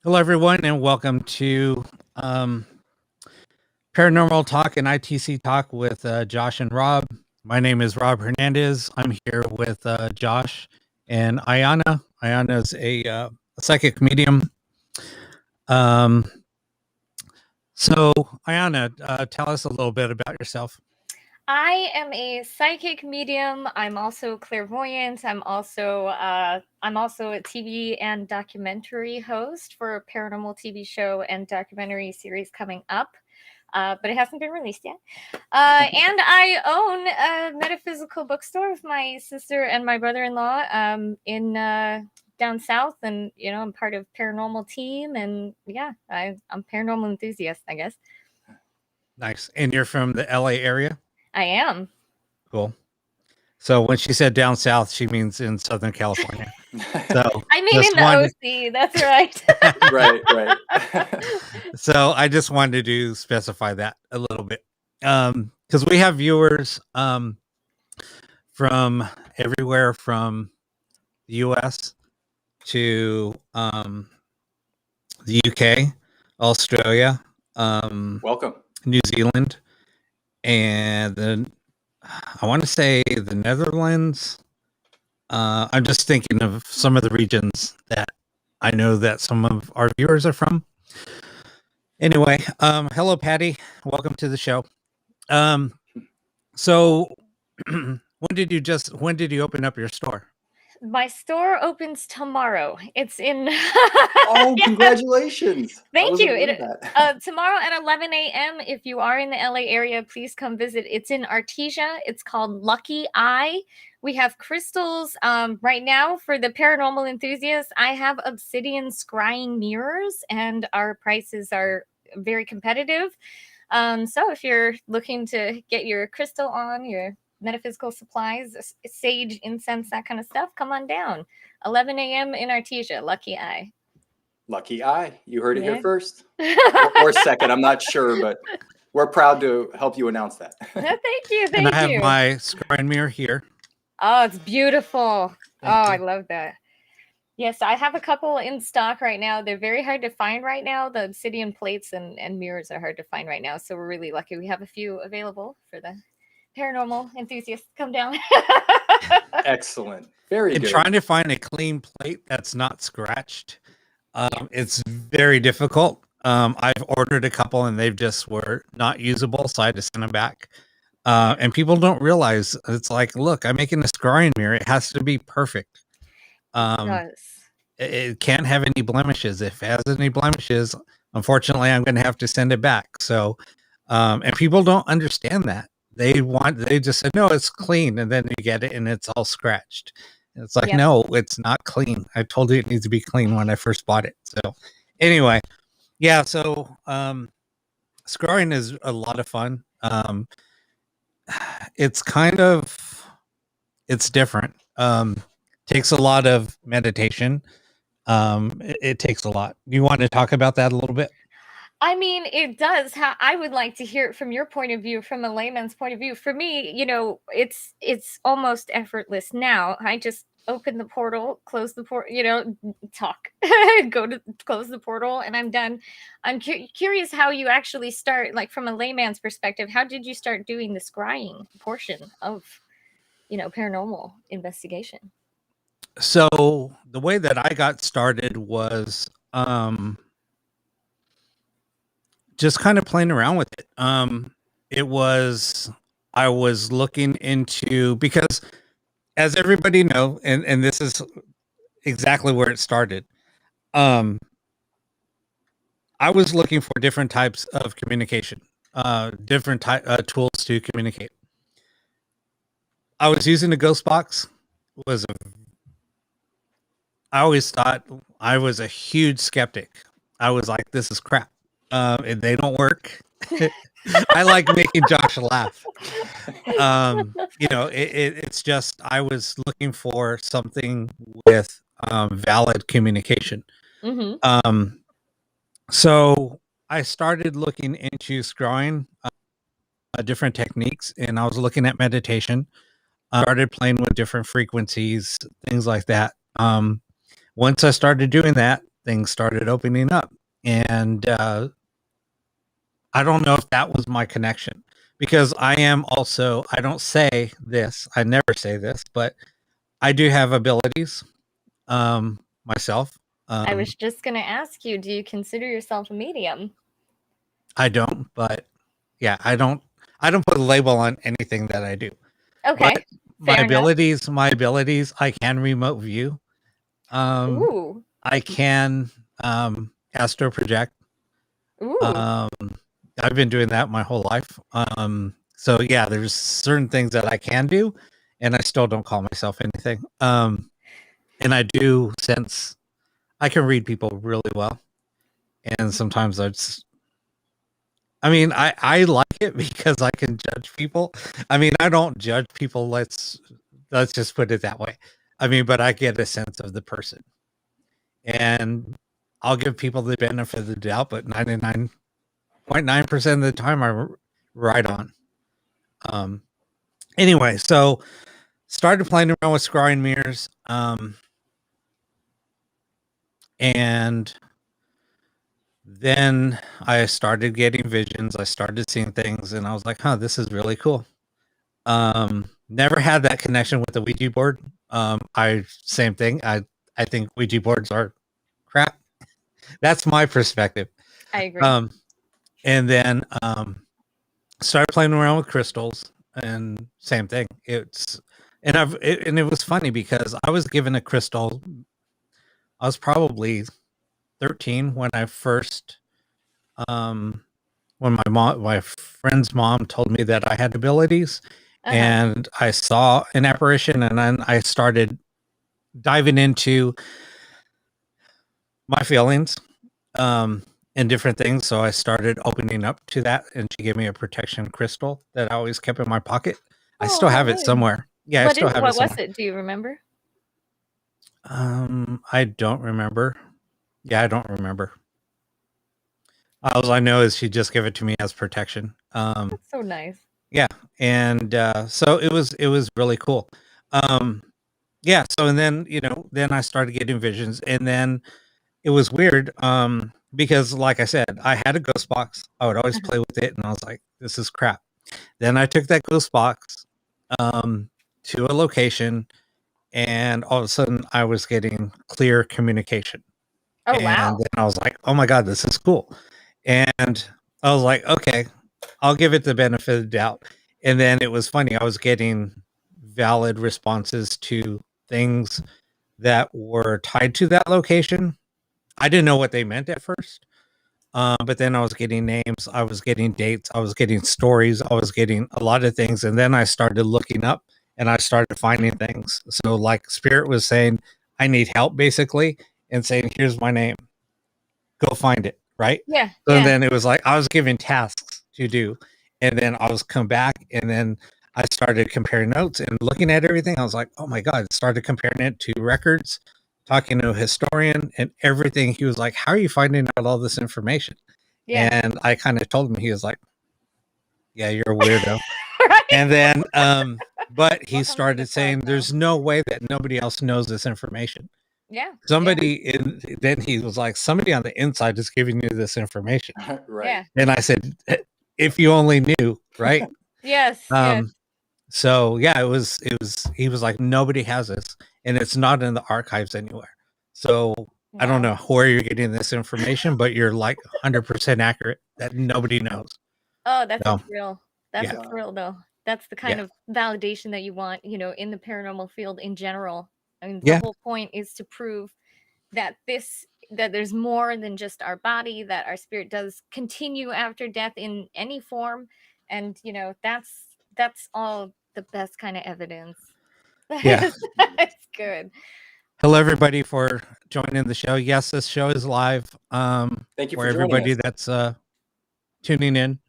Hello, everyone, and welcome to Paranormal Talk and ITC Talk with Josh and Rob. My name is Rob Hernandez. I'm here with Josh and Ayanna. Ayanna is a psychic medium. Um, so, Ayanna, tell us a little bit about yourself. I am a psychic medium. I'm also clairvoyant. I'm also a TV and documentary host for a paranormal TV show and documentary series coming up. But it hasn't been released yet. And I own a metaphysical bookstore with my sister and my brother-in-law in down south, and I'm part of paranormal team, and yeah, I'm paranormal enthusiast, I guess. Nice. And you're from the LA area? I am. Cool. So when she said down south, she means in Southern California. So I mean in the OC, that's right. Right. So I just wanted to specify that a little bit. Because we have viewers from everywhere from the US to the UK, Australia, Welcome. New Zealand, and then I want to say the Netherlands. I'm just thinking of some of the regions that I know that some of our viewers are from. Anyway, hello, Patty. Welcome to the show. So when did you open up your store? My store opens tomorrow. It's in. Oh, congratulations! Thank you. Tomorrow at 11 a.m. If you are in the LA area, please come visit. It's in Artesia. It's called Lucky Eye. We have crystals right now for the paranormal enthusiasts. I have obsidian scrying mirrors, and our prices are very competitive. So if you're looking to get your crystal on, your metaphysical supplies, sage, incense, that kind of stuff, come on down. 11 a.m. in Artesia, Lucky Eye. Lucky Eye. You heard it here first. or second, I'm not sure, but we're proud to help you announce that. Thank you. And I have my scrying mirror here. Oh, it's beautiful. I love that. Yes, I have a couple in stock right now. They're very hard to find right now. The obsidian plates and mirrors are hard to find right now. So we're really lucky. We have a few available for the paranormal enthusiasts. Come down. Excellent. Very good. And trying to find a clean plate that's not scratched, it's very difficult. I've ordered a couple and they've just were not usable, so I had to send them back. And people don't realize, it's like, look, I'm making a scrying mirror. It has to be perfect. It can't have any blemishes. If it has any blemishes, unfortunately, I'm going to have to send it back. So, and people don't understand that. They just said, no, it's clean. And then you get it and it's all scratched. And it's like, no, it's not clean. I told you it needs to be clean when I first bought it. So anyway, yeah. So, scrying is a lot of fun. It's different. Takes a lot of meditation. It takes a lot. You want to talk about that a little bit? I mean, it does. I would like to hear it from your point of view, from a layman's point of view. For me, it's almost effortless now. I just open the portal, close the portal, talk, close the portal, and I'm done. I'm curious how you actually start, like from a layman's perspective. How did you start doing the scrying portion of, paranormal investigation? So the way that I got started was just kind of playing around with it. I was looking into, because as everybody know, and this is exactly where it started. I was looking for different types of communication, different tools to communicate. I was using the ghost box. I always thought, I was a huge skeptic. I was like, this is crap. And they don't work. I like making Josh laugh. It's just, I was looking for something with valid communication. Mm-hmm. So I started looking into scrying, different techniques, and I was looking at meditation. I started playing with different frequencies, things like that. Once I started doing that, things started opening up. And I don't know if that was my connection, because I am also, I don't say this, I never say this, but I do have abilities myself. I was just going to ask you, do you consider yourself a medium? I don't, but yeah, I don't put a label on anything that I do. Okay. But my abilities, I can remote view. Ooh. I can astro project. Ooh. I've been doing that my whole life. So yeah, there's certain things that I can do, and I still don't call myself anything. And I do sense I can read people really well, and sometimes I like it because I can judge people. I mean, I don't judge people. Let's just put it that way. I mean, but I get a sense of the person, and I'll give people the benefit of the doubt, but 99.9% of the time I'm right on. Anyway, so started playing around with scrying mirrors, and then I started getting visions. I started seeing things, and I was like, huh, this is really cool. Never had that connection with the Ouija board. Same thing. I think Ouija boards are crap. That's my perspective. I agree. And then started playing around with crystals, and same thing. It was funny because I was given a crystal. I was probably 13 when I first when my friend's mom told me that I had abilities, and I saw an apparition, and then I started diving into my feelings and different things. So I started opening up to that, and she gave me a protection crystal that I always kept in my pocket. I still have it somewhere. Yeah, I still have it somewhere. What was it? Do you remember? I don't remember. Yeah, I don't remember. All I know is she just gave it to me as protection. That's so nice. Yeah, and so it was really cool. Yeah, so and then then I started getting visions, and then it was weird because, like I said, I had a ghost box. I would always play with it, and I was like, "This is crap." Then I took that ghost box to a location, and all of a sudden, I was getting clear communication. Oh, and wow! Then I was like, "Oh my god, this is cool!" And I was like, "Okay, I'll give it the benefit of the doubt." And then it was funny. I was getting valid responses to things that were tied to that location. I didn't know what they meant at first. But then I was getting names, I was getting dates, I was getting stories, I was getting a lot of things. And then I started looking up, and I started finding things. So like Spirit was saying, I need help basically, and saying, here's my name, go find it. Right. Yeah. So then it was like, I was given tasks to do, and then I was come back, and then I started comparing notes and looking at everything. I was like, oh my God, started comparing it to records, talking to a historian and everything. He was like, how are you finding out all this information? Yeah. And I kind of told him. He was like, yeah, you're a weirdo. Right? And then, but he started saying, there's no way that nobody else knows this information. Yeah. Then he was like, somebody on the inside is giving you this information. Right. Yeah. And I said, if you only knew, right? Yes. Yes. So yeah, he was like, nobody has this, and it's not in the archives anywhere. So I don't know where you're getting this information, but you're like 100% accurate that nobody knows. Oh, that's a thrill. That's a thrill though. That's the kind of validation that you want, in the paranormal field in general. I mean, the whole point is to prove that that there's more than just our body, that our spirit does continue after death in any form. And, that's all the best kind of evidence. Yeah. That's good. Hello, everybody, for joining the show. Yes, this show is live. Thank you for everybody that's tuning in.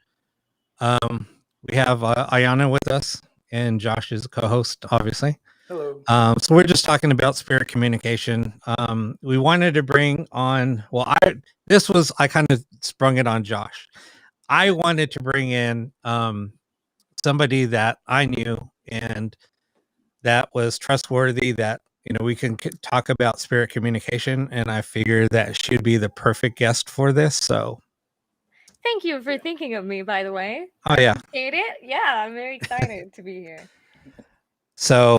We have Ayanna with us, and Josh is a co-host, obviously. Hello. So we're just talking about spirit communication. We wanted to bring on, I kind of sprung it on Josh. I wanted to bring in somebody that I knew and that was trustworthy, that we can talk about spirit communication, and I figure that should be the perfect guest for this. So thank you for thinking of me, by the way. Oh yeah. Appreciate it. Yeah, I'm very excited to be here. So,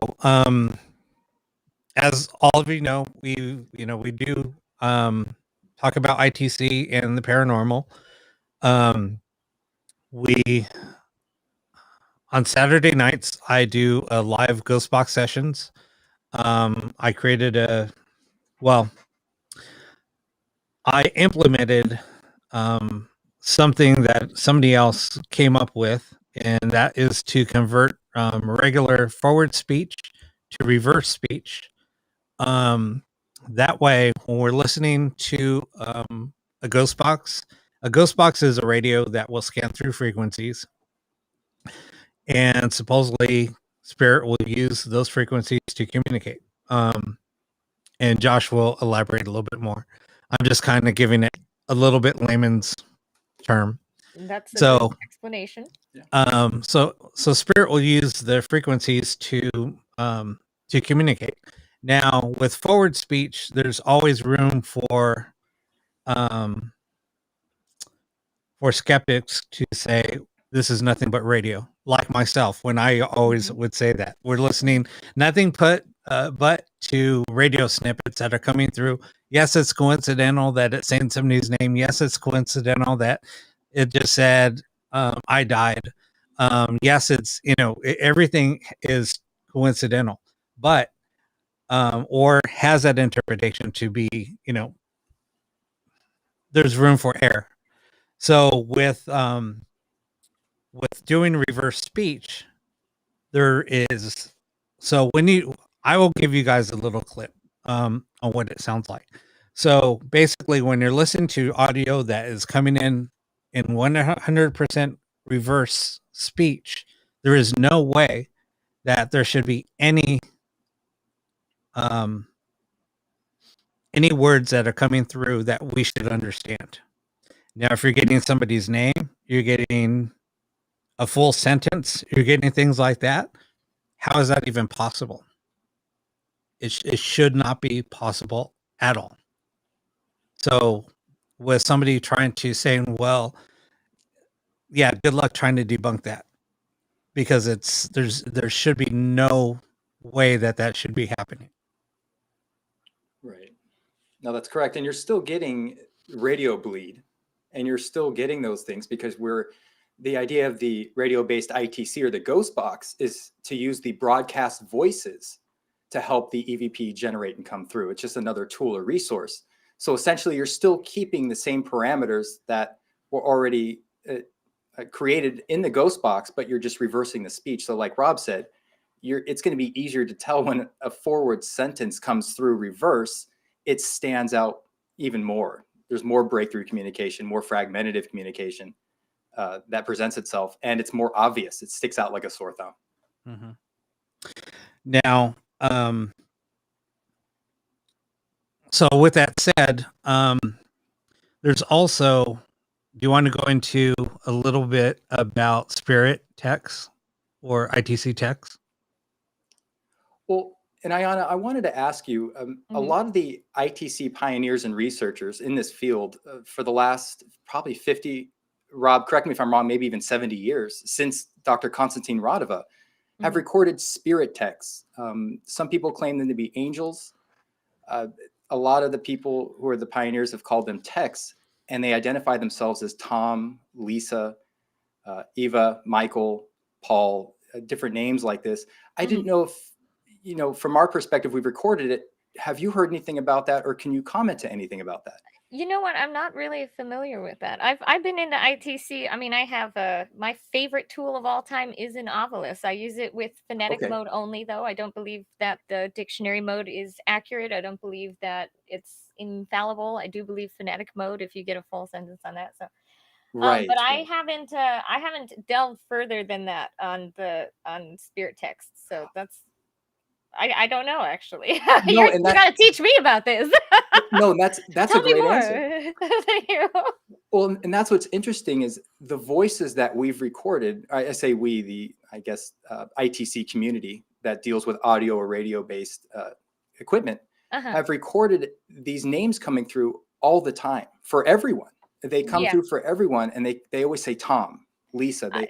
as all of you know, we do talk about ITC and the paranormal. We on Saturday nights I do a live ghost box sessions. I created I implemented something that somebody else came up with, and that is to convert regular forward speech to reverse speech. That way, when we're listening to a ghost box is a radio that will scan through frequencies, and supposedly spirit will use those frequencies to communicate. And Josh will elaborate a little bit more. I'm just kind of giving it a little bit layman's term. That's a good explanation. So spirit will use the frequencies to communicate. Now, with forward speech, there's always room for skeptics to say this is nothing but radio. Like myself, when I always would say that we're listening nothing but to radio snippets that are coming through. Yes, it's coincidental that it's saying somebody's name. Yes, it's coincidental that it just said I died. Yes, it's everything is coincidental, but or has that interpretation to be there's room for error. So with doing reverse speech, there is I will give you guys a little clip on what it sounds like. So basically, when you're listening to audio that is coming in 100% reverse speech, there is no way that there should be any words that are coming through that we should understand. Now, if you're getting somebody's name, you're getting a full sentence, you're getting things like that. How is that even possible? It should not be possible at all. So with somebody trying to say, well, yeah, good luck trying to debunk that, because there should be no way that should be happening. Right. No, that's correct. And you're still getting radio bleed, and you're still getting those things, because the idea of the radio-based ITC or the ghost box is to use the broadcast voices to help the EVP generate and come through. It's just another tool or resource. So essentially, you're still keeping the same parameters that were already created in the ghost box, but you're just reversing the speech. So like Rob said, it's going to be easier to tell when a forward sentence comes through reverse. It stands out even more. There's more breakthrough communication, more fragmentative communication that presents itself, and it's more obvious. It sticks out like a sore thumb. Mm-hmm. Now, so with that said, there's also, do you want to go into a little bit about spirit techs or ITC techs? Well, and Ayanna, I wanted to ask you, a lot of the ITC pioneers and researchers in this field for the last probably 50, Rob, correct me if I'm wrong, maybe even 70 years since Dr. Konstantin Radova, have recorded spirit texts. Some people claim them to be angels. A lot of the people who are the pioneers have called them texts, and they identify themselves as Tom, Lisa, Eva, Michael, Paul, different names like this. I didn't know if, from our perspective, we've recorded it. Have you heard anything about that, or can you comment to anything about that? You know what? I'm not really familiar with that. I've been into ITC. I mean, I have my favorite tool of all time is an Ovilus. I use it with phonetic mode only, though. I don't believe that the dictionary mode is accurate. I don't believe that it's infallible. I do believe phonetic mode if you get a full sentence on that. So, but I haven't delved further than that on spirit text. So that's. I don't know, actually. No, you got to teach me about this. No, that's Tell a great me more. answer. Thank you. Well, and that's what's interesting is the voices that we've recorded. I say we, ITC community that deals with audio or radio-based equipment Uh-huh. have recorded these names coming through all the time for everyone. They come Yeah. through for everyone, and they always say Tom, Lisa. They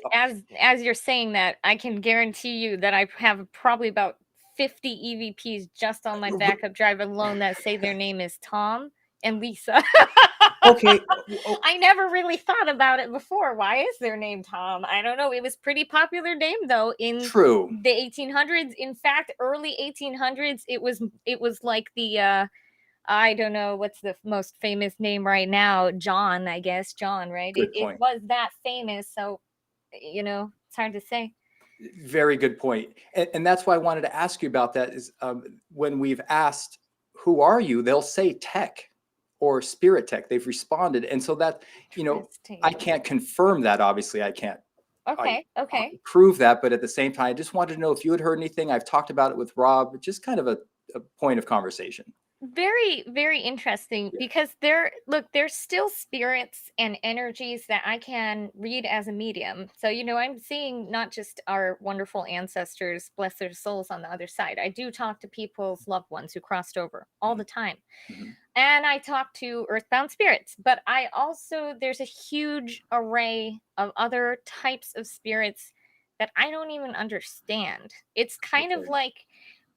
As you're saying that, I can guarantee you that I have probably about 50 EVPs just on my backup drive alone that say their name is Tom and Lisa. okay. I never really thought about it before. Why is their name Tom? I don't know. It was pretty popular name though in True. the 1800s. In fact, early 1800s, it was like the I don't know what's the most famous name right now. John, I guess. John, right? Good It point. was that famous. So, it's hard to say. Very good point. And that's why I wanted to ask you about that is when we've asked, who are you? They'll say tech or spirit tech. They've responded. And so that, I can't confirm that. Obviously, I can't Okay. prove that. But at the same time, I just wanted to know if you had heard anything. I've talked about it with Rob, just kind of a point of conversation. Very, very interesting because there's still spirits and energies that I can read as a medium. So, I'm seeing not just our wonderful ancestors, bless their souls on the other side. I do talk to people's loved ones who crossed over all the time. Mm-hmm. And I talk to earthbound spirits, but there's a huge array of other types of spirits that I don't even understand. It's kind of like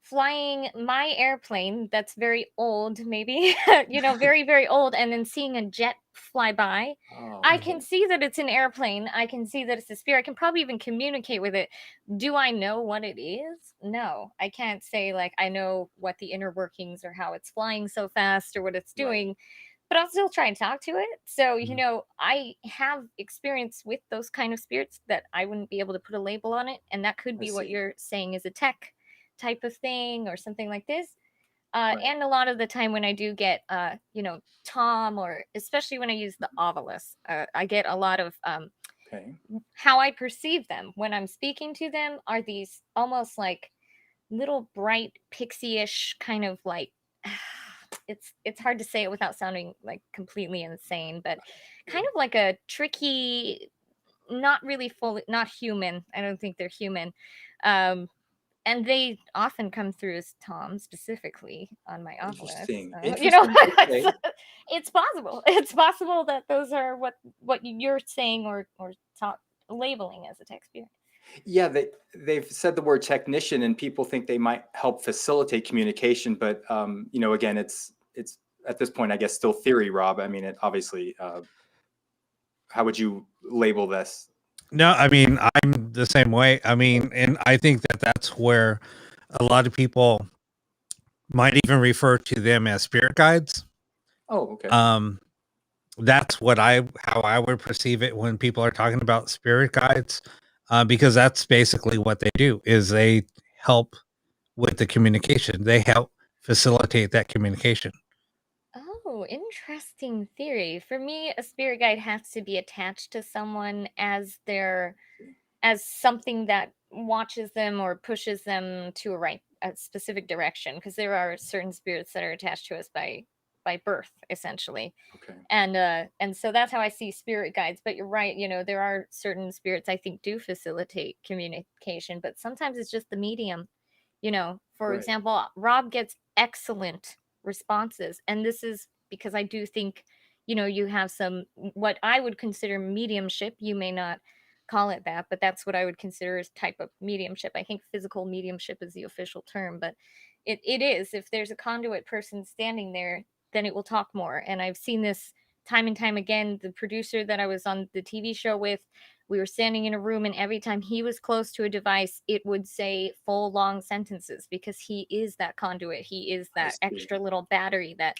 flying my airplane that's very old, maybe, very, very old, and then seeing a jet fly by. I can see that it's an airplane. I can see that it's a spirit. I can probably even communicate with it. Do I know what it is? No, I can't say like I know what the inner workings or how it's flying so fast or what it's doing, but I'll still try and talk to it. So, I have experience with those kind of spirits that I wouldn't be able to put a label on it. And that could be what you're saying is a tech type of thing or something like this. And a lot of the time when I do get, Tom, or especially when I use the ovilus, I get a lot of how I perceive them when I'm speaking to them are these almost like little bright pixie-ish kind of like, it's hard to say it without sounding like completely insane, but kind of like a tricky, not really fully, not human. I don't think they're human. And they often come through as Tom specifically on my ovilus. Interesting. It's possible. It's possible that those are what you're saying or labeling as a tech spirit. Yeah, they've said the word technician, and people think they might help facilitate communication. But again, it's at this point, I guess, still theory, Rob. I mean, it obviously. How would you label this? No, I mean, I'm the same way. I mean, and I think that that's where a lot of people might even refer to them as spirit guides. Oh, okay. That's how I would perceive it when people are talking about spirit guides, because that's basically what they do is they help with the communication. They help facilitate that communication. Oh, interesting theory. For me, a spirit guide has to be attached to someone as something that watches them or pushes them to a specific direction, because there are certain spirits that are attached to us by birth, essentially. Okay. And so that's how I see spirit guides. But you're right, there are certain spirits I think do facilitate communication, but sometimes it's just the medium. For example, Rob gets excellent responses, and this is because I do think you have some what I would consider mediumship. You may not call it that, but that's what I would consider as type of mediumship. I think physical mediumship is the official term, but it is, if there's a conduit person standing there, then it will talk more. And I've seen this time and time again. The producer that I was on the TV show with, we were standing in a room, and every time he was close to a device, it would say full long sentences because he is that conduit. He is that extra little battery that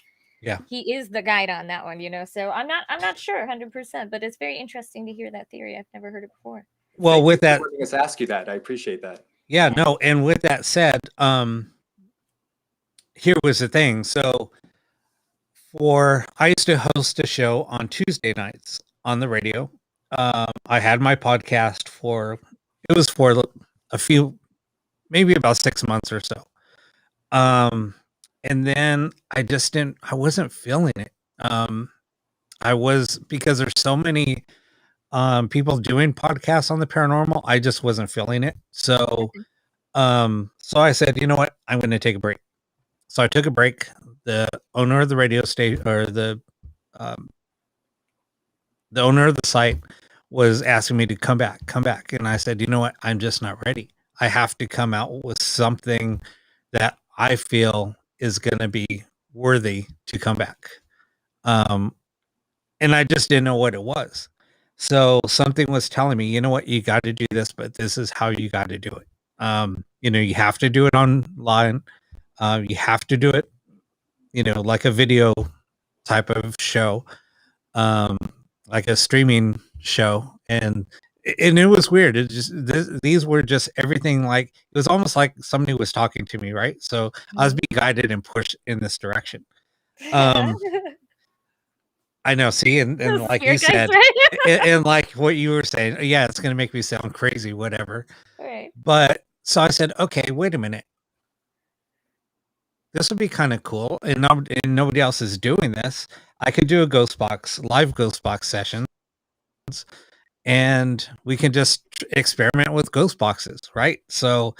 he is the guide on that one, So I'm not sure 100%, but it's very interesting to hear that theory. I've never heard it before. Well, with that, let's ask you that. I appreciate that. Yeah, no. And with that said, here was the thing. So I used to host a show on Tuesday nights on the radio. I had my podcast for a few, maybe about 6 months or so. And then I wasn't feeling it. Because there's so many people doing podcasts on the paranormal, I just wasn't feeling it. So I said, you know what? I'm going to take a break. So I took a break. The owner of the radio station, or um, the owner of the site, was asking me to come back. And I said, you know what? I'm just not ready. I have to come out with something that I feel is going to be worthy to come back. Um, and I just didn't know what it was. So something was telling me, you know what? You got to do this, but this is how you got to do it. You have to do it online. You have to do it, like a video type of show, um, like a streaming show. And it was weird. These were just everything. Like, it was almost like somebody was talking to me, right? So I was being guided and pushed in this direction. I know. See, and like you said, and like what you were saying, yeah, it's going to make me sound crazy, whatever. Right. But so I said, okay, wait a minute. This would be kind of cool, and nobody else is doing this. I could do a live ghost box sessions, and we can just experiment with ghost boxes, right? So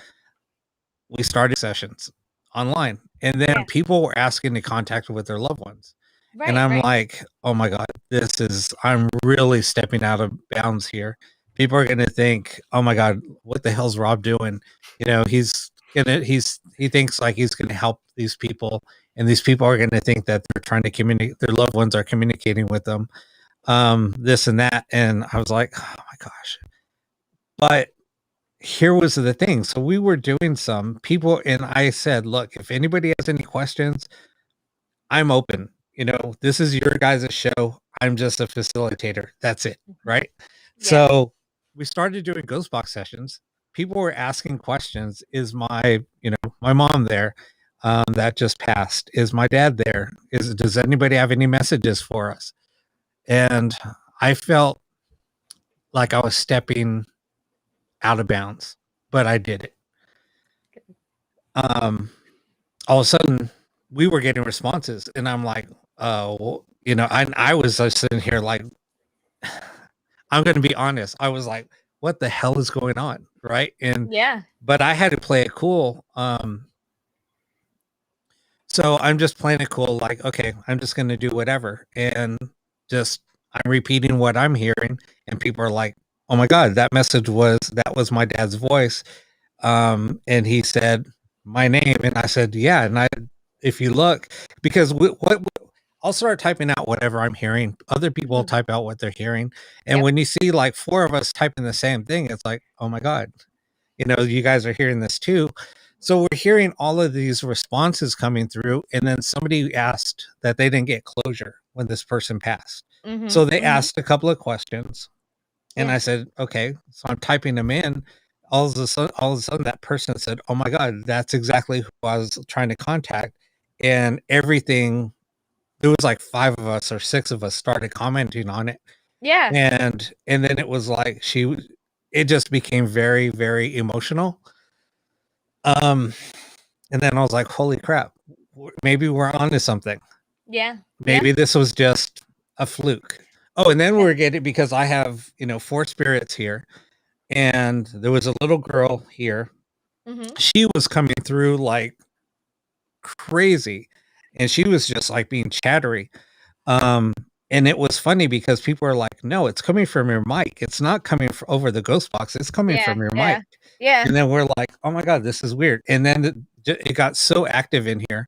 we started sessions online, and then people were asking to contact with their loved ones. Right, and I'm like, oh my God, I'm really stepping out of bounds here. People are going to think, oh my God, what the hell's Rob doing? He thinks like he's going to help these people, and these people are going to think that they're trying to communicate, their loved ones are communicating with them, this and that. And I was like, oh my gosh. But here was the thing. So we were doing some people, and I said, look, if anybody has any questions, I'm open. This is your guys' show. I'm just a facilitator. That's it. Right. Yeah. So we started doing ghost box sessions. People were asking questions. Is my mom there? That just passed. Is my dad there? Does anybody have any messages for us? And I felt like I was stepping out of bounds, but I did it. All of a sudden we were getting responses, and I'm like, I was just sitting here like, I'm going to be honest. I was like, what the hell is going on? Right. And but I had to play it cool. So I'm just playing it cool. Like, okay, I'm just going to do whatever. And I'm repeating what I'm hearing. And people are like, oh my God, that was my dad's voice. And he said my name. And I said, yeah. And if you look, because I'll start typing out whatever I'm hearing. Other people type out what they're hearing. And when you see like 4 of us typing the same thing, it's like, oh my God, you guys are hearing this too. So we're hearing all of these responses coming through. And then somebody asked that they didn't get closure when this person passed. So they asked a couple of questions, and I said, okay, so I'm typing them in. All of a sudden that person said, oh my God, that's exactly who I was trying to contact. And everything, there was like 5 of us or 6 of us started commenting on it. Yeah. And then it was like, it just became very, very emotional. And then I was like, holy crap, maybe we're onto something. Yeah. Maybe this was just a fluke. Oh, and then we're getting, because I have, 4 spirits here, and there was a little girl here. She was coming through like crazy, and she was just like being chattery. And it was funny because people are like, no, it's coming from your mic. It's not coming over the ghost box. It's coming from your mic. Yeah. And then we're like, oh my God, this is weird. And then it got so active in here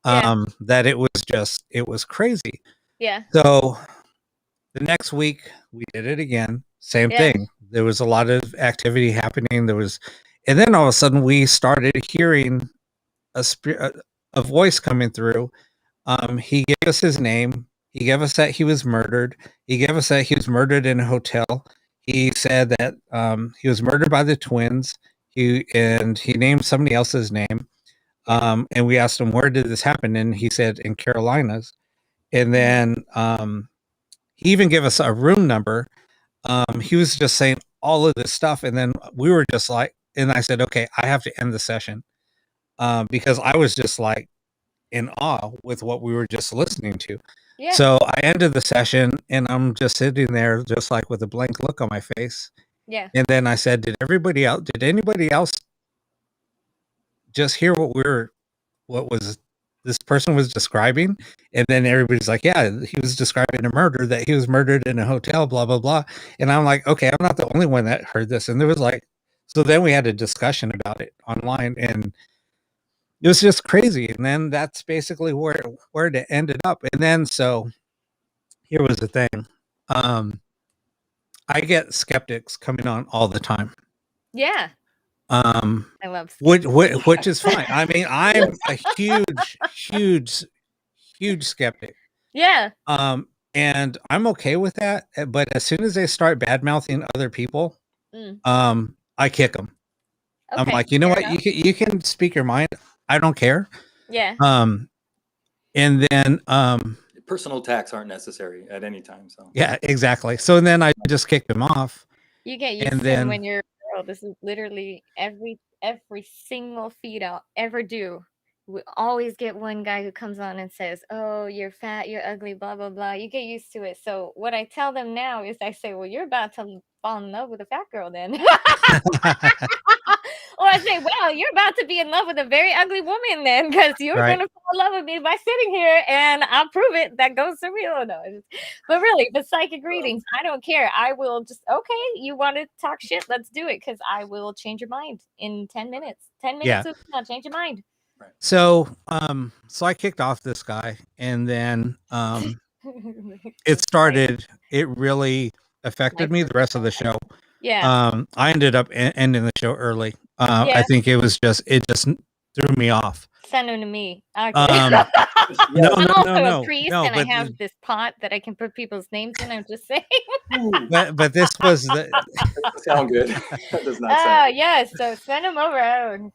that it was crazy. Yeah. So the next week we did it again. Same thing. There was a lot of activity happening. And then all of a sudden we started hearing a voice coming through. He gave us his name. He gave us that he was murdered. He gave us that he was murdered in a hotel. He said that he was murdered by the twins. He named somebody else's name. And we asked him, where did this happen? And he said, in Carolinas. And then he even gave us a room number. He was just saying all of this stuff. And then we were just like, and I said, okay, I have to end the session. Because I was just like in awe with what we were just listening to. Yeah. So I ended the session, and I'm just sitting there just like with a blank look on my face. Yeah. And then I said, did anybody else just hear what was this person was describing, and then everybody's like, yeah, he was describing a murder, that he was murdered in a hotel, blah blah blah. And I'm like, okay, I'm not the only one that heard this. And there was like, so then we had a discussion about it online, and it was just crazy. And then that's basically where it ended up. And then so here was the thing. I get skeptics coming on all the time. Yeah. I love which is fine. I mean, I'm a huge skeptic. Yeah. And I'm okay with that. But as soon as they start bad mouthing other people, I kick them. Okay, I'm like, you know what? You can speak your mind. I don't care. Yeah. And then personal attacks aren't necessary at any time. So yeah, exactly. So then I just kick them off. You get used to when you're a girl. This is literally every single feed I'll ever do. We always get one guy who comes on and says, "Oh, you're fat, you're ugly, blah blah blah." You get used to it. So what I tell them now is, I say, "Well, you're about to fall in love with a fat girl, then." Or I say, "Well, you're about to be in love with a very ugly woman, then, because you're going to fall in love with me by sitting here, and I'll prove it. That goes to real." No, but really, the psychic readings, I don't care. I will just, okay, you want to talk shit? Let's do it, because I will change your mind in 10 minutes. 10 minutes, I'll change your mind. So, so I kicked off this guy, and then it started. It really affected me the rest of the show. Yeah. I ended up ending the show early. I think it just threw me off. Send them to me. Okay. No, I'm also no, a priest, and I have this pot that I can put people's names in. I'm just saying. but this was the. That sound good. That does not sound. Oh yes, so send them over.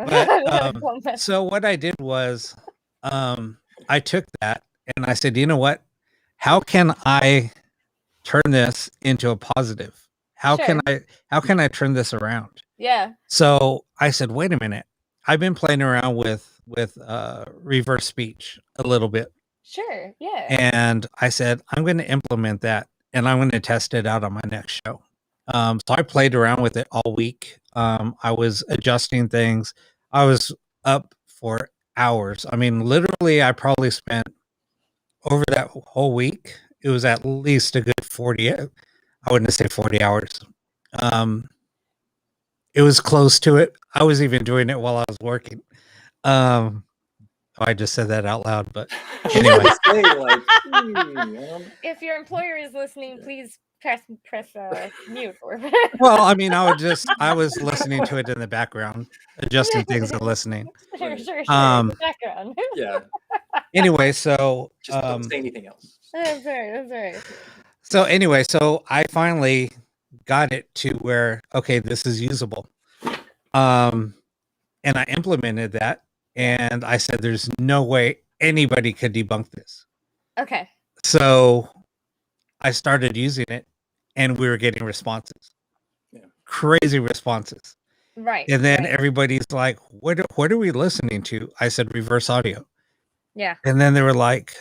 But, so what I did was, I took that and I said, you know what? How can I turn this into a positive? How can I turn this around? Yeah. So I said, wait a minute. I've been playing around with reverse speech a little bit. Sure. Yeah. And I said, I'm going to implement that, and I'm going to test it out on my next show. So I played around with it all week. I was adjusting things. I was up for hours. I mean, literally, I probably spent over that whole week. It was at least a good 40. I wouldn't say 40 hours. It was close to it. I was even doing it while I was working. I just said that out loud, but anyway. If your employer is listening, please press mute. Well, I mean, I was listening to it in the background, adjusting things and listening. Sure. Background. Yeah. Anyway, so just don't say anything else. That's right. So anyway, so I finally got it to where, okay, this is usable. And I implemented that, and I said, there's no way anybody could debunk this. Okay. So I started using it, and we were getting responses. Yeah. Crazy responses. Right. And then everybody's like, what are we listening to? I said, reverse audio. Yeah. And then they were like,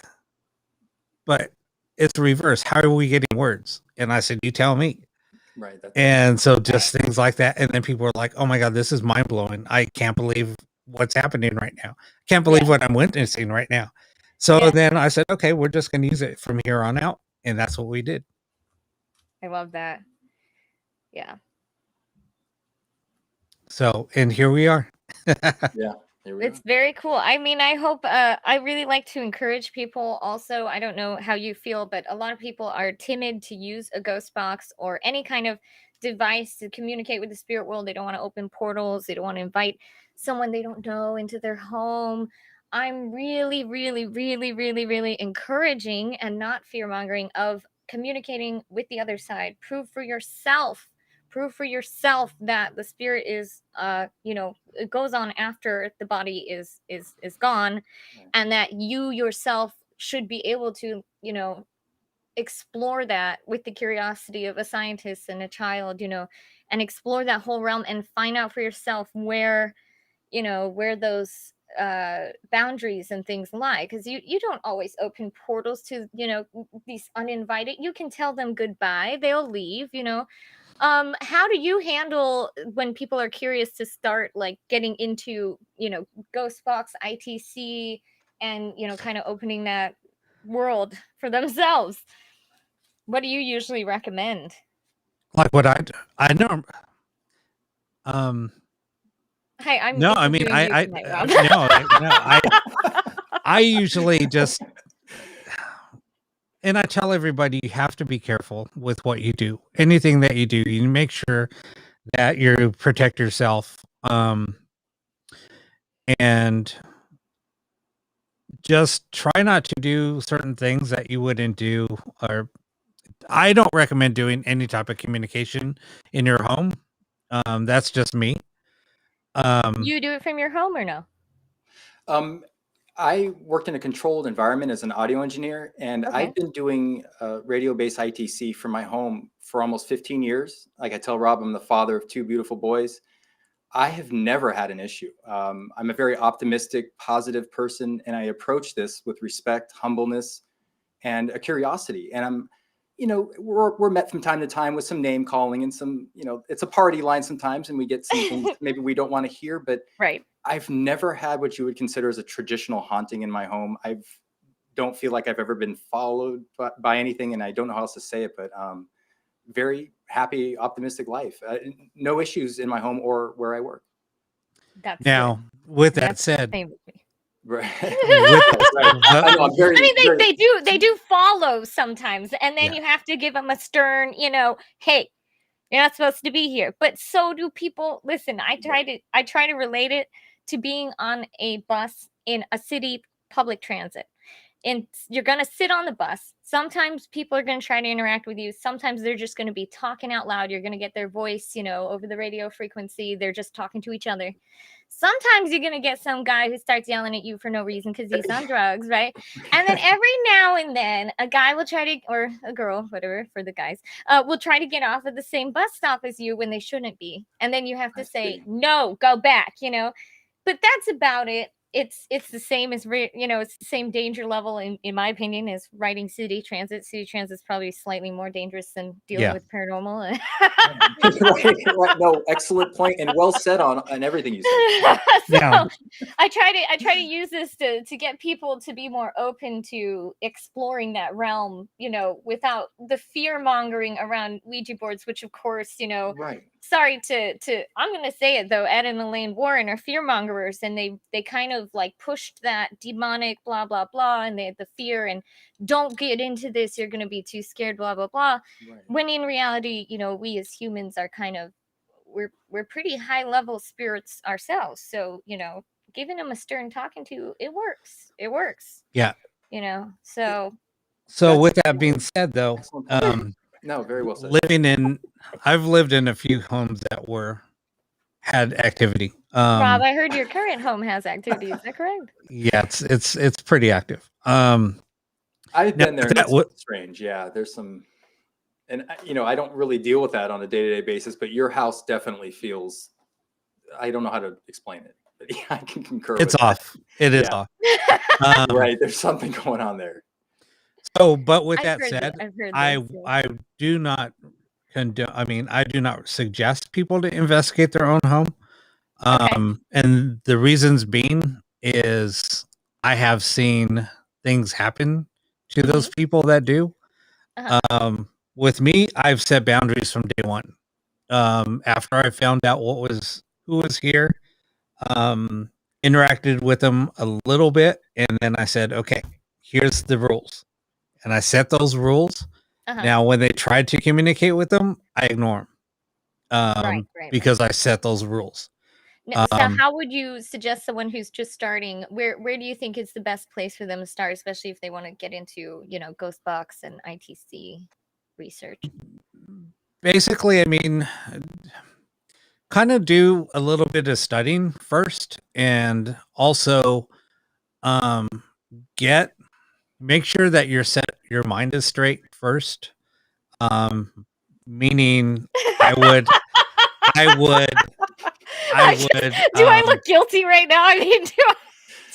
but it's reverse. How are we getting words? And I said, you tell me. Right. And so just things like that. And then people were like, oh my God, this is mind blowing. I can't believe what's happening right now. I can't believe what I'm witnessing right now. So then I said, okay, we're just going to use it from here on out. And that's what we did. I love that. Yeah. So, and here we are. Yeah. It's very cool. I mean, I hope, I really like to encourage people also. I don't know how you feel, but a lot of people are timid to use a ghost box or any kind of device to communicate with the spirit world. They don't want to open portals. They don't want to invite someone they don't know into their home. I'm really, really, really, really, really encouraging and not fear-mongering of communicating with the other side. Prove for yourself that the spirit is it goes on after the body is gone, and that you yourself should be able to explore that with the curiosity of a scientist and a child, and explore that whole realm and find out for yourself where those boundaries and things lie, because you don't always open portals to these uninvited. You can tell them goodbye, they'll leave. How do you handle when people are curious to start like getting into, Ghost Box, ITC, and kind of opening that world for themselves. What do you usually recommend? Like what I know. Hey, I'm No, I mean, interviewing you I tonight, Rob. I usually just, and I tell everybody, you have to be careful with what you do. Anything that you do, you make sure that you protect yourself. And just try not to do certain things that you wouldn't do, or I don't recommend doing any type of communication in your home. That's just me. You do it from your home or no? I worked in a controlled environment as an audio engineer, and Okay. I've been doing radio-based ITC from my home for almost 15 years. Like I tell Rob, I'm the father of 2 beautiful boys. I have never had an issue. I'm a very optimistic, positive person, and I approach this with respect, humbleness, and a curiosity. And I'm, we're met from time to time with some name calling and some, it's a party line sometimes, and we get some things maybe we don't want to hear, but Right. I've never had what you would consider as a traditional haunting in my home. Don't feel like I've ever been followed by anything, and I don't know how else to say it, but very happy, optimistic life. No issues in my home or where I work. That's Now, good. with that That's the said, same with me. Right. I know, I'm very, I mean, very- they do follow sometimes, and then Yeah. you have to give them a stern, hey, you're not supposed to be here. But so do people. Listen, I try to relate it to being on a bus in a city public transit. And you're going to sit on the bus. Sometimes people are going to try to interact with you. Sometimes they're just going to be talking out loud. You're going to get their voice, over the radio frequency. They're just talking to each other. Sometimes you're going to get some guy who starts yelling at you for no reason because he's on drugs, right? And then every now and then a guy will try to, or a girl, whatever, for the guys, will try to get off at the same bus stop as you when they shouldn't be. And then you have to say, no, go back, But that's about it. It's the same as it's the same danger level in my opinion as riding city transit. City transit is probably slightly more dangerous than dealing with paranormal. Right. No, excellent point and well said on everything you said. So I try to use this to get people to be more open to exploring that realm, without the fear mongering around Ouija boards, which of course, Right. Sorry to I'm gonna say it though, Ed and Elaine Warren are fear mongers, and they kind of like pushed that demonic blah blah blah, and the fear and don't get into this, you're gonna be too scared, blah blah blah. Right. When in reality, we as humans are kind of we're pretty high level spirits ourselves, so giving them a stern talking to, it works. Yeah. So with that being said, though, no, very well said. I've lived in a few homes that had activity. Rob, I heard your current home has activity. Is that correct? Yeah, it's pretty active. I've been there. And that it's strange. Yeah, there's some, and I don't really deal with that on a day-to-day basis, but your house definitely feels. I don't know how to explain it, but yeah, I can concur. It's off. It is off. Right, there's something going on there. So, but with that said, I do not condone. I mean, I do not suggest people to investigate their own home. And the reasons being is I have seen things happen to those people that do. With me, I've set boundaries from day one. After I found out who was here, interacted with them a little bit, and then I said, okay, here's the rules. And I set those rules. Now, when they tried to communicate with them, I ignore them because I set those rules. So how would you suggest someone who's just starting, where do you think is the best place for them to start, especially if they want to get into, ghost box and ITC research? Basically, I mean, kind of do a little bit of studying first, and also make sure that your mind is straight first. Meaning I would do I look guilty right now? I mean,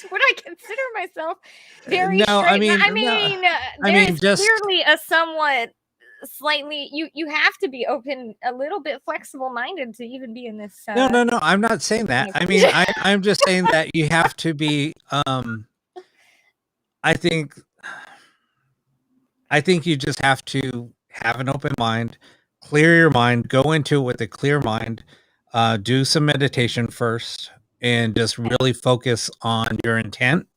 would I consider myself very straight? I mean, there's clearly a somewhat slightly you have to be open, a little bit flexible minded to even be in this. No, I'm not saying that. I mean, I'm just saying that you have to be I think you just have to have an open mind, clear your mind, go into it with a clear mind, do some meditation first, and just really focus on your intent.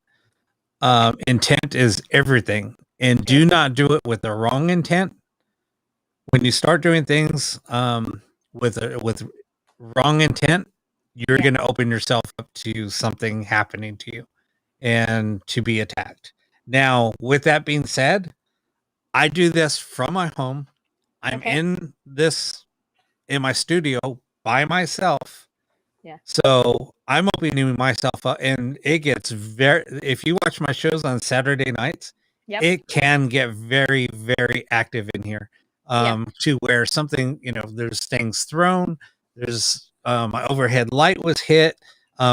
Intent is everything, and do not do it with the wrong intent. When you start doing things with wrong intent, you're going to open yourself up to something happening to you and to be attacked. Now, with that being said, I do this from my home. I'm in my studio by myself. Yeah. So I'm opening myself up, and it gets if you watch my shows on Saturday nights, it can get very, very active in here. To where something, there's things thrown, there's my overhead light was hit,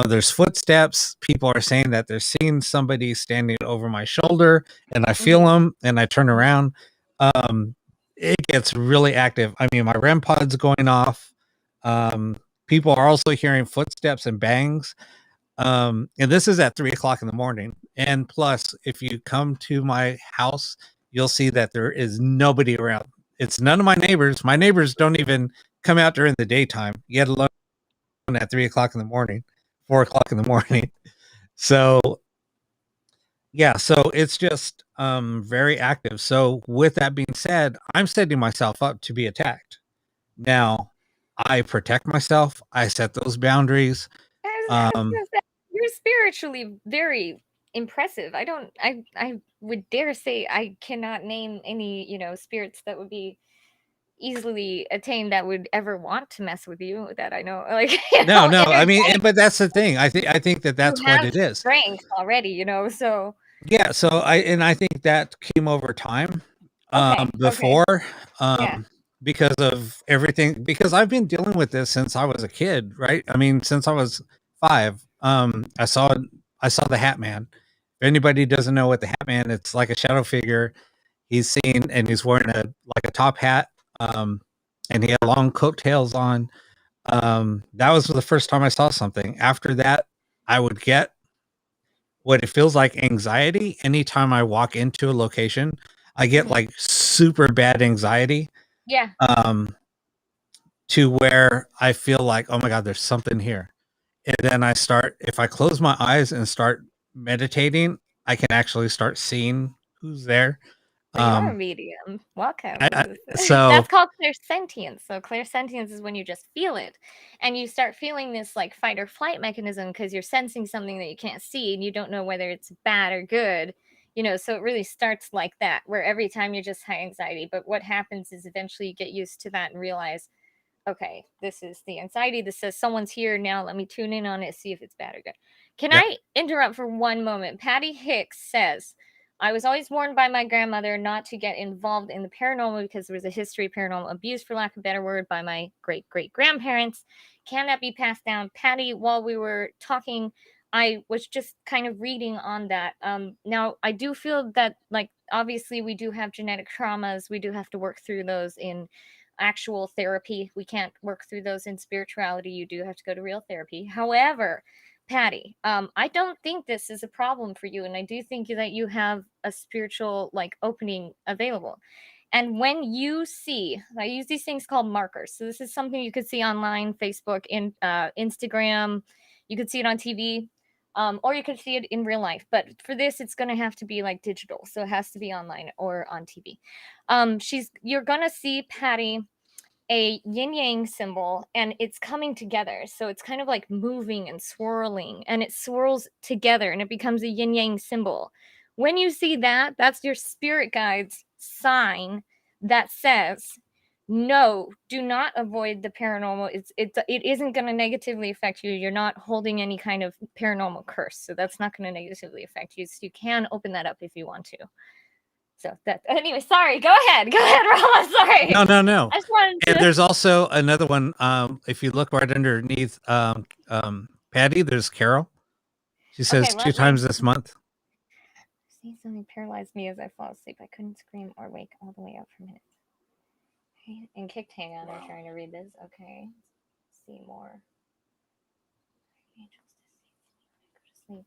there's footsteps. People are saying that they're seeing somebody standing over my shoulder, and I feel them, and I turn around. It gets really active. I mean, my REM pod's going off. People are also hearing footsteps and bangs. And this is at 3:00 in the morning. And plus, if you come to my house, you'll see that there is nobody around. It's none of my neighbors. My neighbors don't even come out during the daytime, yet alone at 3:00 in the morning, 4:00 in the morning. So yeah, so it's just very active. So with that being said, I'm setting myself up to be attacked. Now, I protect myself. I set those boundaries. You're spiritually very impressive. I would dare say I cannot name any, spirits that would be easily attained that would ever want to mess with you that I know. Like, no, I mean, but that's the thing. I think that's what it is. Strength already, so yeah. So I think that came over time. Because of everything, because I've been dealing with this since I was a kid, right? I mean, since I was 5. I saw the Hat Man. If anybody doesn't know what the Hat Man, it's like a shadow figure. He's seen, and he's wearing a top hat, and he had long coattails on. That was the first time I saw something. After that, I would get what it feels like anxiety anytime I walk into a location. I get like super bad anxiety. Yeah. To where I feel like, oh my God, there's something here. And then if I close my eyes and start meditating, I can actually start seeing who's there. You are a medium. Welcome. So that's called clairsentience. So clairsentience is when you just feel it, and you start feeling this like fight or flight mechanism because you're sensing something that you can't see, and you don't know whether it's bad or good. So it really starts like that, where every time you're just high anxiety. But what happens is eventually you get used to that and realize, okay, this is the anxiety that says someone's here now. Let me tune in on it, see if it's bad or good. Can I interrupt for one moment? Patty Hicks says, I was always warned by my grandmother not to get involved in the paranormal because there was a history of paranormal abuse, for lack of a better word, by my great-great-grandparents. Can that be passed down? Patty, while we were talking, I was just kind of reading on that. Now, I do feel that, like, obviously we do have genetic traumas. We do have to work through those in actual therapy. We can't work through those in spirituality. You do have to go to real therapy. However, Patty, I don't think this is a problem for you, and I do think that you have a spiritual opening available. And when you see, I use these things called markers. So this is something you could see online, Facebook, Instagram. You could see it on TV, or you could see it in real life. But for this, it's going to have to be digital, so it has to be online or on TV. You're going to see, Patty, a yin yang symbol, and it's coming together. So it's kind of like moving and swirling, and it swirls together and it becomes a yin yang symbol. When you see that, that's your spirit guide's sign that says, no, do not avoid the paranormal. It isn't going to negatively affect you. You're not holding any kind of paranormal curse. So that's not going to negatively affect you. So you can open that up if you want to. So that, anyway, sorry. Go ahead, Rama. Sorry. No. I just wanted to... And there's also another one. If you look right underneath Patty, there's Carol. She says 2 times this month. See, something paralyzed me as I fall asleep. I couldn't scream or wake all the way up for minutes. Okay. And kicked. Hang on, I'm trying to read this. Okay. See more. Angels to sleep.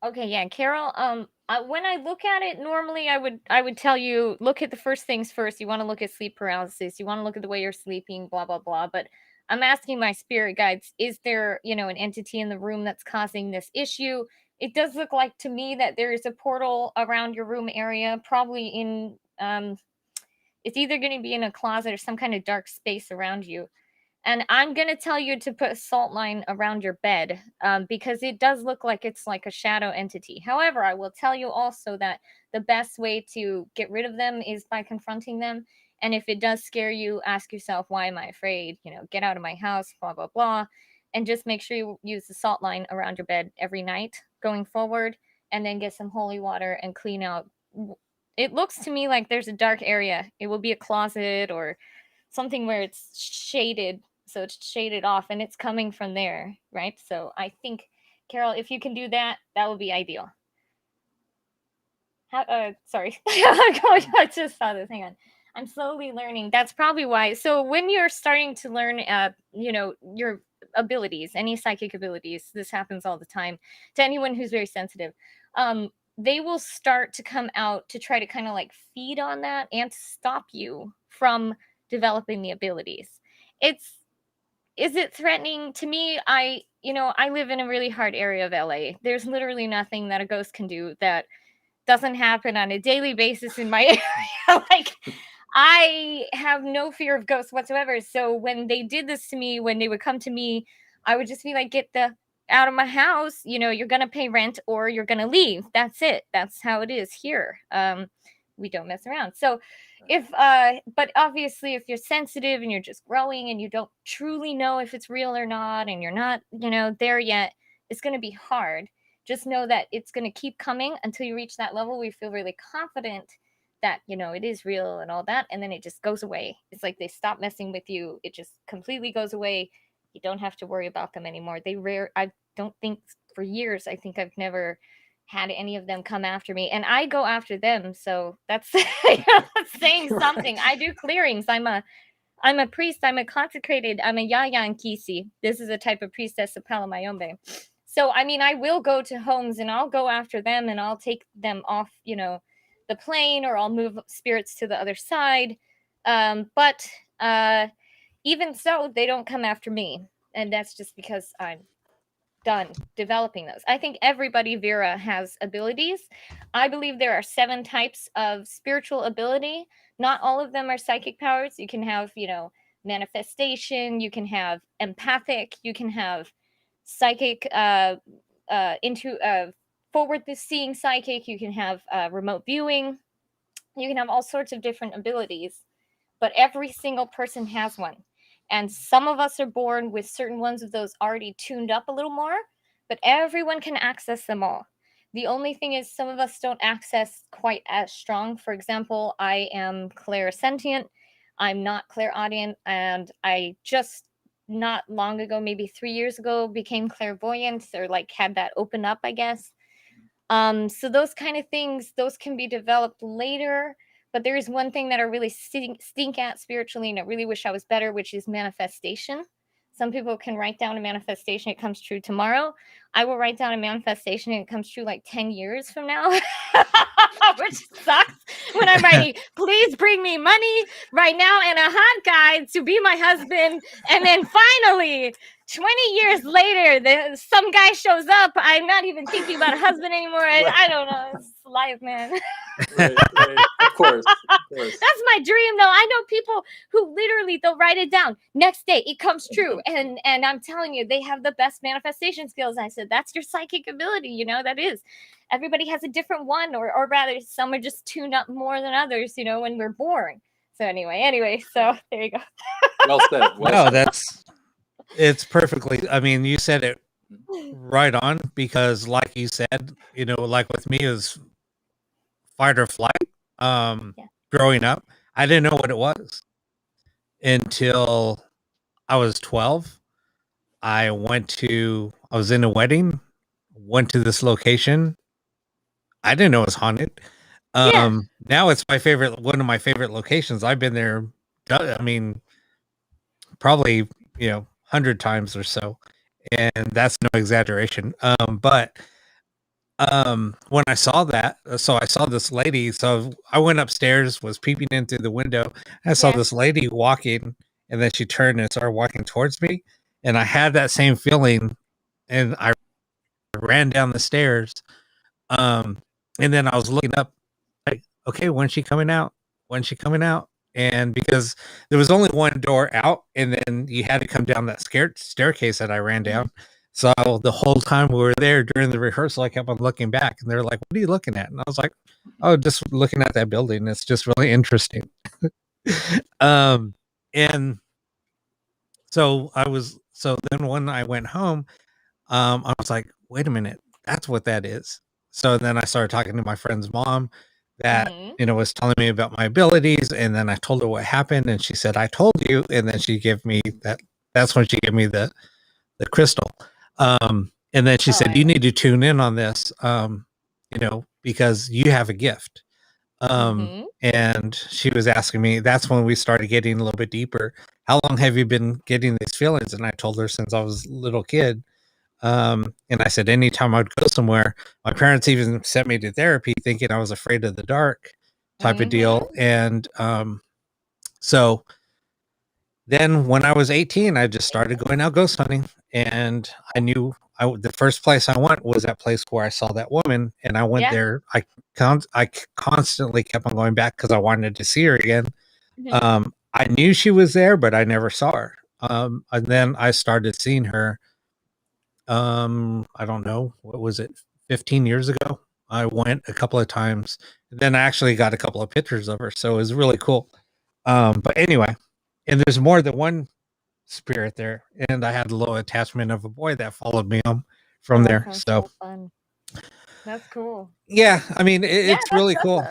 Okay, yeah, Carol. When I look at it, normally I would tell you look at the first things first. You want to look at sleep paralysis. You want to look at the way you're sleeping. Blah blah blah. But I'm asking my spirit guides: is there an entity in the room that's causing this issue? It does look like to me that there is a portal around your room area, probably in It's either going to be in a closet or some kind of dark space around you. And I'm going to tell you to put a salt line around your bed because it does look like it's like a shadow entity. However, I will tell you also that the best way to get rid of them is by confronting them. And if it does scare you, ask yourself, why am I afraid? Get out of my house, blah, blah, blah. And just make sure you use the salt line around your bed every night going forward. And then get some holy water and clean out. It looks to me like there's a dark area. It will be a closet or something where it's shaded, so it's shaded off and it's coming from there, right? So I think, Carol, if you can do that, that would be ideal. Sorry. I just saw this. Hang on. I'm slowly learning. That's probably why. So when you're starting to learn, your abilities, any psychic abilities, this happens all the time to anyone who's very sensitive. They will start to come out to try to kind of like feed on that and to stop you from developing the abilities. Is it threatening to me? I live in a really hard area of LA. There's literally nothing that a ghost can do that doesn't happen on a daily basis in my area. Like, I have no fear of ghosts whatsoever. So when they did this to me, when they would come to me, I would just be like, get the out of my house. You're gonna pay rent or you're gonna leave. That's it. That's how it is here. We don't mess around. So but obviously if you're sensitive and you're just growing and you don't truly know if it's real or not, and you're not, there yet, it's gonna be hard. Just know that it's going to keep coming until you reach that level where you feel really confident that, it is real and all that. And then it just goes away. It's like they stop messing with you. It just completely goes away. You don't have to worry about them anymore. I don't think for years, I think I've never had any of them come after me, and I go after them. So that's, that's saying something. Right. I do clearings. I'm a priest. I'm a consecrated. I'm a Yayankisi. This is a type of priestess of Palamayombe. So, I mean, I will go to homes and I'll go after them and I'll take them off, the plane, or I'll move spirits to the other side. But even so, they don't come after me. And that's just because I'm done developing those. I think everybody, Vera, has abilities. I believe there are 7 types of spiritual ability. Not all of them are psychic powers. You can have, manifestation. You can have empathic. You can have psychic forward seeing psychic. You can have remote viewing. You can have all sorts of different abilities, but every single person has one, and some of us are born with certain ones of those already tuned up a little more, but everyone can access them all. The only thing is some of us don't access quite as strong. For example, I am clairsentient. I'm not clairaudient, and I just not long ago, maybe 3 years ago, became clairvoyant, or like had that open up, I guess. So those kind of things, those can be developed later. But there is one thing that I really stink at spiritually, and I really wish I was better, which is manifestation. Some people can write down a manifestation, it comes true tomorrow. I will write down a manifestation and it comes true like 10 years from now, which sucks when I'm writing, please bring me money right now and a hot guy to be my husband. And then finally, 20 years later, some guy shows up. I'm not even thinking about a husband anymore. I don't know. It's life, man. Right. Of course. That's my dream, though. I know people who literally, they'll write it down. Next day, it comes true. And I'm telling you, they have the best manifestation skills. I said, that's your psychic ability. That is. Everybody has a different one, or rather, some are just tuned up more than others, when we're born. So anyway, so there you go. Well said. It's perfectly, I mean, you said it right on, because like you said, like with me, is fight or flight. Growing up, I didn't know what it was until I was 12. I was in a wedding, went to this location. I didn't know it was haunted. Now it's one of my favorite locations. I've been there, I mean, probably, 100 times or so. And that's no exaggeration. But when I saw that, so I saw this lady. So I went upstairs, was peeping in through the window. I saw Yeah. this lady walking, and then she turned and started walking towards me. And I had that same feeling, and I ran down the stairs. And then I was looking up, like, okay, when's she coming out? When's she coming out? And because there was only one door out, and then you had to come down that staircase that I ran down. So the whole time we were there during the rehearsal, I kept on looking back, and they're like, "What are you looking at?" And I was like, "Oh, just looking at that building. It's just really interesting." And so then when I went home, I was like, "Wait a minute, that's what that is." So then I started talking to my friend's mom that, was telling me about my abilities, and then I told her what happened, and she said, "I told you," and then she gave me that's when she gave me the crystal. And then she said, "You need to tune in on this, because you have a gift." And she was asking me, that's when we started getting a little bit deeper. How long have you been getting these feelings? And I told her since I was a little kid. And I said, anytime I'd go somewhere, my parents even sent me to therapy thinking I was afraid of the dark type of deal. And so then when I was 18, I just started going out ghost hunting, and I knew the first place I went was that place where I saw that woman, and I went there. I constantly kept on going back because I wanted to see her again. I knew she was there, but I never saw her. And then I started seeing her. I don't know, what was it, 15 years ago? I went a couple of times. Then I actually got a couple of pictures of her, so it was really cool. But anyway, and there's more than one spirit there, and I had a little attachment of a boy that followed me from there. So fun. That's cool. Yeah, I mean, it's really cool.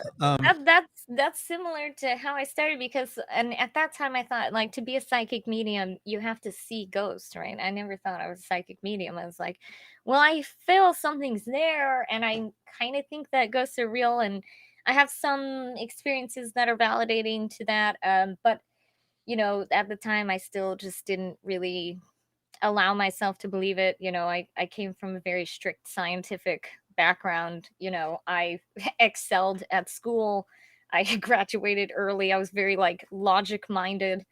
That's similar to how I started, because at that time I thought, like, to be a psychic medium you have to see ghosts, right? I never thought I was a psychic medium. I was like, well, I feel something's there, and I kind of think that ghosts are real, and I have some experiences that are validating to that. But at the time I still just didn't really allow myself to believe it. I came from a very strict scientific background. I excelled at school. I graduated early. I was very logic minded.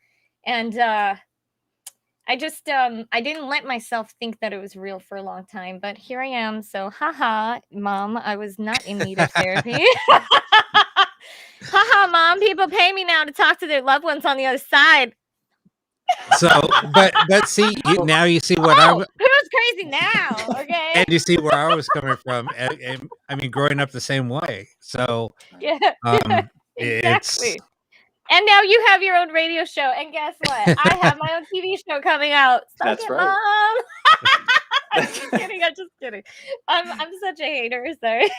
And I just I didn't let myself think that it was real for a long time, but here I am. So haha, mom, I was not in need of therapy. Haha, mom, people pay me now to talk to their loved ones on the other side. So, but see, now you see what who's crazy now? Okay, and you see where I was coming from. And I mean, growing up the same way. So yeah, exactly. And now you have your own radio show, and guess what? I have my own TV show coming out. That's right. Mom. I'm just kidding. I'm such a hater. Sorry.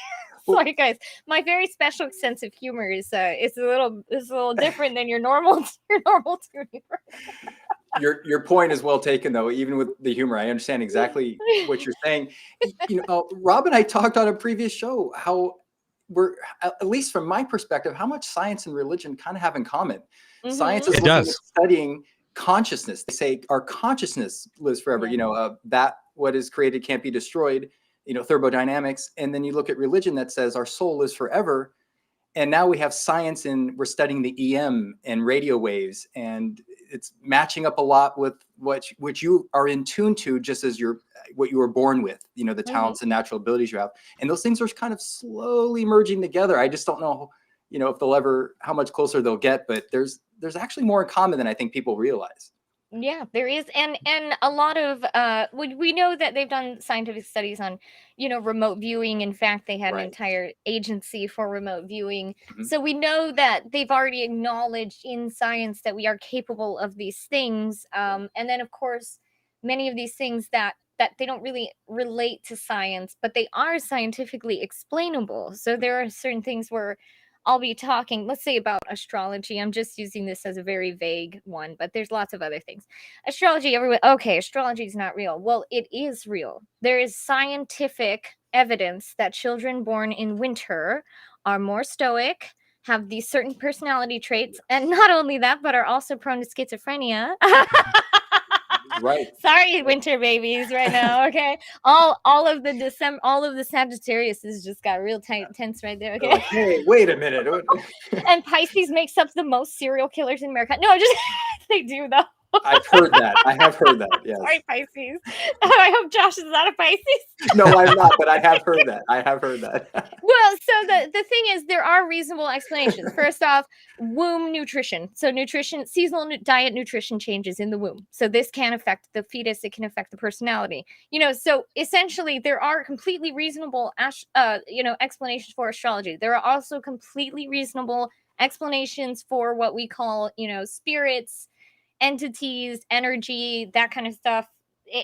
Sorry, guys. My very special sense of humor is a little different than your normal tuning. Your point is well taken, though. Even with the humor, I understand exactly what you're saying. Rob and I talked on a previous show how we're, at least from my perspective, how much science and religion kind of have in common. Science is looking at studying consciousness. They say our consciousness lives forever. That what is created can't be destroyed. Thermodynamics. And then you look at religion that says our soul lives forever. And now we have science, and we're studying the EM and radio waves, and it's matching up a lot with what you are in tune to, just as what you were born with, the talents and natural abilities you have. And those things are kind of slowly merging together. I just don't know, if they'll ever, how much closer they'll get, but there's actually more in common than I think people realize. Yeah, there is. And a lot of we know that they've done scientific studies on remote viewing. In fact, they had an entire agency for remote viewing. So we know that they've already acknowledged in science that we are capable of these things. And then of course many of these things that they don't really relate to science, but they are scientifically explainable. So there are certain things where I'll be talking, let's say, about astrology. I'm just using this as a very vague one, but there's lots of other things. Astrology, astrology is not real. Well, it is real. There is scientific evidence that children born in winter are more stoic, have these certain personality traits, and not only that, but are also prone to schizophrenia. Right. Sorry, winter babies, right now. Okay, all of the Sagittarius has just got real tense right there. They're Okay, like, hey, wait a minute. and Pisces makes up the most serial killers in America. No, just they do though. I've heard that. I have heard that. Yes. Sorry, Pisces. I hope Josh is not a Pisces. No, I'm not, but I have heard that. I have heard that. Well, so the thing is, there are reasonable explanations. First off, womb nutrition. So seasonal diet nutrition changes in the womb. So this can affect the fetus. It can affect the personality. So essentially, there are completely reasonable, explanations for astrology. There are also completely reasonable explanations for what we call, spirits, entities, energy, that kind of stuff.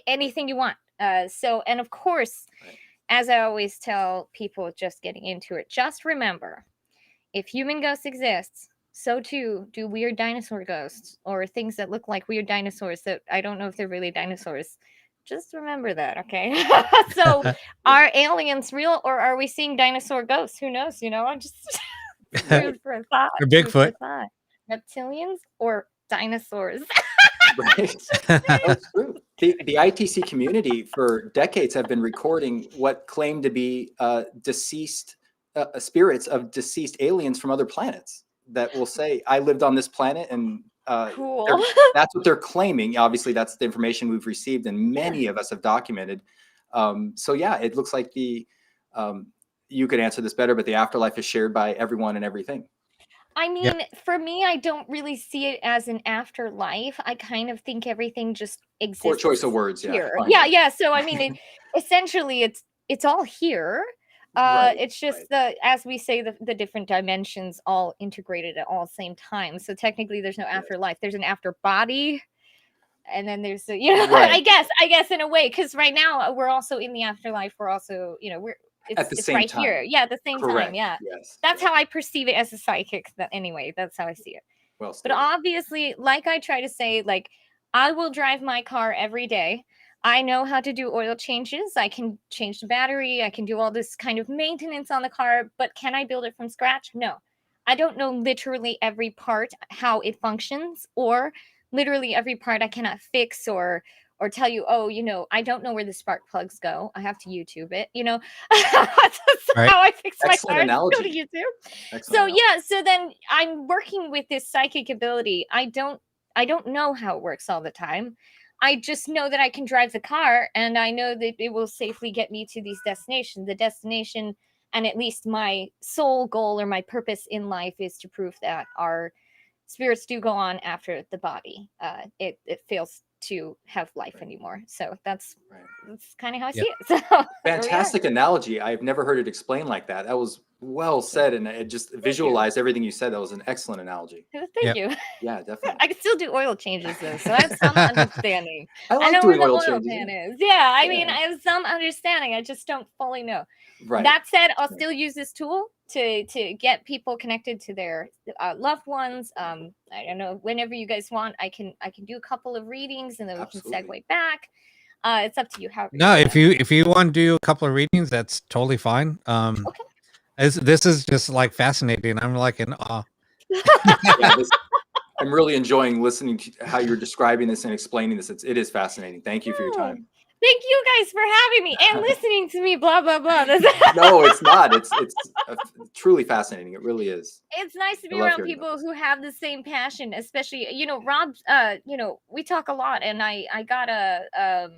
Anything you want. And of course. Right. As I always tell people just getting into it, just remember, if human ghosts exist, so too do weird dinosaur ghosts or things that look like weird dinosaurs that I don't know if they're really dinosaurs. Just remember that, okay? So are aliens real or are we seeing dinosaur ghosts? Who knows? I'm just food for thought. Or Bigfoot. Reptilians or dinosaurs? Right. That's true. The ITC community for decades have been recording what claim to be deceased spirits of deceased aliens from other planets that will say, I lived on this planet, and cool. That's what they're claiming. Obviously, that's the information we've received, and many of us have documented. So yeah, it looks like you could answer this better, but the afterlife is shared by everyone and everything. I mean, For me, I don't really see it as an afterlife. I kind of think everything just exists. Poor choice of words. Here. Yeah. Yeah. So I mean, essentially, it's all here. It's just as we say, the different dimensions all integrated at all the same time. So technically, there's no afterlife. There's an after body, and then there's I guess in a way, because right now we're also in the afterlife. We're also it's right time. Here. Yeah, at the same Correct. time. Yeah. Yes. That's how I perceive it as a psychic. Anyway, that's how I see it. Well stated. But obviously, like I try to say, I will drive my car every day. I know how to do oil changes. I can change the battery. I can do all this kind of maintenance on the car. But can I build it from scratch? No. I don't know literally every part, how it functions, or literally every part I cannot fix or tell you, I don't know where the spark plugs go. I have to YouTube it, That's how I fix my car. Go to YouTube. So then I'm working with this psychic ability. I don't know how it works all the time. I just know that I can drive the car, and I know that it will safely get me to these destinations. The destination, and at least my sole goal or my purpose in life, is to prove that our spirits do go on after the body. It fails to have life anymore. So that's kind of how I see it. So fantastic analogy. I've never heard it explained like that. That was well said, and it just visualized everything you said. That was an excellent analogy. Thank you. Yeah, definitely. I can still do oil changes though, so I have some understanding. I know doing where the oil oil changes. pan is. Yeah, I mean, I have some understanding. I just don't fully know. Right. That said, I'll still use this tool to get people connected to their loved ones. I don't know, whenever you guys want, I can do a couple of readings, and then we can segue back. It's up to you. If you want to do a couple of readings, that's totally fine. Okay. This is just fascinating. I'm in awe. I'm really enjoying listening to how you're describing this and explaining this. It is fascinating. Thank you for your time. Thank you guys for having me and listening to me. Blah blah blah. No, it's not. It's truly fascinating. It really is. It's nice to be around people who have the same passion, especially Rob. We talk a lot, and I got a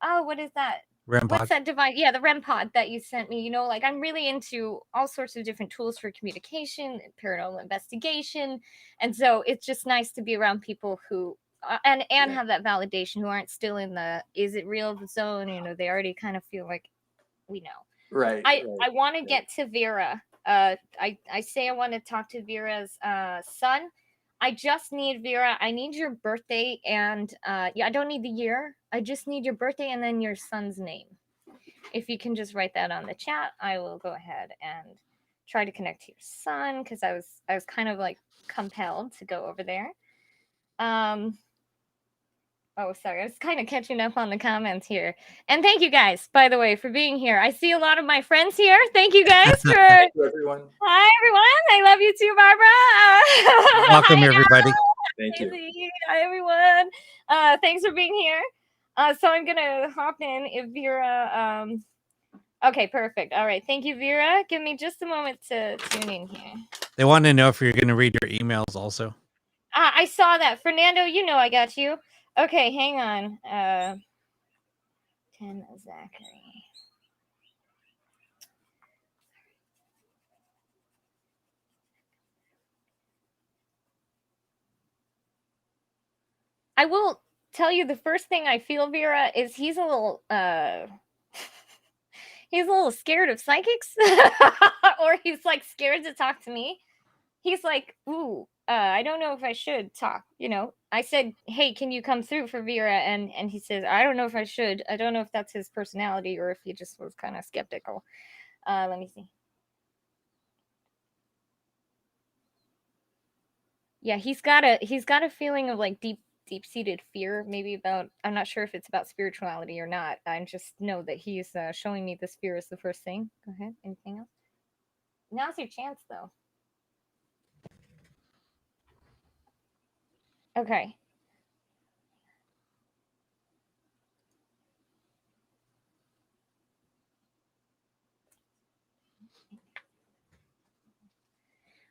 what is that? REM pod. What's that device? Yeah, the REM pod that you sent me. I'm really into all sorts of different tools for communication, paranormal investigation, and so it's just nice to be around people who. And have that validation, who aren't still in the is it real zone. They already kind of feel like we know. Right. I want to get to Vera. I say I want to talk to Vera's son. I just need Vera. I need your birthday, and I don't need the year. I just need your birthday and then your son's name. If you can just write that on the chat, I will go ahead and try to connect to your son, because I was kind of compelled to go over there. Oh, sorry. I was kind of catching up on the comments here. And thank you guys, by the way, for being here. I see a lot of my friends here. Thank you guys for... Thank you, everyone. Hi, everyone. I love you too, Barbara. Welcome, everybody. Thank you. Hi, everyone. Thanks for being here. So I'm gonna hop in if Vera. Okay, perfect. All right, thank you, Vera. Give me just a moment to tune in here. They want to know if you're going to read your emails also. I saw that, Fernando. You know I got you. Okay, hang on. 10 Zachary. I will tell you the first thing I feel, Vera, is he's a little he's a little scared of psychics. Or he's like scared to talk to me. He's like, ooh, I don't know if I should talk. You know, I said, hey, can you come through for Vera? And he says, I don't know if I should. I don't know if that's his personality or if he just was kind of skeptical. Let me see. Yeah, he's got a feeling of like deep-seated fear, maybe about, I'm not sure if it's about spirituality or not. I just know that he's showing me this fear is the first thing. Go ahead. Anything else? Now's your chance, though. Okay.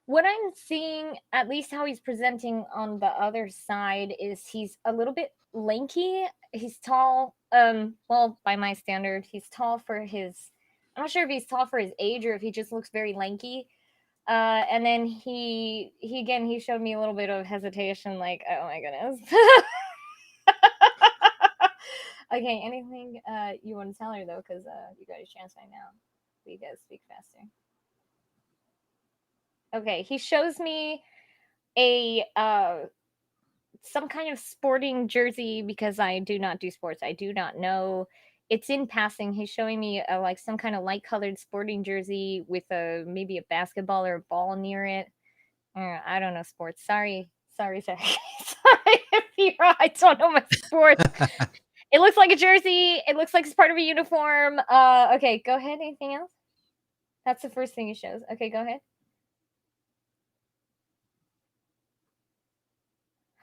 What I'm seeing, at least how he's presenting on the other side, is he's a little bit lanky. He's tall. Well, by my standard, he's tall for his. I'm not sure if he's tall for his age or if he just looks very lanky. And then he showed me a little bit of hesitation, like, oh my goodness. Okay, anything you want to tell her though, because you got a chance right now. You guys speak faster. Okay, he shows me a some kind of sporting jersey because I do not do sports. I do not know. It's in passing. He's showing me like some kind of light colored sporting jersey with maybe a basketball or a ball near it. I don't know sports. Sorry, Zach. Sorry, Vera. I don't know my sports. It looks like a jersey. It looks like it's part of a uniform. Okay, go ahead. Anything else? That's the first thing he shows. Okay, go ahead.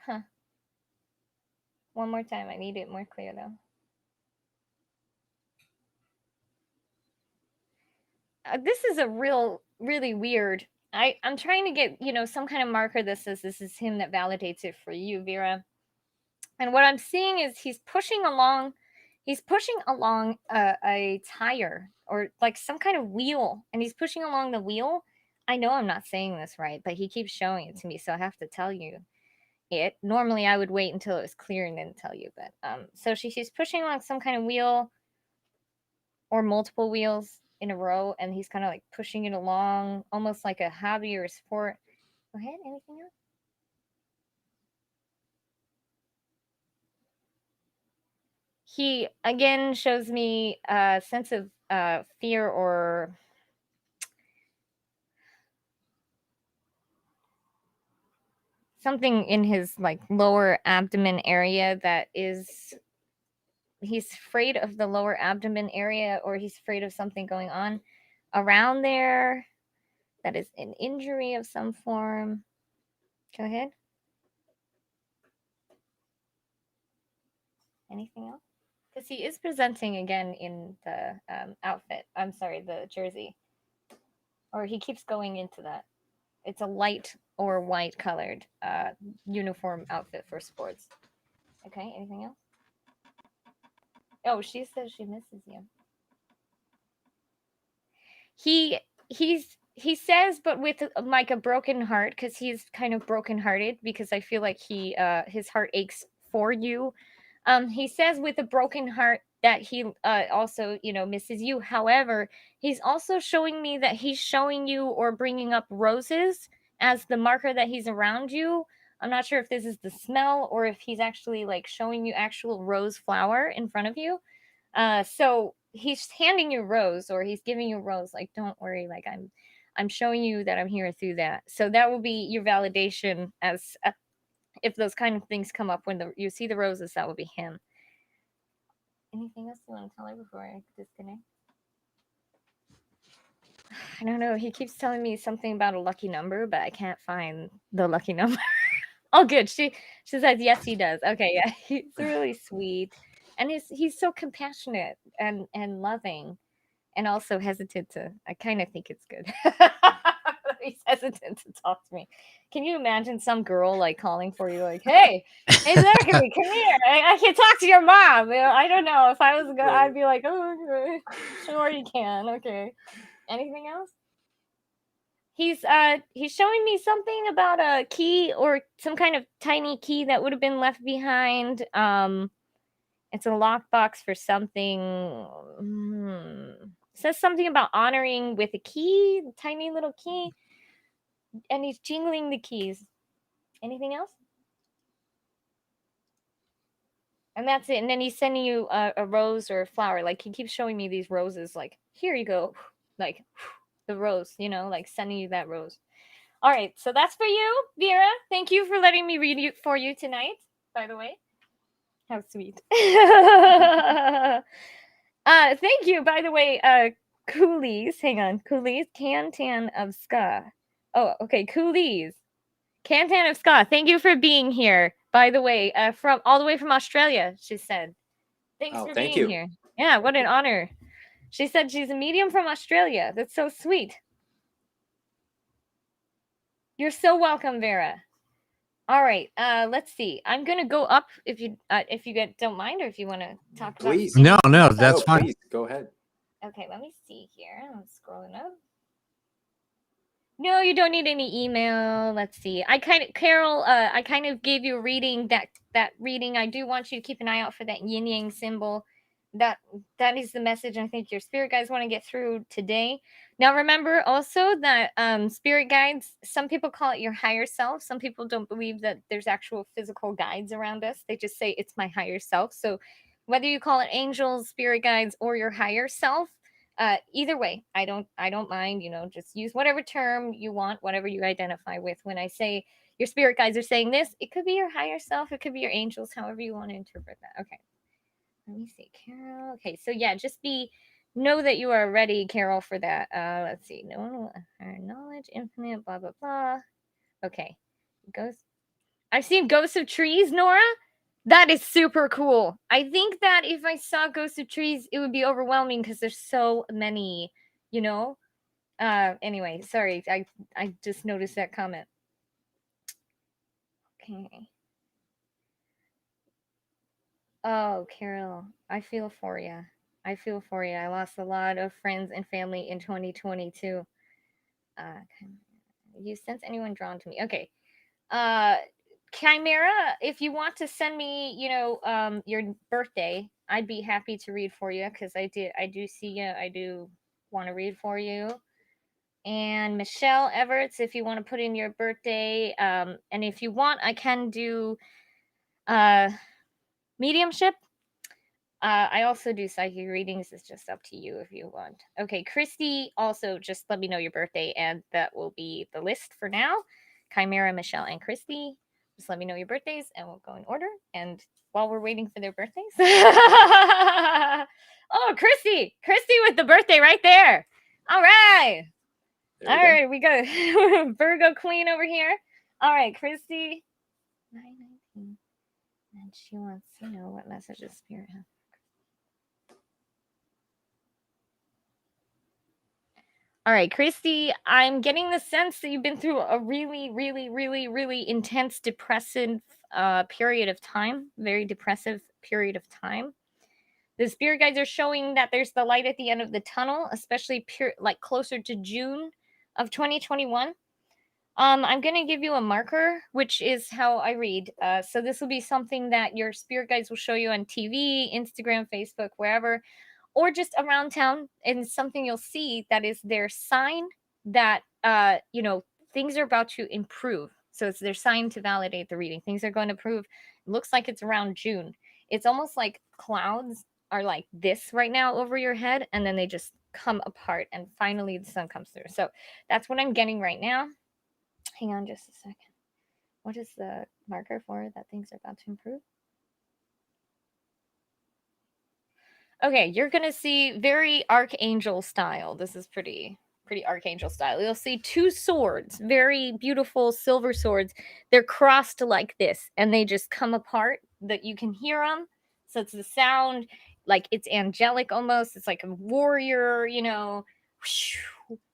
Huh. One more time. I need it more clear though. This is a really weird. I'm trying to get, some kind of marker that says this is him that validates it for you, Vera. And what I'm seeing is he's pushing along a tire or like some kind of wheel, and he's pushing along the wheel. I know I'm not saying this right, but he keeps showing it to me, so I have to tell you it. Normally I would wait until it was clear and then tell you, but so she's pushing along some kind of wheel or multiple wheels in a row, and he's kind of like pushing it along almost like a hobby or a sport. Go ahead. Anything else? He again shows me a sense of fear or something in his like lower abdomen area that is, he's afraid of the lower abdomen area, or he's afraid of something going on around there that is an injury of some form. Go ahead. Anything else? Because he is presenting again in the outfit. I'm sorry, the jersey. Or he keeps going into that. It's a light or white colored uniform outfit for sports. Okay, anything else? Oh, she says she misses you. He says, but with like a broken heart, because he's kind of brokenhearted, because I feel like his heart aches for you. He says with a broken heart that he also, misses you. However, he's also showing me that he's showing you or bringing up roses as the marker that he's around you. I'm not sure if this is the smell or if he's actually like showing you actual rose flower in front of you. So he's handing you rose, or he's giving you rose, like, don't worry, like I'm showing you that I'm here through that. So that will be your validation as if those kind of things come up when you see the roses, that will be him. Anything else you want to tell her before I disconnect? I don't know. He keeps telling me something about a lucky number, but I can't find the lucky number. Oh, good. She says yes, he does. Okay, yeah, he's really sweet, and he's so compassionate and loving, and also hesitant to. I kind of think it's good. He's hesitant to talk to me. Can you imagine some girl like calling for you, like, "Hey, Zachary, come here. I can talk to your mom." You know, I don't know. If I was a girl, I'd be like, "Oh, okay. Sure, you can. Okay." Anything else? He's showing me something about a key or some kind of tiny key that would have been left behind. It's a lockbox for something. It says something about honoring with a key, tiny little key, and he's jingling the keys. Anything else? And that's it. And then he's sending you a rose or a flower. Like he keeps showing me these roses. Like, here you go. Like the rose, you know, like sending you that rose. All right, so that's for you, Vera. Thank you for letting me read it for you tonight, by the way. How sweet. Thank you, by the way, Coolies. Hang on. Coolies, Cantan of Ska. Oh, okay, Coolies. Cantan of Ska. Thank you for being here. By the way, from all the way from Australia, she said. Thanks for thank being you. here. Yeah, what an honor. She said she's a medium from Australia. That's so sweet. You're so welcome, Vera. All right, let's see. I'm gonna go up if you don't mind, or if you want to talk about. Please. No, that's fine. Please go ahead. Okay, let me see here. I'm scrolling up. No, you don't need any email. Let's see. Carol, I kind of gave you a reading. That reading, I do want you to keep an eye out for that yin yang symbol. That is the message I think your spirit guides want to get through today. Now, remember also that spirit guides, some people call it your higher self. Some people don't believe that there's actual physical guides around us. They just say it's my higher self. So whether you call it angels, spirit guides, or your higher self, either way, I don't mind, just use whatever term you want, whatever you identify with. When I say your spirit guides are saying this, it could be your higher self, it could be your angels, however you want to interpret that. Okay. Let me see, Carol. Okay, so yeah, just know that you are ready, Carol, for that. Let's see. No, our knowledge, infinite, blah, blah, blah. Okay. I've seen ghosts of trees, Nora. That is super cool. I think that if I saw ghosts of trees, it would be overwhelming because there's so many, Anyway, sorry. I just noticed that comment. Okay. Oh, Carol, I feel for you. I lost a lot of friends and family in 2022. You sense anyone drawn to me? Okay. Chimera, if you want to send me, your birthday, I'd be happy to read for you because I do see you. I do want to read for you. And Michelle Everts, if you want to put in your birthday, and if you want, I can do mediumship. I also do psychic readings. It's just up to you if you want. Okay, Christy, also just let me know your birthday, and that will be the list for now. Chimera, Michelle, and Christy, just let me know your birthdays, and we'll go in order. And while we're waiting for their birthdays, oh, Christy with the birthday right there. All right, we go. Virgo Queen over here. All right, Christy. 919, and she wants to know what messages Spirit has. All right, Christy, I'm getting the sense that you've been through a really, really, really, really intense, depressive period of time. Very depressive period of time. The spirit guides are showing that there's the light at the end of the tunnel, especially closer to June of 2021. I'm going to give you a marker, which is how I read. So this will be something that your spirit guides will show you on TV, Instagram, Facebook, wherever, or just around town, and something you'll see that is their sign that things are about to improve. So it's their sign to validate the reading. Things are going to improve. It looks like it's around June. It's almost like clouds are like this right now over your head, and then they just come apart, and finally the sun comes through. So that's what I'm getting right now. Hang on just a second. What is the marker for that things are about to improve? Okay, you're going to see very archangel style. This is pretty pretty archangel style. You'll see two swords, very beautiful silver swords. They're crossed like this, and they just come apart that you can hear them. So it's the sound, like it's angelic almost. It's like a warrior, you know.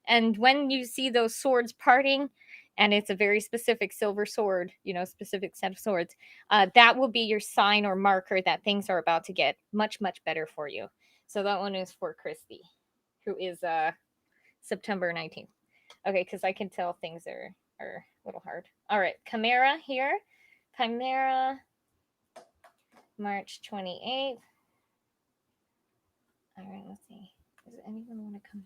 And when you see those swords parting, and it's a very specific silver sword, you know, specific set of swords, that will be your sign or marker that things are about to get much, much better for you. So that one is for Christy, who is September 19th. Okay, because I can tell things are a little hard. All right, Chimera here. Chimera, March 28th. All right, let's see. Does anyone want to come?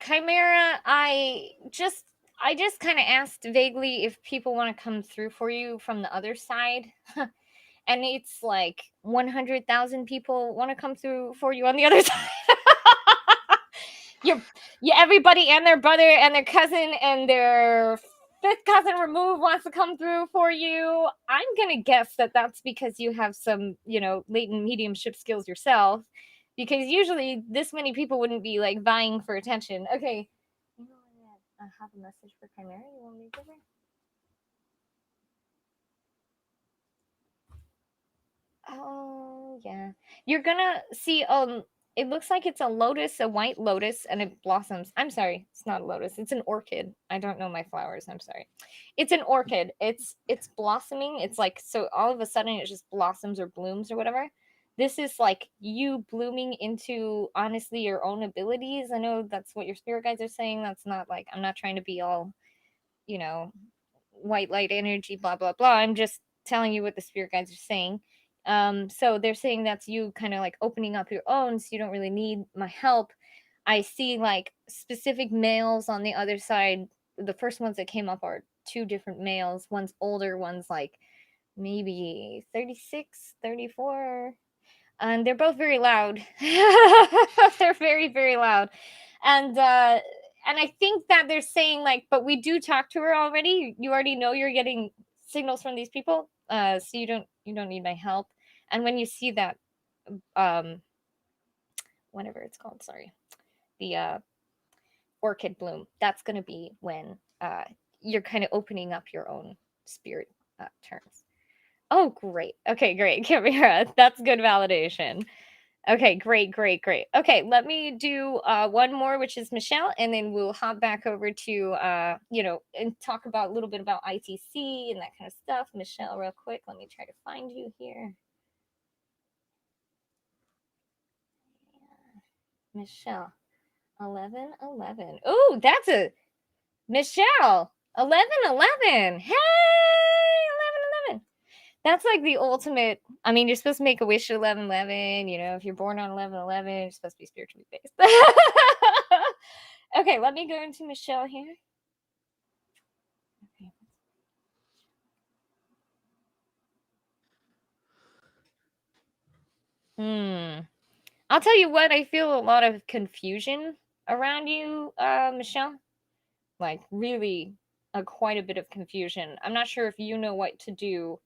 Chimera, I just kind of asked vaguely if people want to come through for you from the other side. And it's like 100,000 people want to come through for you on the other side. Everybody and their brother and their cousin and their fifth cousin removed wants to come through for you. I'm going to guess that that's because you have some, you know, latent mediumship skills yourself. Because usually this many people wouldn't be like vying for attention. Okay. You know what? I have a message for Chimera. You want me to give her? Oh, yeah. You're gonna see, it looks like it's a lotus, a white lotus, and it blossoms. I'm sorry, it's not a lotus. It's an orchid. I don't know my flowers. I'm sorry. It's an orchid. It's blossoming. It's like, so all of a sudden it just blossoms or blooms or whatever. This is like you blooming into, honestly, your own abilities. I know that's what your spirit guides are saying. That's not like, I'm not trying to be all, you know, white light energy, blah, blah, blah. I'm just telling you what the spirit guides are saying. So they're saying that's you kind of like opening up your own, so you don't really need my help. I see like specific males on the other side. The first ones that came up are two different males. One's older, one's like maybe 36, 34. And they're both very loud. They're very, very loud. And I think that they're saying like, but we do talk to her already. You already know you're getting signals from these people. So you don't need my help. And when you see that, whatever it's called, sorry, the orchid bloom, that's going to be when you're kind of opening up your own spirit terms. Oh, great. Okay, great. Chimera, that's good validation. Okay, great. Okay, let me do one more, which is Michelle, and then we'll hop back over to, you know, and talk about a little bit about ITC and that kind of stuff. Michelle, real quick, let me try to find you here. Michelle, 1111. Oh, that's a Michelle, 1111. Hey, 1111. That's like the ultimate. I mean, you're supposed to make a wish at 1111. You know, if you're born on 1111, you're supposed to be spiritually based. Okay, let me go into Michelle here. Okay. I'll tell you what, I feel a lot of confusion around you, Michelle. Like, really, quite a bit of confusion. I'm not sure if you know what to do.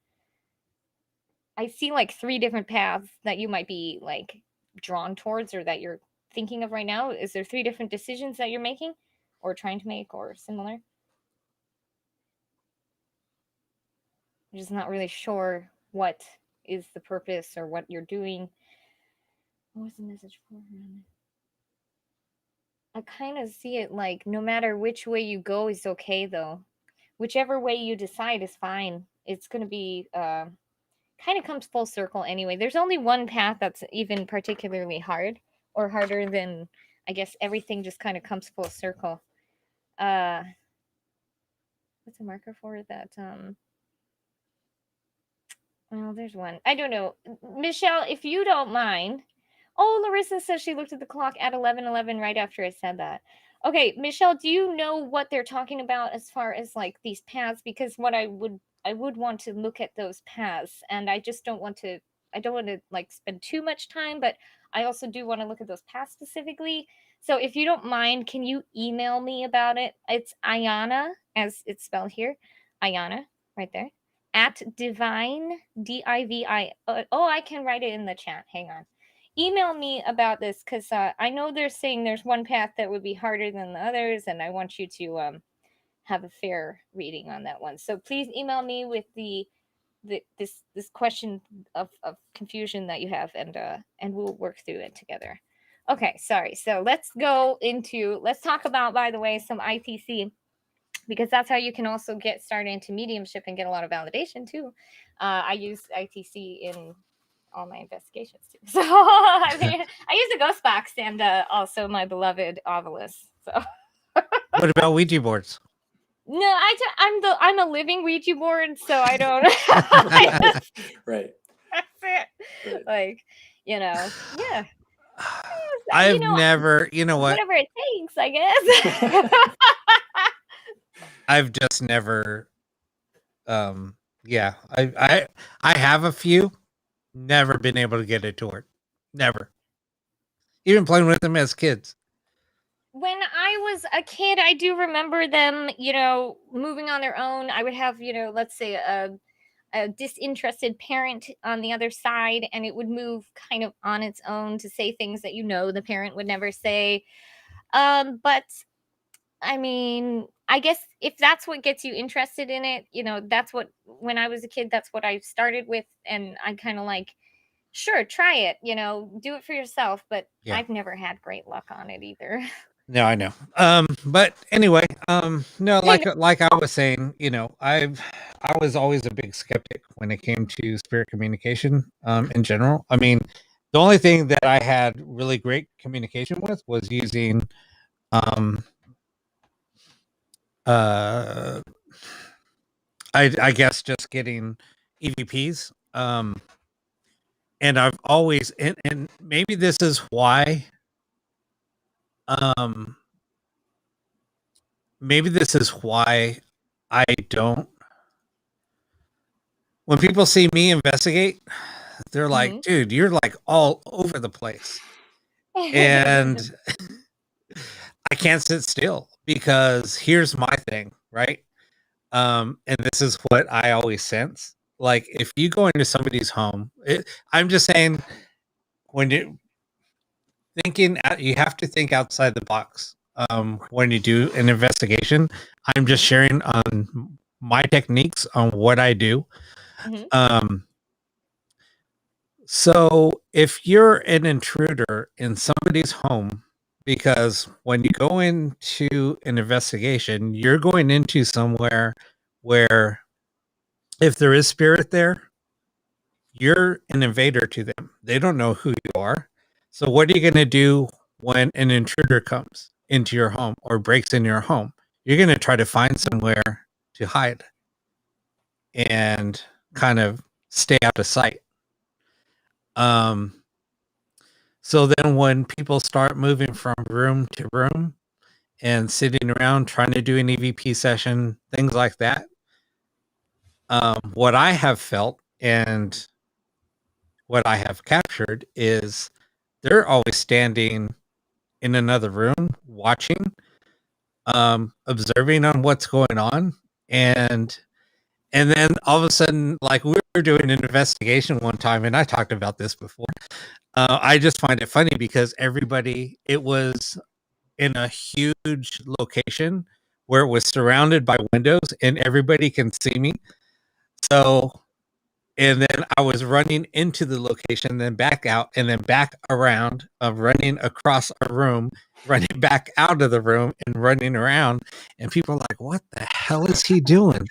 I see like 3 different paths that you might be like drawn towards or that you're thinking of right now. Is there 3 different decisions that you're making or trying to make or similar? I'm just not really sure what is the purpose or what you're doing. What was the message for her? I kind of see it like no matter which way you go is okay though. Whichever way you decide is fine. It's going to be kind of comes full circle anyway. There's only one path that's even particularly hard or harder than, I guess, everything just kind of comes full circle. What's a marker for that? Well, there's one. I don't know. Michelle, if you don't mind. Oh, Larissa says she looked at the clock at 11:11 right after I said that. Okay, Michelle, do you know what they're talking about as far as like these paths? Because what I would want to look at those paths, and I just don't want to. I don't want to like spend too much time, but I also do want to look at those paths specifically. So if you don't mind, can you email me about it? It's Ayanna, as it's spelled here, Ayanna, right there, at divine, DIVI. Oh, I can write it in the chat. Hang on. Email me about this, because I know they're saying there's one path that would be harder than the others, and I want you to have a fair reading on that one. So please email me with this question of confusion that you have, and we'll work through it together. Okay, sorry. So let's talk about, by the way, some ITC, because that's how you can also get started into mediumship and get a lot of validation too. I use ITC in all my investigations too. So I mean, I use the ghost box and also my beloved Ovilus. So What about Ouija boards? no, I'm a living Ouija board, so I don't. Right. That's it. Right. Like, yeah. I've never, you know what? Whatever it takes, I guess. I've just never, yeah, I have a few, never been able to get it to work. Never. Even playing with them as kids. When I was a kid, I do remember them, moving on their own. I would have, let's say a disinterested parent on the other side, and it would move kind of on its own to say things that the parent would never say. But I mean, I guess if that's what gets you interested in it, that's what, when I was a kid, that's what I started with. And I kind of like, sure, try it, do it for yourself. But Yeah. I've never had great luck on it either. No, I know. But anyway, no, like I was saying, I was always a big skeptic when it came to spirit communication, in general. I mean, the only thing that I had really great communication with was using, I guess just getting EVPs. And I've always, and maybe this is why, maybe this is why I don't, when people see me investigate, they're like, dude, you're like all over the place. And I can't sit still, because here's my thing, right? And this is what I always sense. Like, if you go into somebody's home, I'm just saying, when you have to think outside the box. When you do an investigation, I'm just sharing on my techniques on what I do. So if you're an intruder in somebody's home, because when you go into an investigation, you're going into somewhere where, if there is spirit there, you're an invader to them. They don't know who you are. So what are you going to do when an intruder comes into your home or breaks in your home? You're going to try to find somewhere to hide and kind of stay out of sight. So then when people start moving from room to room and sitting around trying to do an EVP session, things like that, what I have felt and what I have captured is they're always standing in another room, watching, observing on what's going on. And then all of a sudden, like, we were doing an investigation one time, and I talked about this before. I just find it funny because it was in a huge location where it was surrounded by windows and everybody can see me. So, and then I was running into the location, then back out, and then back around, running across a room, running back out of the room, and running around. And people are like, what the hell is he doing?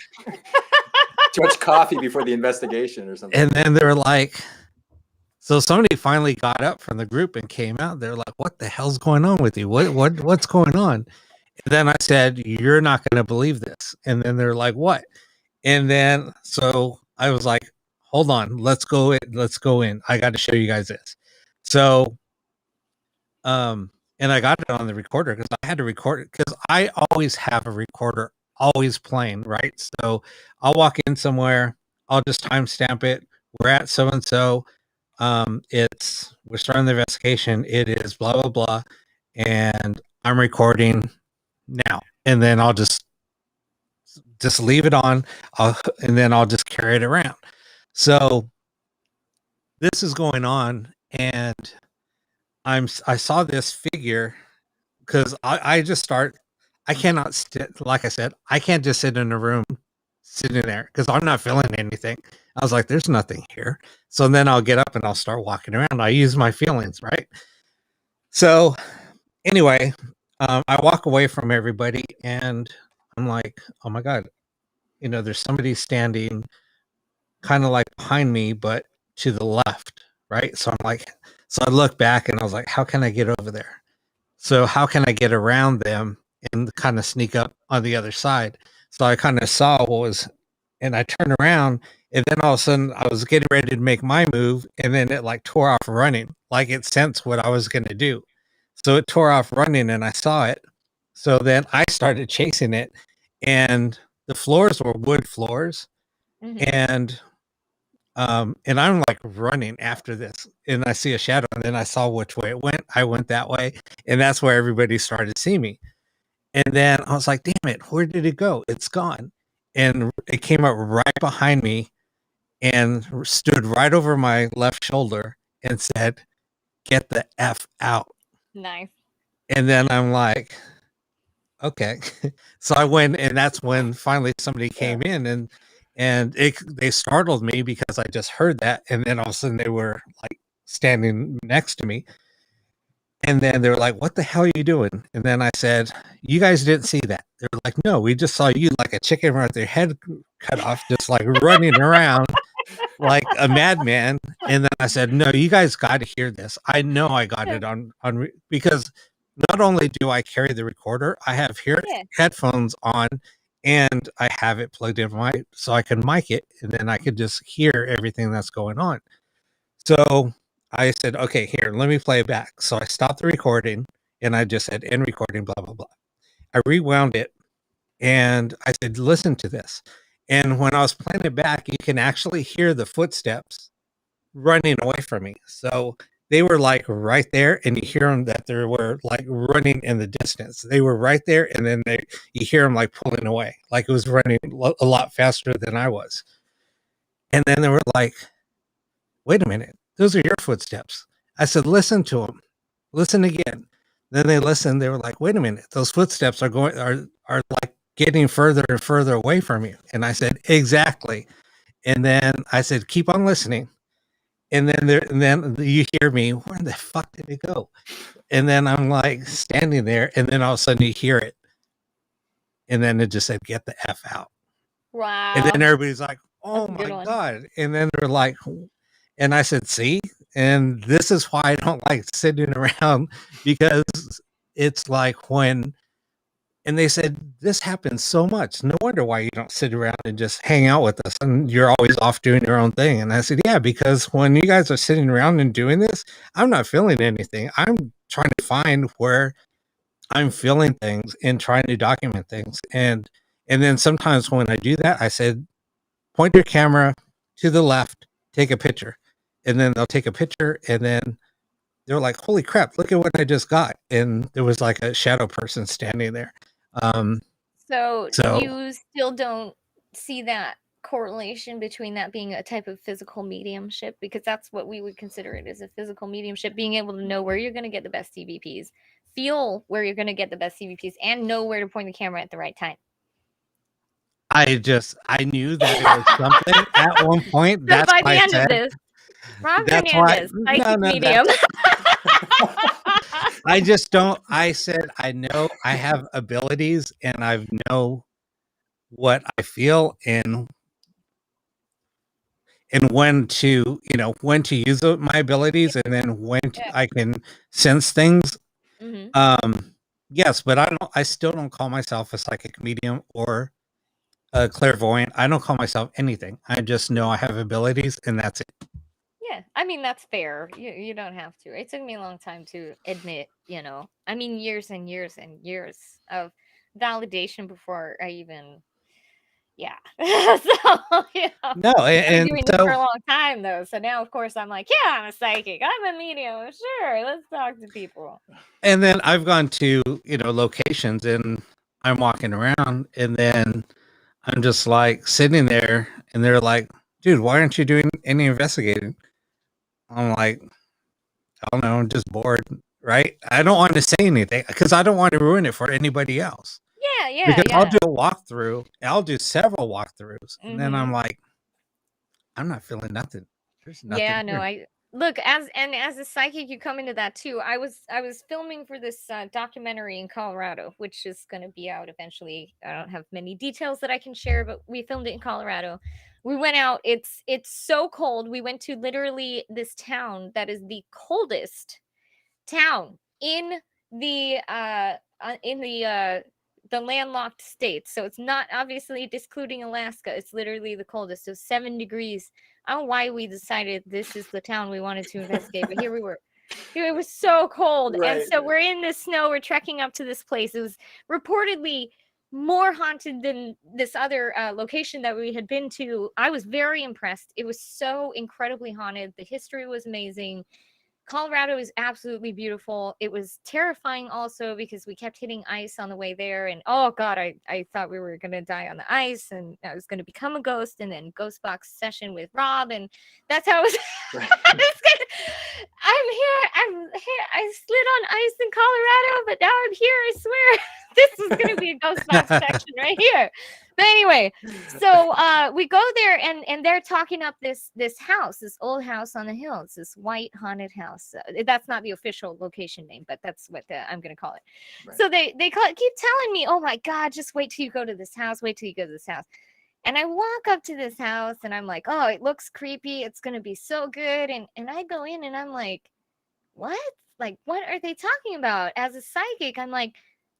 Too much coffee before the investigation or something. And then they're like, so somebody finally got up from the group and came out. They're like, what the hell's going on with you? What's going on? And then I said, you're not going to believe this. And then they're like, what? And then, so I was like, hold on, let's go in. I got to show you guys this. So, and I got it on the recorder because I had to record it, because I always have a recorder always playing, right? So I'll walk in somewhere, I'll just timestamp it. We're at so-and-so. We're starting the investigation. It is blah, blah, blah. And I'm recording now. And then I'll just just leave it on, and then I'll just carry it around. So this is going on, and I saw this figure because I just start. I cannot sit. Like I said, I can't just sit in a room sitting there because I'm not feeling anything. I was like, there's nothing here. So then I'll get up and I'll start walking around. I use my feelings, right? So anyway, I walk away from everybody and I'm like, oh my God, there's somebody standing kind of like behind me, but to the left, right? So I look back and I was like, how can I get over there? So how can I get around them and kind of sneak up on the other side? So I kind of saw what was, and I turned around, and then all of a sudden I was getting ready to make my move, and then it like tore off running, like it sensed what I was going to do. So it tore off running, and I saw it. So then I started chasing it, and the floors were wood floors, and I'm like running after this, and I see a shadow, and then I saw which way it went. I went that way, and that's where everybody started seeing me. And then I was like, damn it, where did it go? It's gone. And it came up right behind me and stood right over my left shoulder and said, get the F out. Nice. And then I'm like, okay. So I went, and that's when finally somebody came in, and they startled me because I just heard that. And then all of a sudden they were like standing next to me. And then they were like, what the hell are you doing? And then I said, you guys didn't see that. They were like, no, we just saw you like a chicken with their head cut off, just like running around like a madman. And then I said, no, you guys got to hear this. I know I got it on because not only do I carry the recorder, I have headphones on, and I have it plugged in so I can mic it, and then I could just hear everything that's going on. So I said, okay, here, let me play it back. So I stopped the recording, and I just said, end recording, blah, blah, blah. I rewound it, and I said, listen to this. And when I was playing it back, you can actually hear the footsteps running away from me. So they were like right there, and you hear them that they were like running in the distance. They were right there, and then you hear them like pulling away, like it was running a lot faster than I was. And then they were like, wait a minute, those are your footsteps. I said, listen to them. Listen again. Then they listened. They were like, wait a minute, those footsteps are like getting further and further away from you. And I said, exactly. And then I said, keep on listening. And then you hear me, where the fuck did it go? And then I'm like standing there, and then all of a sudden you hear it. And then it just said, get the F out. Wow. And then everybody's like, oh my God. And then they're like, and I said, see, and this is why I don't like sitting around, because it's like when, and they said, this happens so much. No wonder why you don't sit around and just hang out with us, and you're always off doing your own thing. And I said, yeah, because when you guys are sitting around and doing this, I'm not feeling anything. I'm trying to find where I'm feeling things and trying to document things. And then sometimes when I do that, I said, point your camera to the left, take a picture. And then they'll take a picture, and then they're like, holy crap, look at what I just got. And there was like a shadow person standing there. So you still don't see that correlation between that being a type of physical mediumship, because that's what we would consider it, as a physical mediumship, being able to know where you're going to get the best CVPs, feel where you're going to get the best CVPs, and know where to point the camera at the right time. I knew that it was something at one point. That's by the end of this, Ron Fernandez, psychic medium. I just don't. I said, I know I have abilities, and I know what I feel, and when to, when to use my abilities, and then when I can sense things. Yes, but I still don't call myself a psychic medium or a clairvoyant. I don't call myself anything. I just know I have abilities, and that's it. Yeah, I mean, that's fair. You don't have to. It took me a long time to admit, I mean, years and years and years of validation before I even, so, No, I've been doing this for a long time, though. So now, of course, I'm like, yeah, I'm a psychic. I'm a medium. Sure, let's talk to people. And then I've gone to, locations, and I'm walking around, and then I'm just like sitting there and they're like, dude, why aren't you doing any investigating? I'm like, I don't know, I'm just bored, right? I don't want to say anything because I don't want to ruin it for anybody else. Yeah, Because I'll yeah. do a walkthrough, I'll do several walkthroughs, and then I'm Mhm. like, I'm not feeling nothing. There's nothing Yeah, no, here. I look as a psychic, you come into that too. I was filming for this documentary in Colorado, which is going to be out eventually. I don't have many details that I can share, but we filmed it in Colorado. We went out. It's so cold. We went to literally this town that is the coldest town in the landlocked states. So it's not obviously excluding Alaska. It's literally the coldest. So 7 degrees. I don't know why we decided this is the town we wanted to investigate, but here we were. It was so cold. And Right. so we're in the snow. We're trekking up to this place. It was reportedly more haunted than this other location that we had been to. I was very impressed. It was so incredibly haunted. The history was amazing. Colorado is absolutely beautiful. It was terrifying also because we kept hitting ice on the way there. And oh God, I thought we were going to die on the ice and I was going to become a ghost and then ghost box session with Rob. And that's how it was. Right. I'm here. I slid on ice in Colorado, but now I'm here. I swear this is going to be a ghost box section right here. But anyway, so we go there and they're talking up this house, this old house on the hill. It's this white haunted house. That's not the official location name, but that's what I'm going to call it. Right. So they keep telling me, oh my God, just wait till you go to this house. Wait till you go to this house. And I walk up to this house and I'm like, oh, it looks creepy. It's going to be so good. And I go in and I'm like, what? Like, what are they talking about? As a psychic, I'm like,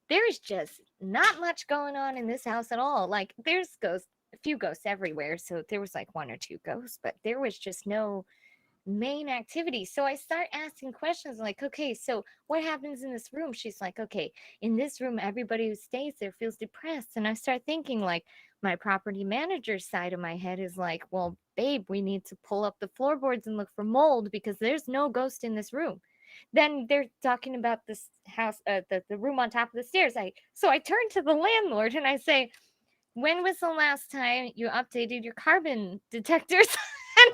there's just not much going on in this house at all. Like, there's ghosts, a few ghosts everywhere. So there was like one or two ghosts, but there was just no main activity. So I start asking questions like, okay, so what happens in this room? She's like, okay, in this room, everybody who stays there feels depressed. And I start thinking like my property manager's side of my head is like, well, babe, we need to pull up the floorboards and look for mold because there's no ghost in this room. Then they're talking about this house, the room on top of the stairs. So I turn to the landlord and I say, when was the last time you updated your carbon detectors?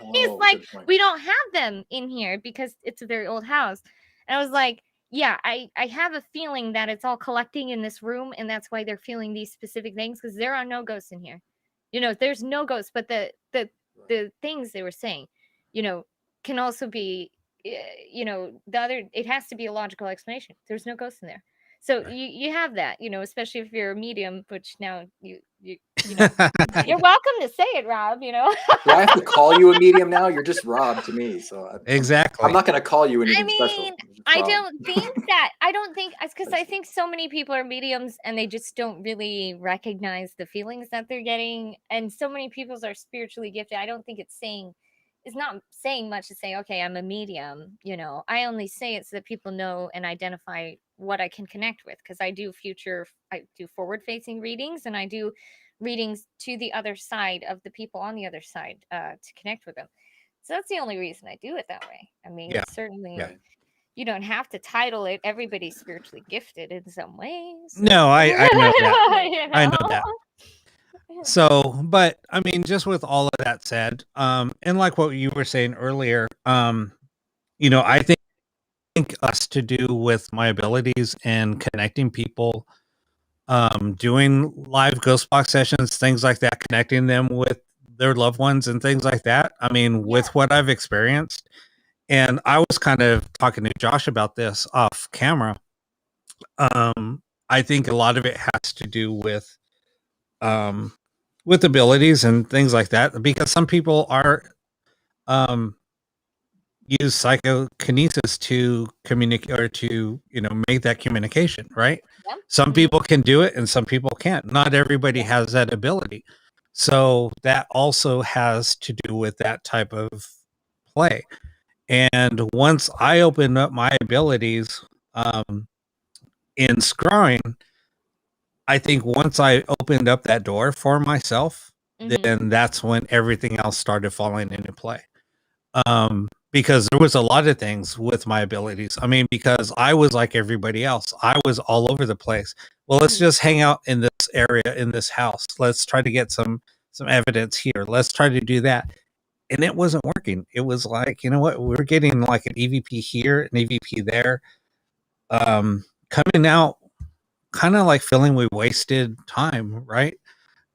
And he's like, we don't have them in here because it's a very old house. And I was like, yeah, I have a feeling that it's all collecting in this room. And that's why they're feeling these specific things because there are no ghosts in here. There's no ghosts. But the things they were saying, can also be, the other, it has to be a logical explanation. There's no ghosts in there. So Right. you have that, especially if you're a medium, which now you're welcome to say it, Rob, Do I have to call you a medium now? You're just Rob to me. So Exactly. I'm not going to call you anything I mean, special. I don't think because I think so many people are mediums and they just don't really recognize the feelings that they're getting. And so many people are spiritually gifted. I don't think it's not saying much to say, okay, I'm a medium. I only say it so that people know and identify what I can connect with because I do forward facing readings and I do readings to the other side of the people on the other side to connect with them. So that's the only reason I do it that way. I mean, Yeah. certainly Yeah. you don't have to title it. Everybody's spiritually gifted in some ways. No, I know that. You I know know? that. So, but I mean, just with all of that said, and like what you were saying earlier, I think us to do with my abilities and connecting people, doing live ghost box sessions, things like that, connecting them with their loved ones and things like that. I mean, with what I've experienced, and I was kind of talking to Josh about this off camera. I think a lot of it has to do with abilities and things like that, because some people are use psychokinesis to communicate or to make that communication, right? Yep. Some people can do it and some people can't. Not everybody has that ability, so that also has to do with that type of play. And once I opened up my abilities in scrying, I think once I opened up that door for myself, then that's when everything else started falling into play. Because there was a lot of things with my abilities. I mean, because I was like everybody else. I was all over the place. Well, let's Mhm. just hang out in this area, in this house. Let's try to get some evidence here. Let's try to do that. And it wasn't working. It was like, you know what? We're getting like an EVP here, an EVP there. Coming out kind of like feeling we wasted time, right?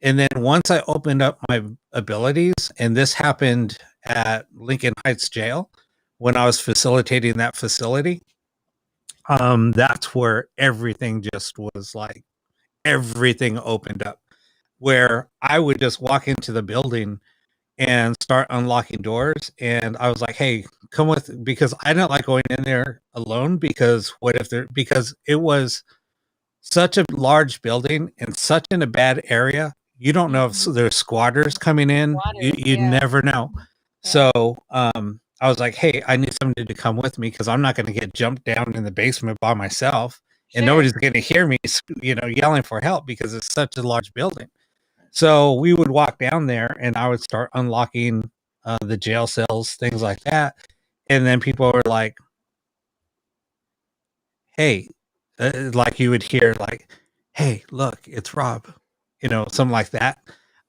And then once I opened up my abilities, and this happened at Lincoln Heights Jail when I was facilitating that facility, that's where everything just was like everything opened up. Where I would just walk into the building and start unlocking doors, and I was like, "Hey, come with," because I didn't like going in there alone because what if there because it was such a large building and such in a bad area. You don't know if there's squatters coming in. You Squatters, you yeah. never know. Yeah. So I was like, hey, I need somebody to come with me because I'm not going to get jumped down in the basement by myself, and Sure. nobody's going to hear me, yelling for help because it's such a large building. So we would walk down there, and I would start unlocking the jail cells, things like that, and then people were like, hey, like you would hear like, hey, look, it's Rob, something like that.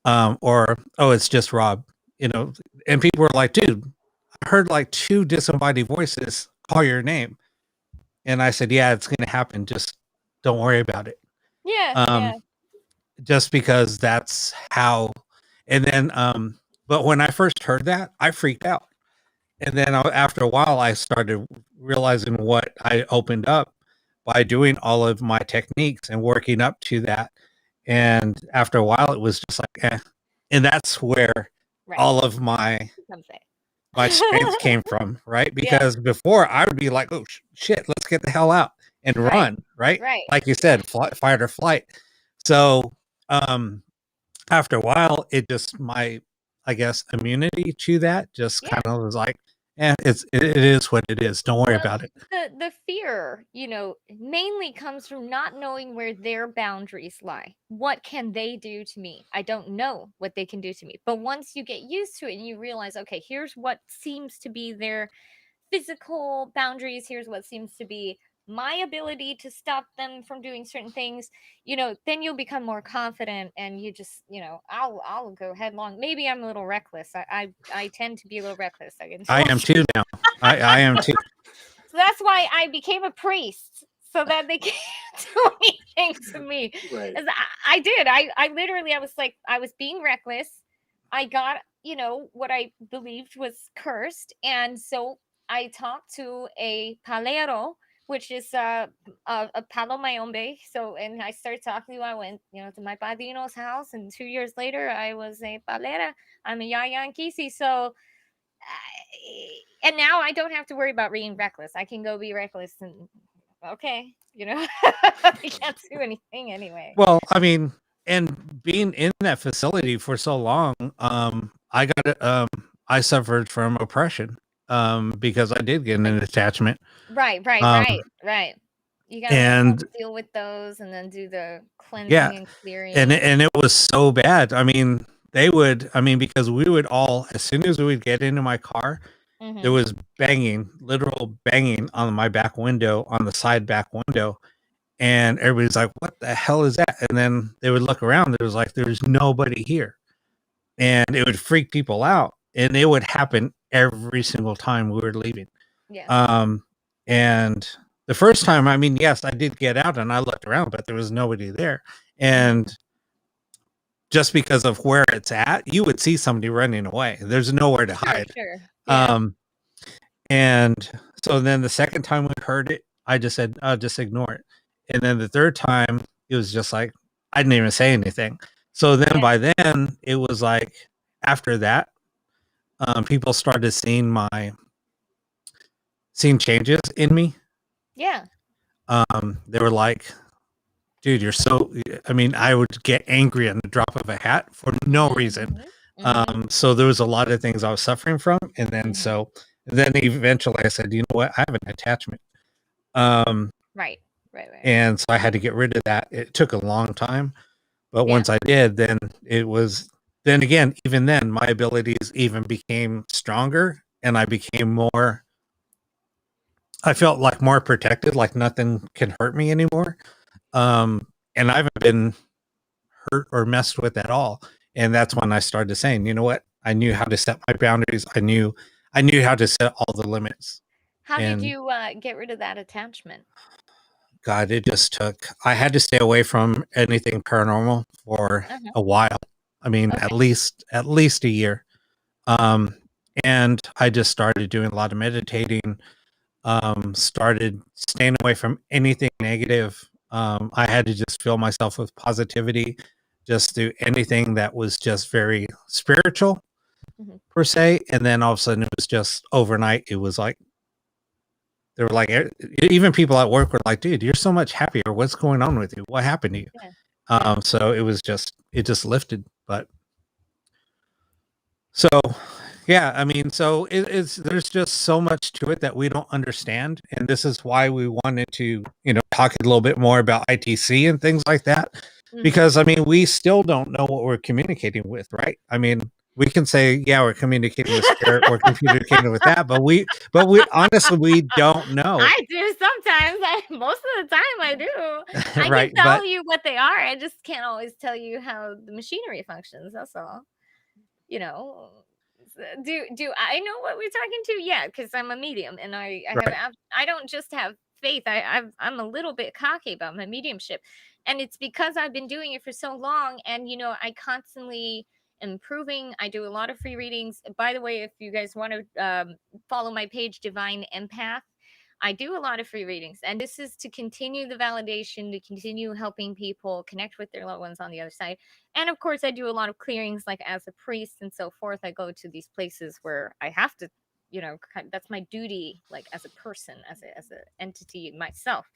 Or, oh, it's just Rob, and people were like, dude, I heard like two disembodied voices call your name. And I said, yeah, it's going to happen. Just don't worry about it. Yeah. Just because that's how, and then, but when I first heard that, I freaked out. And then after a while, I started realizing what I opened up by doing all of my techniques and working up to that. And after a while, it was just like, eh. And that's where Right. all of my strength came from, right? Because before I would be like, oh, shit, let's get the hell out and run, right? Like you said, fight or flight. So after a while, it just, I guess, immunity to that just kind of was like, it is what it is. Don't worry about it. The fear, mainly comes from not knowing where their boundaries lie. What can they do to me? I don't know what they can do to me. But once you get used to it and you realize, okay, here's what seems to be their physical boundaries, here's what seems to be my ability to stop them from doing certain things, then you'll become more confident, and you just, I'll go headlong. Maybe I'm a little reckless. I tend to be a little reckless. I am too now. I am too. So that's why I became a priest, so that they can't do anything to me. Right. I did. I literally, I was like, I was being reckless. I got, what I believed was cursed. And so I talked to a palero, which is a palo mayombe. So, and I started talking to, I went, to my padrino's house. And 2 years later, I was a palera. I'm a yaya and kisi. So, and now I don't have to worry about being reckless. I can go be reckless and okay, I can't do anything anyway. Well, I mean, and being in that facility for so long, I suffered from oppression because I did get an attachment. Right. You gotta and deal with those and then do the cleansing and clearing. And it was so bad. I mean, because we would all, as soon as we would get into my car, there was literal banging on my back window, on the side back window. And everybody's like, what the hell is that? And then they would look around. It was like, there's nobody here. And it would freak people out. And it would happen every single time we were leaving. Yeah. And the first time, I mean, yes, I did get out and I looked around, but there was nobody there. And just because of where it's at, you would see somebody running away. There's nowhere to hide. Sure. Yeah. And so then the second time we heard it, I just said, just ignore it. And then the third time, it was just like, I didn't even say anything. So then by then, it was like, after that, people started seeing changes in me. Yeah. They were like, dude, you're so, I would get angry on the drop of a hat for no reason. So there was a lot of things I was suffering from. And then, then eventually I said, you know what? I have an attachment. Right. And so I had to get rid of that. It took a long time, but once I did, then again, even then my abilities even became stronger, and I felt like more protected, like nothing can hurt me anymore. and I haven't been hurt or messed with at all. And that's when I started saying, you know what? I knew how to set my boundaries. I knew how to set all the limits. How did And you get rid of that attachment? God, it just took. I had to stay away from anything paranormal for a while. I mean, Okay. at least a year. And I just started doing a lot of meditating. Started staying away from anything negative. I had to just fill myself with positivity, just do anything that was just very spiritual per se. And then all of a sudden it was just overnight. It was like, they were like, even people at work were like, dude, you're so much happier. What's going on with you? What happened to you? Yeah. So it just lifted. But so, yeah, I mean, so there's just so much to it that we don't understand. And this is why we wanted to, talk a little bit more about ITC and things like that. Because, I mean, we still don't know what we're communicating with, right? I mean, we can say, yeah, we're communicating with spirit, we're communicating with that, but we honestly, we don't know. I do sometimes. Most of the time I do. I Right, can tell but you what they are. I just can't always tell you how the machinery functions. That's all. Do I know what we're talking to? Yeah, because I'm a medium, and I don't just have faith. I'm a little bit cocky about my mediumship, and it's because I've been doing it for so long, and I constantly improving. I do a lot of free readings. By the way, if you guys want to follow my page, Divine Empath, I do a lot of free readings, and this is to continue the validation, to continue helping people connect with their loved ones on the other side. And of course, I do a lot of clearings, like as a priest and so forth. I go to these places where I have to, that's my duty, like as a person, as an entity myself.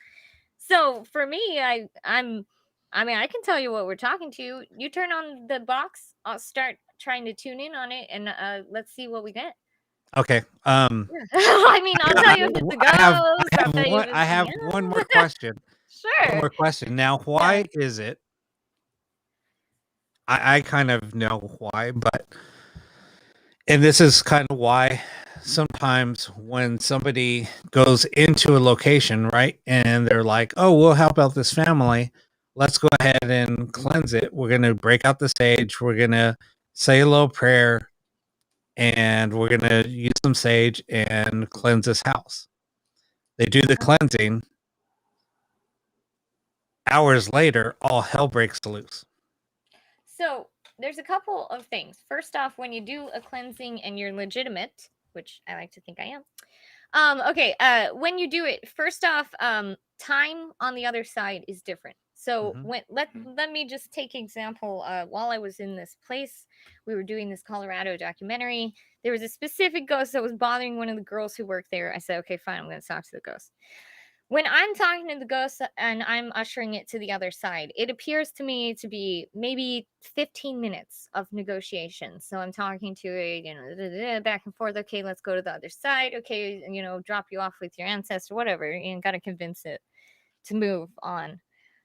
So for me, I mean, I can tell you what we're talking to. You turn on the box, I'll start trying to tune in on it, and let's see what we get. okay. I mean, I'll tell you if it's a ghost. I have one more question. Sure. One more question. Now, why is it? I kind of know why, and this is kind of why sometimes when somebody goes into a location, right, and they're like, oh, we'll help out this family, let's go ahead and cleanse it. We're going to break out the sage. We're going to say a little prayer, and we're going to use some sage and cleanse this house. They do the cleansing. Hours later, all hell breaks loose. So there's a couple of things. First off, when you do a cleansing and you're legitimate, which I like to think I am. When you do it, first off, time on the other side is different. So let me just take example. While I was in this place, we were doing this Colorado documentary. There was a specific ghost that was bothering one of the girls who worked there. I said, okay, fine, I'm going to talk to the ghost. When I'm talking to the ghost and I'm ushering it to the other side, it appears to me to be maybe 15 minutes of negotiation. So I'm talking to it, back and forth. Okay, let's go to the other side. Okay, drop you off with your ancestor, whatever, and got to convince it to move on.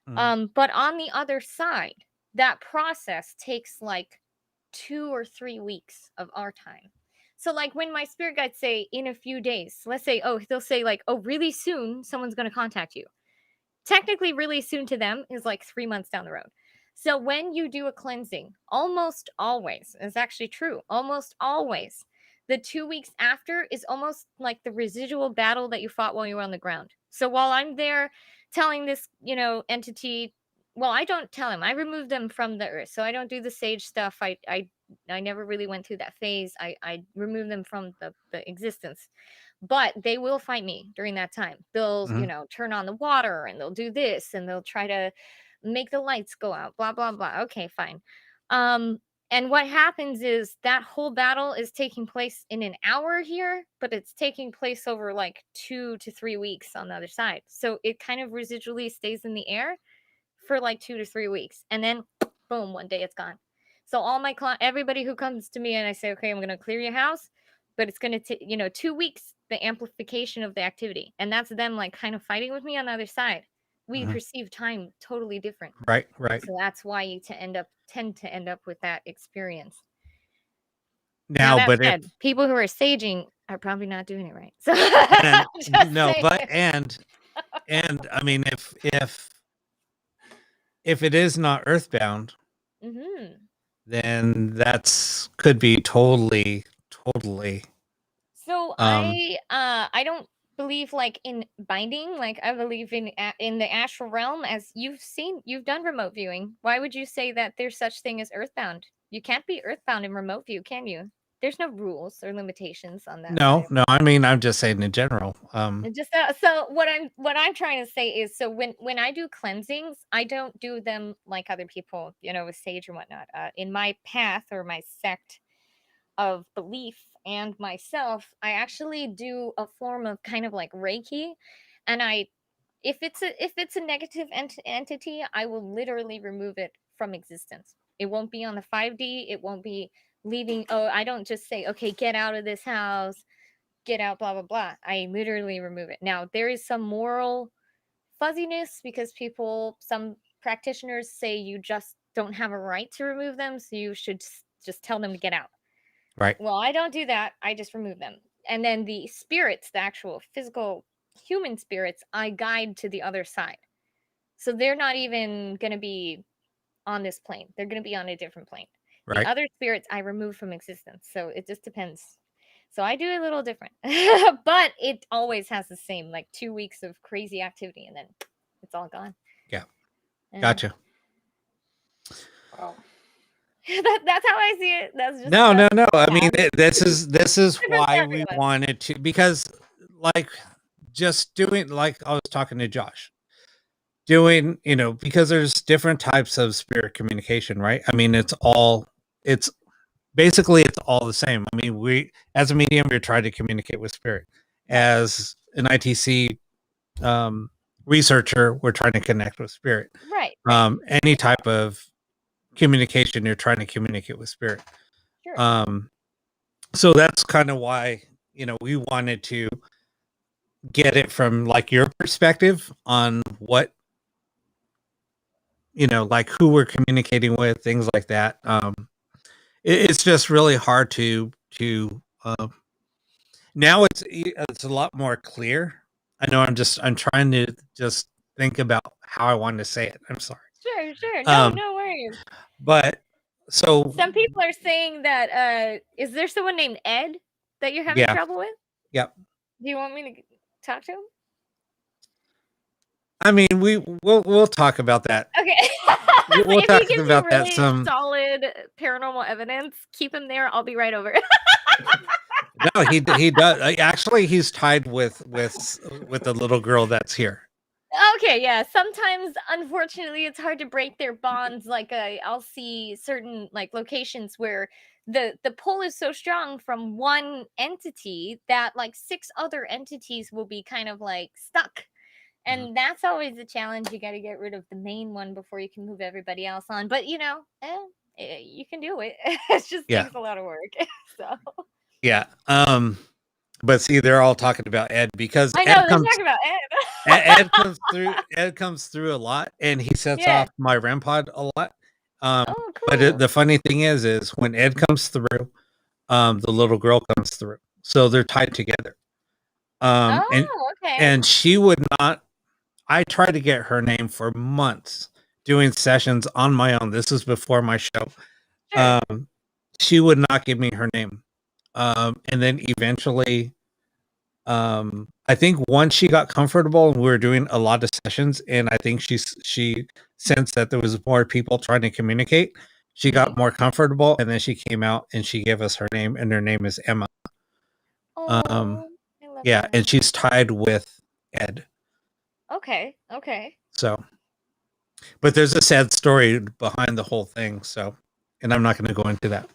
But on the other side, that process takes like 2 or 3 weeks of our time. So like when my spirit guides say in a few days, let's say, they'll say like, oh, really soon someone's going to contact you. Technically, really soon to them is like 3 months down the road. So when you do a cleansing, almost always, it's actually true, almost always, the 2 weeks after is almost like the residual battle that you fought while you were on the ground. So while I'm there telling this, entity, well, I don't tell him. I remove them from the earth. So I don't do the sage stuff. I never really went through that phase. I remove them from the existence. But they will fight me during that time. They'll, turn on the water and they'll do this and they'll try to make the lights go out, blah, blah, blah. Okay, fine. And what happens is that whole battle is taking place in an hour here, but it's taking place over like 2 to 3 weeks on the other side. So it kind of residually stays in the air for like 2 to 3 weeks. And then boom, one day it's gone. So all my everybody who comes to me and I say, okay, I'm going to clear your house, but it's going to take, 2 weeks, the amplification of the activity. And that's them like kind of fighting with me on the other side. We perceive time totally different. Right. So that's why you tend to end up with that experience. Now that but said, people who are saging are probably not doing it right. So no, saying. And I mean, if if it is not earthbound, Mm-hmm. then could be totally. So Um, I don't believe like in binding. Like I believe in the astral realm. As you've done remote viewing. Why would you say that there's such thing as earthbound? You can't be earthbound in remote view, can you? There's no rules or limitations on that side no, of no. I mean, I'm just saying in general. it. Just so what I'm trying to say is, so when I do cleansings, I don't do them like other people, with sage and whatnot. In my path or my sect of belief and myself, I actually do a form of kind of like Reiki, and if it's a negative entity, I will literally remove it from existence. It won't be on the 5D. It won't be leaving. Oh, I don't just say, okay, get out of this house, get out, blah blah blah. I literally remove it. Now there is some moral fuzziness because some practitioners say you just don't have a right to remove them, so you should just tell them to get out. Right. Well, I don't do that. I just remove them. And then the spirits, the actual physical human spirits, I guide to the other side. So they're not even going to be on this plane. They're going to be on a different plane. The Right. other spirits I remove from existence. So it just depends. So I do it a little different. But it always has the same, like 2 weeks of crazy activity and then it's all gone. Yeah. Yeah. Gotcha. Wow. That's how I see it. That's just No. I yeah. mean, this is Different why for we everyone. wanted to, because like just doing, like I was talking to Josh, doing, because there's different types of spirit communication, right? I mean, it's basically it's all the same. I mean, we as a medium, we're trying to communicate with spirit. Right. As an ITC researcher, we're trying to connect with spirit. Right. Any type of communication, you're trying to communicate with spirit. Sure. So that's kind of why, we wanted to get it from like your perspective on what, like who we're communicating with, things like that. It's just really hard to now it's a lot more clear. I know I'm trying to just think about how I want to say it. I'm sorry. Sure. No worries. But so Some people are saying that is there someone named Ed that you're having trouble with? Yep. Do you want me to talk to him? I mean, we'll talk about that. Okay. We'll if talk he gives about you that really some. solid paranormal evidence, keep him there. I'll be right over. No, he does. Actually, he's tied with the little girl that's here. Okay, yeah. Sometimes, unfortunately, it's hard to break their bonds. Like I'll see certain like locations where the pull is so strong from one entity that like 6 other entities will be kind of like stuck. And that's always a challenge. You got to get rid of the main one before you can move everybody else on. But you can do it. It just takes a lot of work. So yeah. But see, they're all talking about Ed because I know they're talking about Ed. Ed comes through. Ed comes through a lot, and he sets off my REM pod a lot. Oh, cool. But the funny thing is when Ed comes through, the little girl comes through, so they're tied together. Okay. And she would not. I tried to get her name for months, doing sessions on my own. This was before my show. Sure. She would not give me her name. And then eventually, I think once she got comfortable and we were doing a lot of sessions, and I think she sensed that there was more people trying to communicate, she got more comfortable, and then she came out and she gave us her name, and her name is Emma. Oh, I love that. And she's tied with Ed. Okay. So, but there's a sad story behind the whole thing. So, and I'm not going to go into that.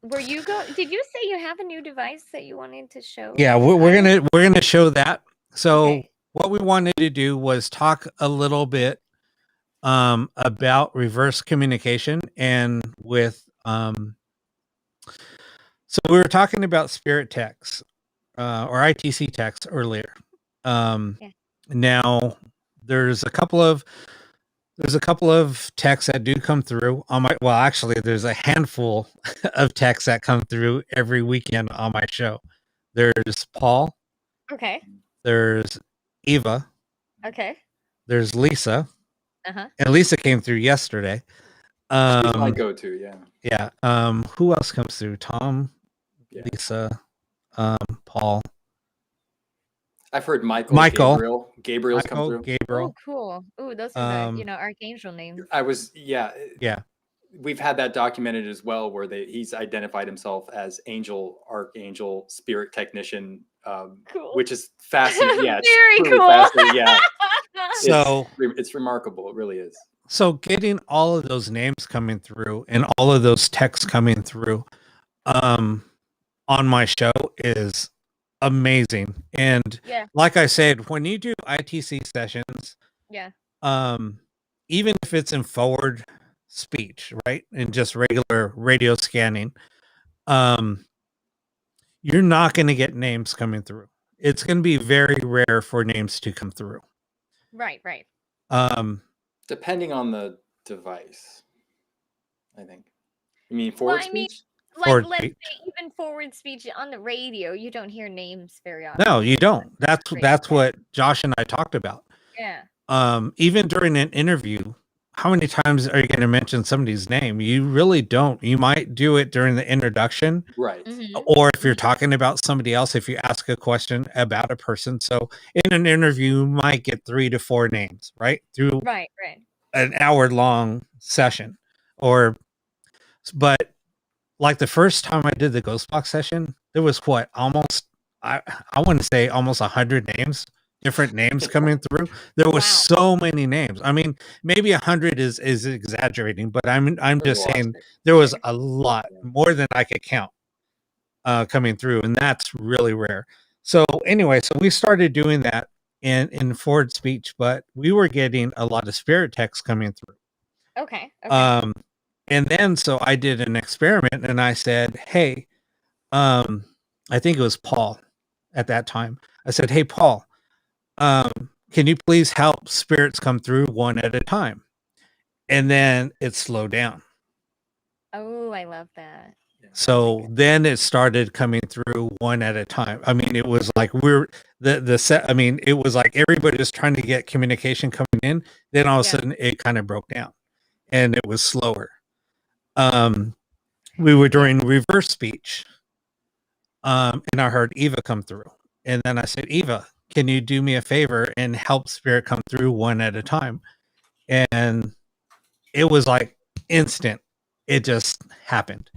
Did you say you have a new device that you wanted to show? Yeah, we're gonna show that. So what we wanted to do was talk a little bit about reverse communication and with so we were talking about spirit texts or ITC texts earlier. Now there's a couple of texts that do come through on my, well, actually there's a handful of texts that come through every weekend on my show. There's Paul. Okay. There's Eva. Okay. There's Lisa. At least it came through yesterday. She's my go-to, yeah. Yeah. Who else comes through? Tom, Yeah. Lisa, Paul. I've heard Michael. Gabriel's come through. Gabriel. Oh, cool. Oh, those are the archangel names. Yeah. We've had that documented as well, where he's identified himself as angel, archangel, spirit technician, cool. which is fascinating. Yeah, very cool. Fascinating. Yeah. So it's remarkable. It really is. So getting all of those names coming through and all of those texts coming through on my show is amazing. And like I said, when you do ITC sessions, even if it's in forward speech, right, and just regular radio scanning, you're not going to get names coming through. It's going to be very rare for names to come through. Right. Depending on the device, I think. You mean forward speech? Like, let's say even forward speech on the radio, you don't hear names very often. No, you don't. That's what Josh and I talked about. Yeah. Even during an interview, how many times are you going to mention somebody's name? You really don't. You might do it during the introduction. Right. Or if you're talking about somebody else, if you ask a question about a person. So in an interview, you might get 3 to 4 names, right? Through an hour-long session. But like the first time I did the Ghost Box session, there was almost, I want to say almost 100 names, different names coming through. There was so many names. I mean, maybe 100 is exaggerating, but I'm just saying there was a lot more than I could count coming through, and that's really rare. So anyway, so we started doing that in forward speech, but we were getting a lot of spirit text coming through. Okay. And then so I did an experiment and I said, hey, I think it was Paul at that time. I said, hey, Paul, can you please help spirits come through one at a time? And then it slowed down. Oh, I love that. So then it started coming through one at a time. I mean, it was like it was like everybody was trying to get communication coming in. Then all of a sudden it kind of broke down and it was slower. We were doing reverse speech. And I heard Eva come through. And then I said, Eva, can you do me a favor and help spirit come through one at a time? And it was like instant. It just happened.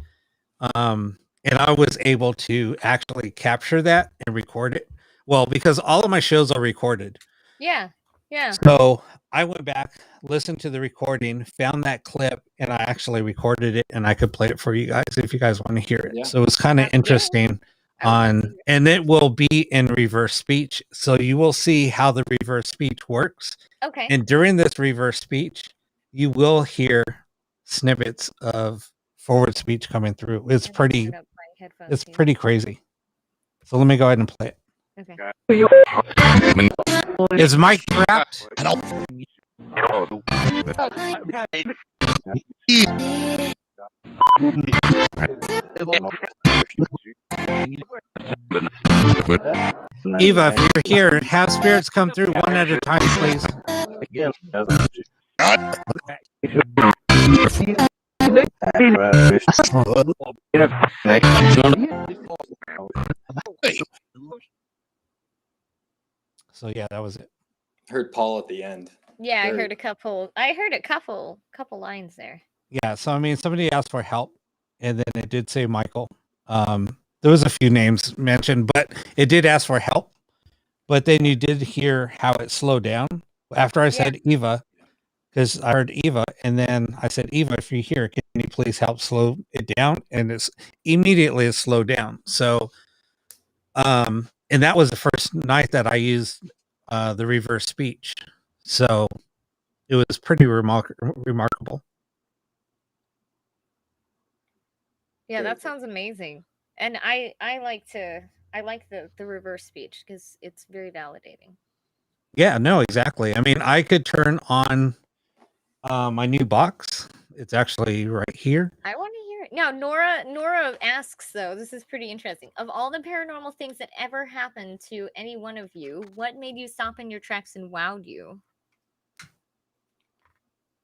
And I was able to actually capture that and record it. Well, because all of my shows are recorded. Yeah. So I went back, listened to the recording, found that clip, and I actually recorded it, and I could play it for you guys if you guys want to hear it. Yeah. So it was kind of interesting and it will be in reverse speech. So you will see how the reverse speech works. Okay. And during this reverse speech, you will hear snippets of forward speech coming through. It's pretty crazy. So let me go ahead and play it. Okay. Is Mike trapped? Eva, if you're here, have spirits come through one at a time, please. So yeah, that was it. Heard Paul at the end. Yeah, I heard a couple lines there. Yeah, so I mean, somebody asked for help, and then it did say Michael. There was a few names mentioned, but it did ask for help. But then you did hear how it slowed down after I said Eva, because I heard Eva, and then I said, Eva, if you're here, can you please help slow it down? And it's immediately it slowed down. So, and that was the first night that I used the reverse speech. So it was pretty remarkable. Yeah, that sounds amazing. And I like the reverse speech because it's very validating. Yeah, no, exactly. I mean, I could turn on my new box. It's actually right here. I want to hear it. Now, Nora asks, though, this is pretty interesting. Of all the paranormal things that ever happened to any one of you, what made you stop in your tracks and wowed you?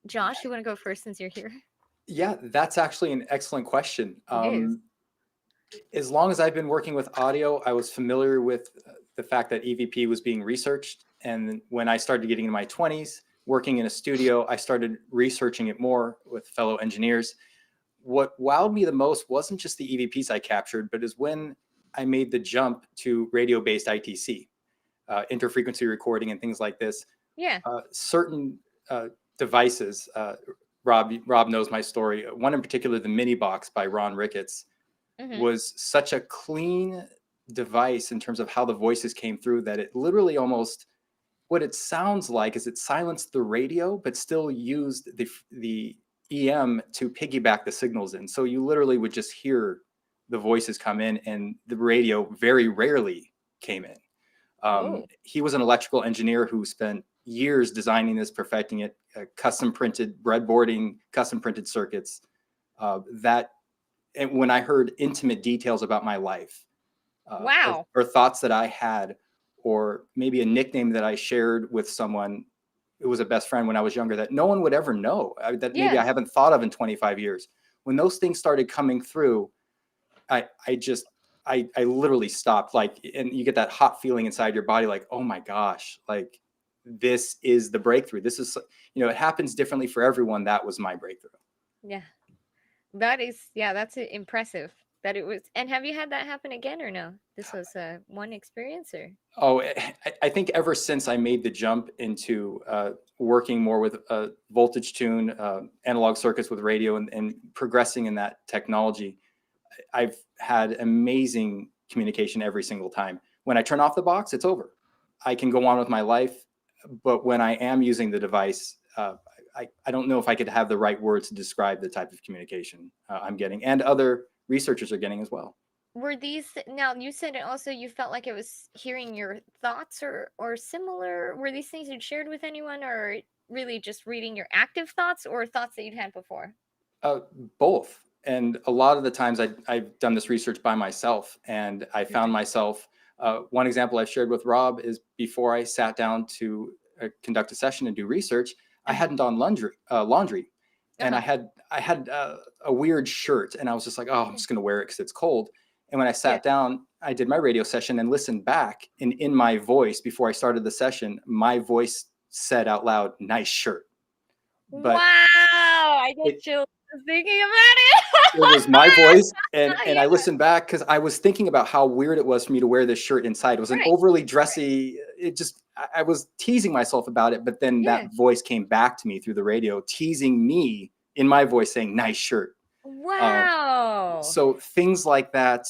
Josh, you want to go first since you're here? Yeah, that's actually an excellent question. It is. As long as I've been working with audio, I was familiar with the fact that EVP was being researched. And when I started getting into my 20s, working in a studio, I started researching it more with fellow engineers. What wowed me the most wasn't just the EVPs I captured, but is when I made the jump to radio-based ITC, interfrequency recording and things like this. Yeah. Certain devices, Rob knows my story. One in particular, the Mini Box by Ron Ricketts, was such a clean device in terms of how the voices came through that it literally almost, what it sounds like is it silenced the radio, but still used the EM to piggyback the signals in. So you literally would just hear the voices come in, and the radio very rarely came in. He was an electrical engineer who spent years designing this, perfecting it, custom printed breadboarding, custom printed circuits. And when I heard intimate details about my life, or thoughts that I had, or maybe a nickname that I shared with someone who was a best friend when I was younger that no one would ever know, that maybe I haven't thought of in 25 years. When those things started coming through, I literally stopped, like, and you get that hot feeling inside your body, like, oh my gosh, like, this is the breakthrough. This is, it happens differently for everyone. That was my breakthrough. Yeah. That's impressive that it was. And have you had that happen again or no? This was one experience, or? Oh, I think ever since I made the jump into working more with voltage tune, analog circuits with radio, and progressing in that technology, I've had amazing communication every single time. When I turn off the box, it's over. I can go on with my life. But when I am using the device, I don't know if I could have the right words to describe the type of communication I'm getting, and other researchers are getting as well. Were these, now you said it also, you felt like it was hearing your thoughts or similar? Were these things you'd shared with anyone, or really just reading your active thoughts or thoughts that you'd had before? Both. And a lot of the times I've done this research by myself, and I found myself, one example I've shared with Rob is before I sat down to conduct a session and do research, I hadn't done laundry. And I had a weird shirt, and I was just like, oh, I'm just going to wear it because it's cold. And when I sat down, I did my radio session and listened back, and in my voice, before I started the session, my voice said out loud, "Nice shirt." But wow, I get chills thinking about it. It was my voice, and I listened back because I was thinking about how weird it was for me to wear this shirt inside. It was an overly dressy, I was teasing myself about it, but then that voice came back to me through the radio, teasing me in my voice, saying, "Nice shirt." Wow. So things like that,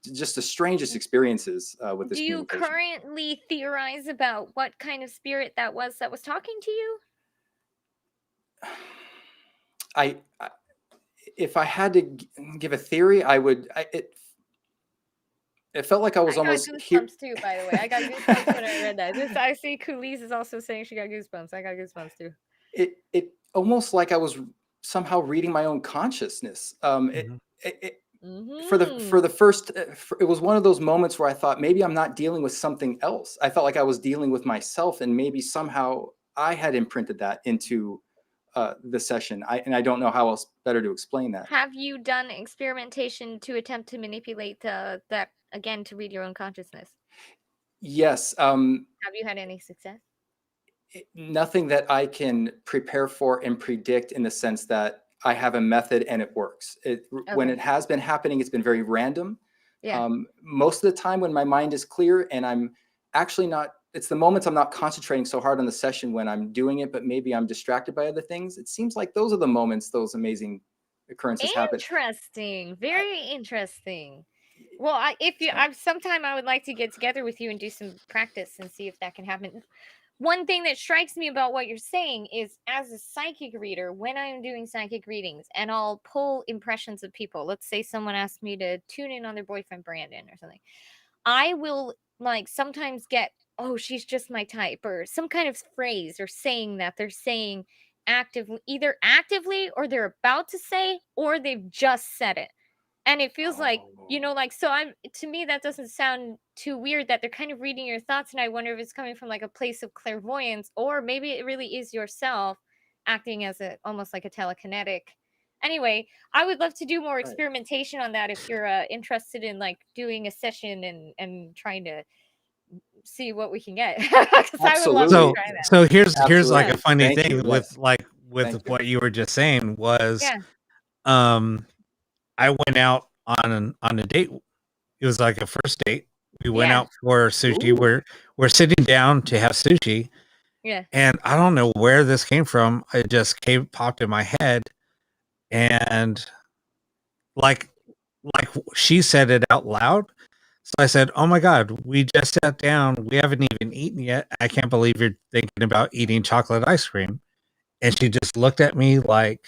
just the strangest experiences with this. Do you currently theorize about what kind of spirit that was talking to you? If I had to give a theory, I would. It felt like I was almost goosebumps too. By the way, I got goosebumps when I read that. I see Coolise is also saying she got goosebumps. I got goosebumps too. It almost like I was somehow reading my own consciousness. For the first, it was one of those moments where I thought maybe I'm not dealing with something else. I felt like I was dealing with myself, and maybe somehow I had imprinted that into the session. I don't know how else better to explain that. Have you done experimentation to attempt to manipulate that again to read your own consciousness? Yes. Have you had any success? Nothing that I can prepare for and predict, in the sense that I have a method and it works. When it has been happening, it's been very random. Yeah. Most of the time when my mind is clear and I'm actually not, it's the moments I'm not concentrating so hard on the session when I'm doing it, but maybe I'm distracted by other things. It seems like those are the moments those amazing occurrences happen. Interesting. Very interesting. Well, sometime I would like to get together with you and do some practice and see if that can happen. One thing that strikes me about what you're saying is, as a psychic reader, when I'm doing psychic readings and I'll pull impressions of people, let's say someone asked me to tune in on their boyfriend Brandon or something, I will sometimes get, oh, she's just my type, or some kind of phrase or saying that they're saying either actively or they're about to say, or they've just said it. And it feels to me, that doesn't sound too weird, that they're kind of reading your thoughts. And I wonder if it's coming from a place of clairvoyance, or maybe it really is yourself acting as almost like a telekinetic. Anyway, I would love to do more experimentation on that if you're interested in like doing a session and trying to see what we can get. Because I would love to try that. So here's like Absolutely. a funny Thank thing you. with Yes. what you were just saying was, Yeah. I went out on a date. It was like a first date. We went Yeah. out for sushi. Ooh. We're sitting down to have sushi, Yeah. and I don't know where this came from. It just popped in my head, and like she said it out loud. So I said, "Oh my God, we just sat down. We haven't even eaten yet. I can't believe you're thinking about eating chocolate ice cream." And she just looked at me like,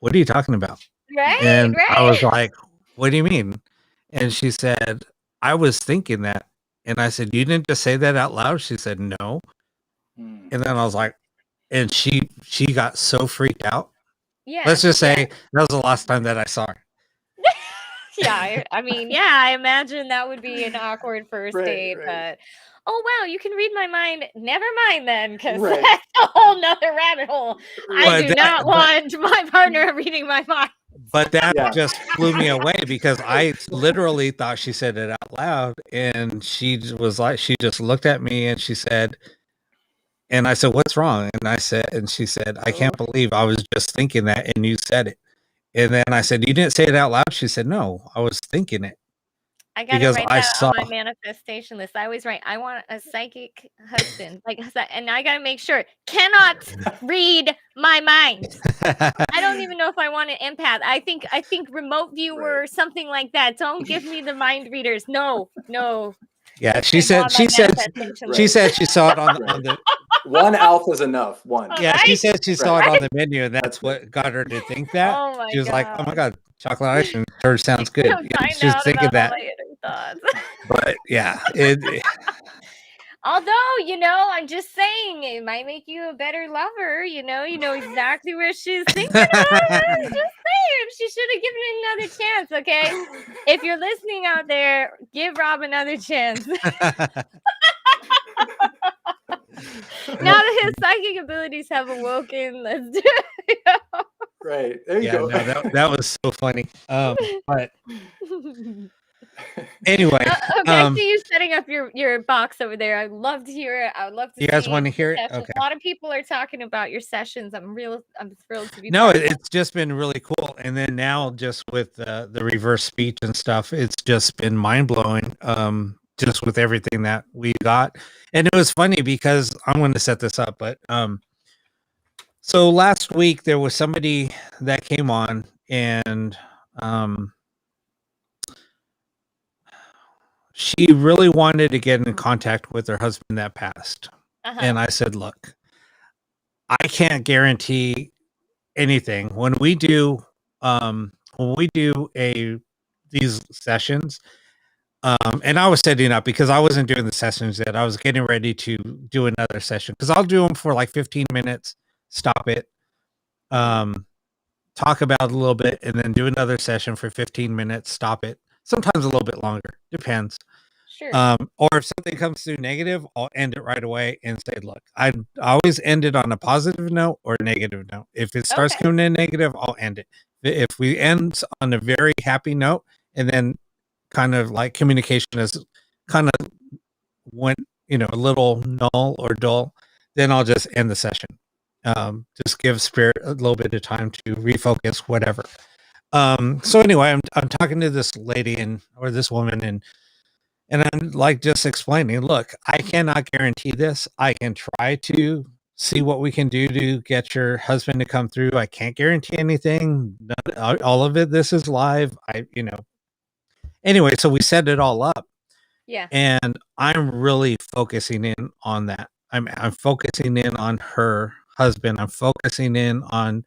"What are you talking about?" Right. And Right. I was like, "What do you mean?" And she said, "I was thinking that." And I said, "You didn't just say that out loud?" She said, "No." And then I was like, and she got so freaked out. Yeah. Let's just say that was the last time that I saw her. Yeah, I mean, yeah, I imagine that would be an awkward first date, but oh wow, you can read my mind. Never mind then, because that's a whole nother rabbit hole. I do not want my partner reading my mind. But that just blew me away because I literally thought she said it out loud, and she was like, she just looked at me and she said, and I said, "What's wrong?" And she said, "I can't believe I was just thinking that and you said it." And then I said, "You didn't say it out loud?" She said, "No, I was thinking it." I gotta write that on my manifestation list. I always write, I want a psychic husband. And I gotta make sure cannot read my mind. I don't even know if I want an empath. I think remote viewer or something like that. Don't give me the mind readers. No. Yeah, she said she saw it on the one alpha is enough. One. Yeah, she said she saw it on the menu, and that's what got her to think that. Oh my she was God. like, "Oh my God, chocolate ice cream sure sounds good." Yeah, she was thinking that. But yeah, although, I'm just saying it might make you a better lover. You know exactly where she's thinking of. I'm just saying she should have given it another chance. Okay, if you're listening out there, give Rob another chance. Now that his psychic abilities have awoken, let's do it. Right. There you go. No, that was so funny. But anyway, back to you setting up your box over there. I'd love to hear it. I would love to. You guys want to hear it? Okay. A lot of people are talking about your sessions. I'm thrilled to be. No, it's just been really cool. And then now, just with the reverse speech and stuff, it's just been mind blowing. Just with everything that we got. And it was funny because I'm going to set this up, but so last week there was somebody that came on and she really wanted to get in contact with her husband that passed. And I said, "Look, I can't guarantee anything. When we do these sessions, and I was setting up because I wasn't doing the sessions yet. I was getting ready to do another session because I'll do them for like 15 minutes, stop it, talk about it a little bit, and then do another session for 15 minutes, stop it. Sometimes a little bit longer, depends. Sure. Or if something comes through negative, I'll end it right away and say, "Look, I always end it on a positive note or a negative note. If it starts coming in negative, I'll end it. If we end on a very happy note, and then kind of like communication is kind of went, a little null or dull, then I'll just end the session. Just give spirit a little bit of time to refocus, whatever." So anyway, I'm talking to this lady or this woman and I'm like just explaining, "Look, I cannot guarantee this. I can try to see what we can do to get your husband to come through. I can't guarantee anything. All of it, this is live. Anyway, so we set it all up. Yeah. And I'm really focusing in on that. I'm focusing in on her husband. I'm focusing in on,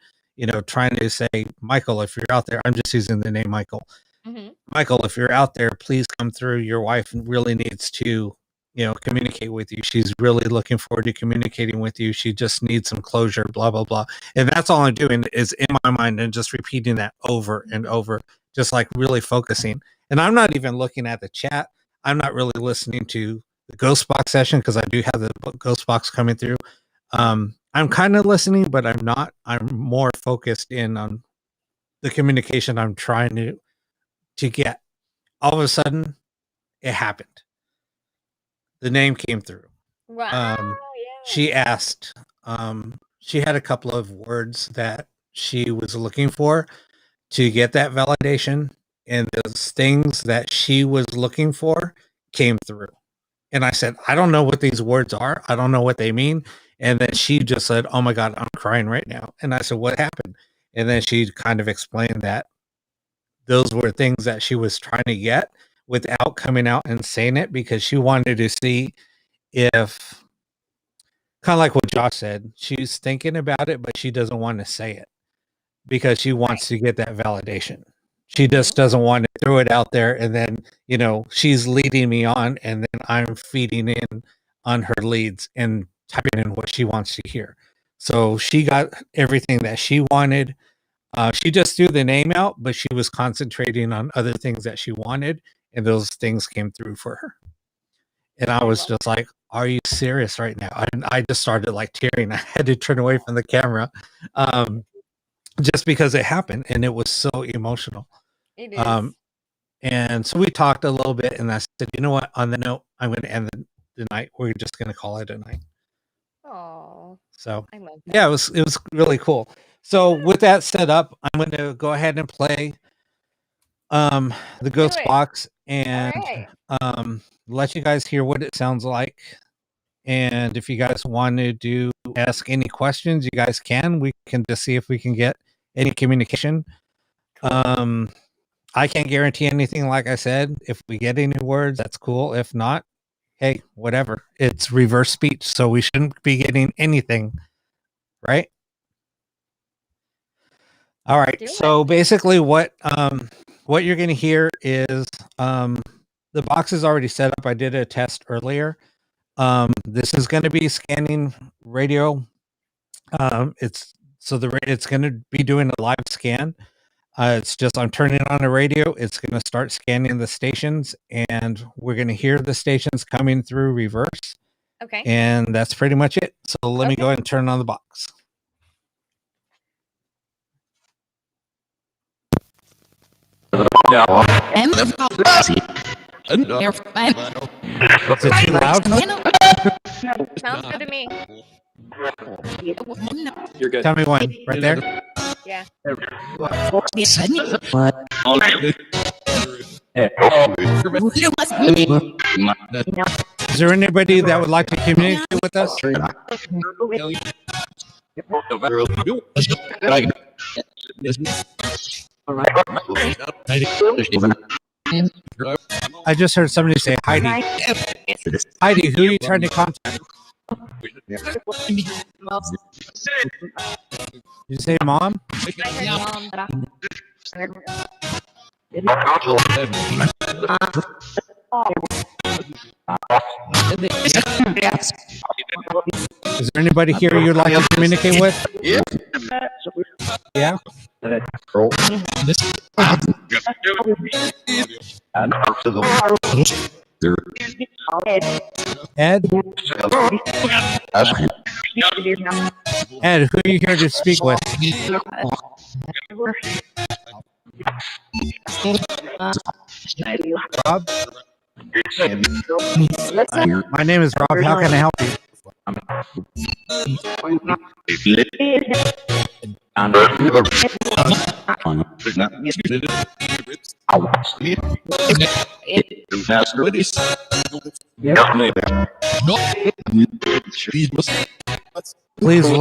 trying to say, "Michael, if you're out there," I'm just using the name Michael. Mm-hmm. "Michael, if you're out there, please come through. Your wife really needs to, communicate with you. She's really looking forward to communicating with you. She just needs some closure, blah, blah, blah." And that's all I'm doing is in my mind and just repeating that over and over, just like really focusing. And I'm not even looking at the chat. I'm not really listening to the ghost box session because I do have the ghost box coming through. I'm I'm kind of listening, but I'm not. I'm more focused in on the communication I'm trying to get. All of a sudden, it happened. The name came through. Wow. Yeah. She asked. She had a couple of words that she was looking for to get that validation, and those things that she was looking for came through. And I said, I don't know what these words are. I don't know what they mean. And then she just said, oh my God, I'm crying right now. And I said, what happened? And then she kind of explained that those were things that she was trying to get without coming out and saying it, because she wanted to see if, kind of like what Josh said, she's thinking about it, but she doesn't want to say it because she wants to get that validation. She just doesn't want to throw it out there, and then, you know, she's leading me on, and then I'm feeding in on her leads and typing in what she wants to hear. So she got everything that she wanted. She just threw the name out, but she was concentrating on other things that she wanted, and those things came through for her. And I was just like, are you serious right now? I just started like tearing. I had to turn away from the camera. Just because it happened, and it was so emotional. It is. And so we talked a little bit, and I said, you know what, on the note, I'm going to end the night. We're just going to call it a night. Oh, So I love that. yeah, it was really cool. So with that set up, I'm going to go ahead and play the Ghost it. Box and All let you guys hear what it sounds like. And if you guys want to ask any questions, you guys can. We can just see if we can get any communication. I can't guarantee anything. Like I said, if we get any words, that's cool. If not, hey, whatever. It's reverse speech, so we shouldn't be getting anything, right? All right. So basically, what you're going to hear is the box is already set up. I did a test earlier. This is going to be scanning radio. It's going to be doing a live scan. It's just I'm turning on the radio. It's going to start scanning the stations, and we're going to hear the stations coming through reverse. Okay. And that's pretty much it. So let me go ahead and turn on the box. Is it too loud? Sounds good to me. You're good. Tell me when. Right there? Yeah. Is there anybody that would like to communicate with us? I just heard somebody say Heidi. Heidi, who are you trying to contact? You say mom? I heard mom. Is there anybody here you'd like to communicate with? Yeah? Ed? Ed, who are you here to speak with? Rob? My name is Rob. How can I help you? Please listen. You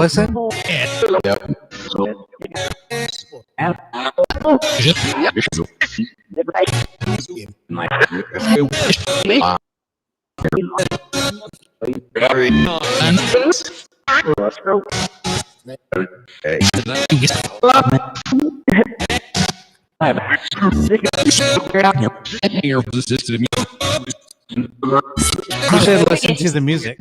should listen to the music.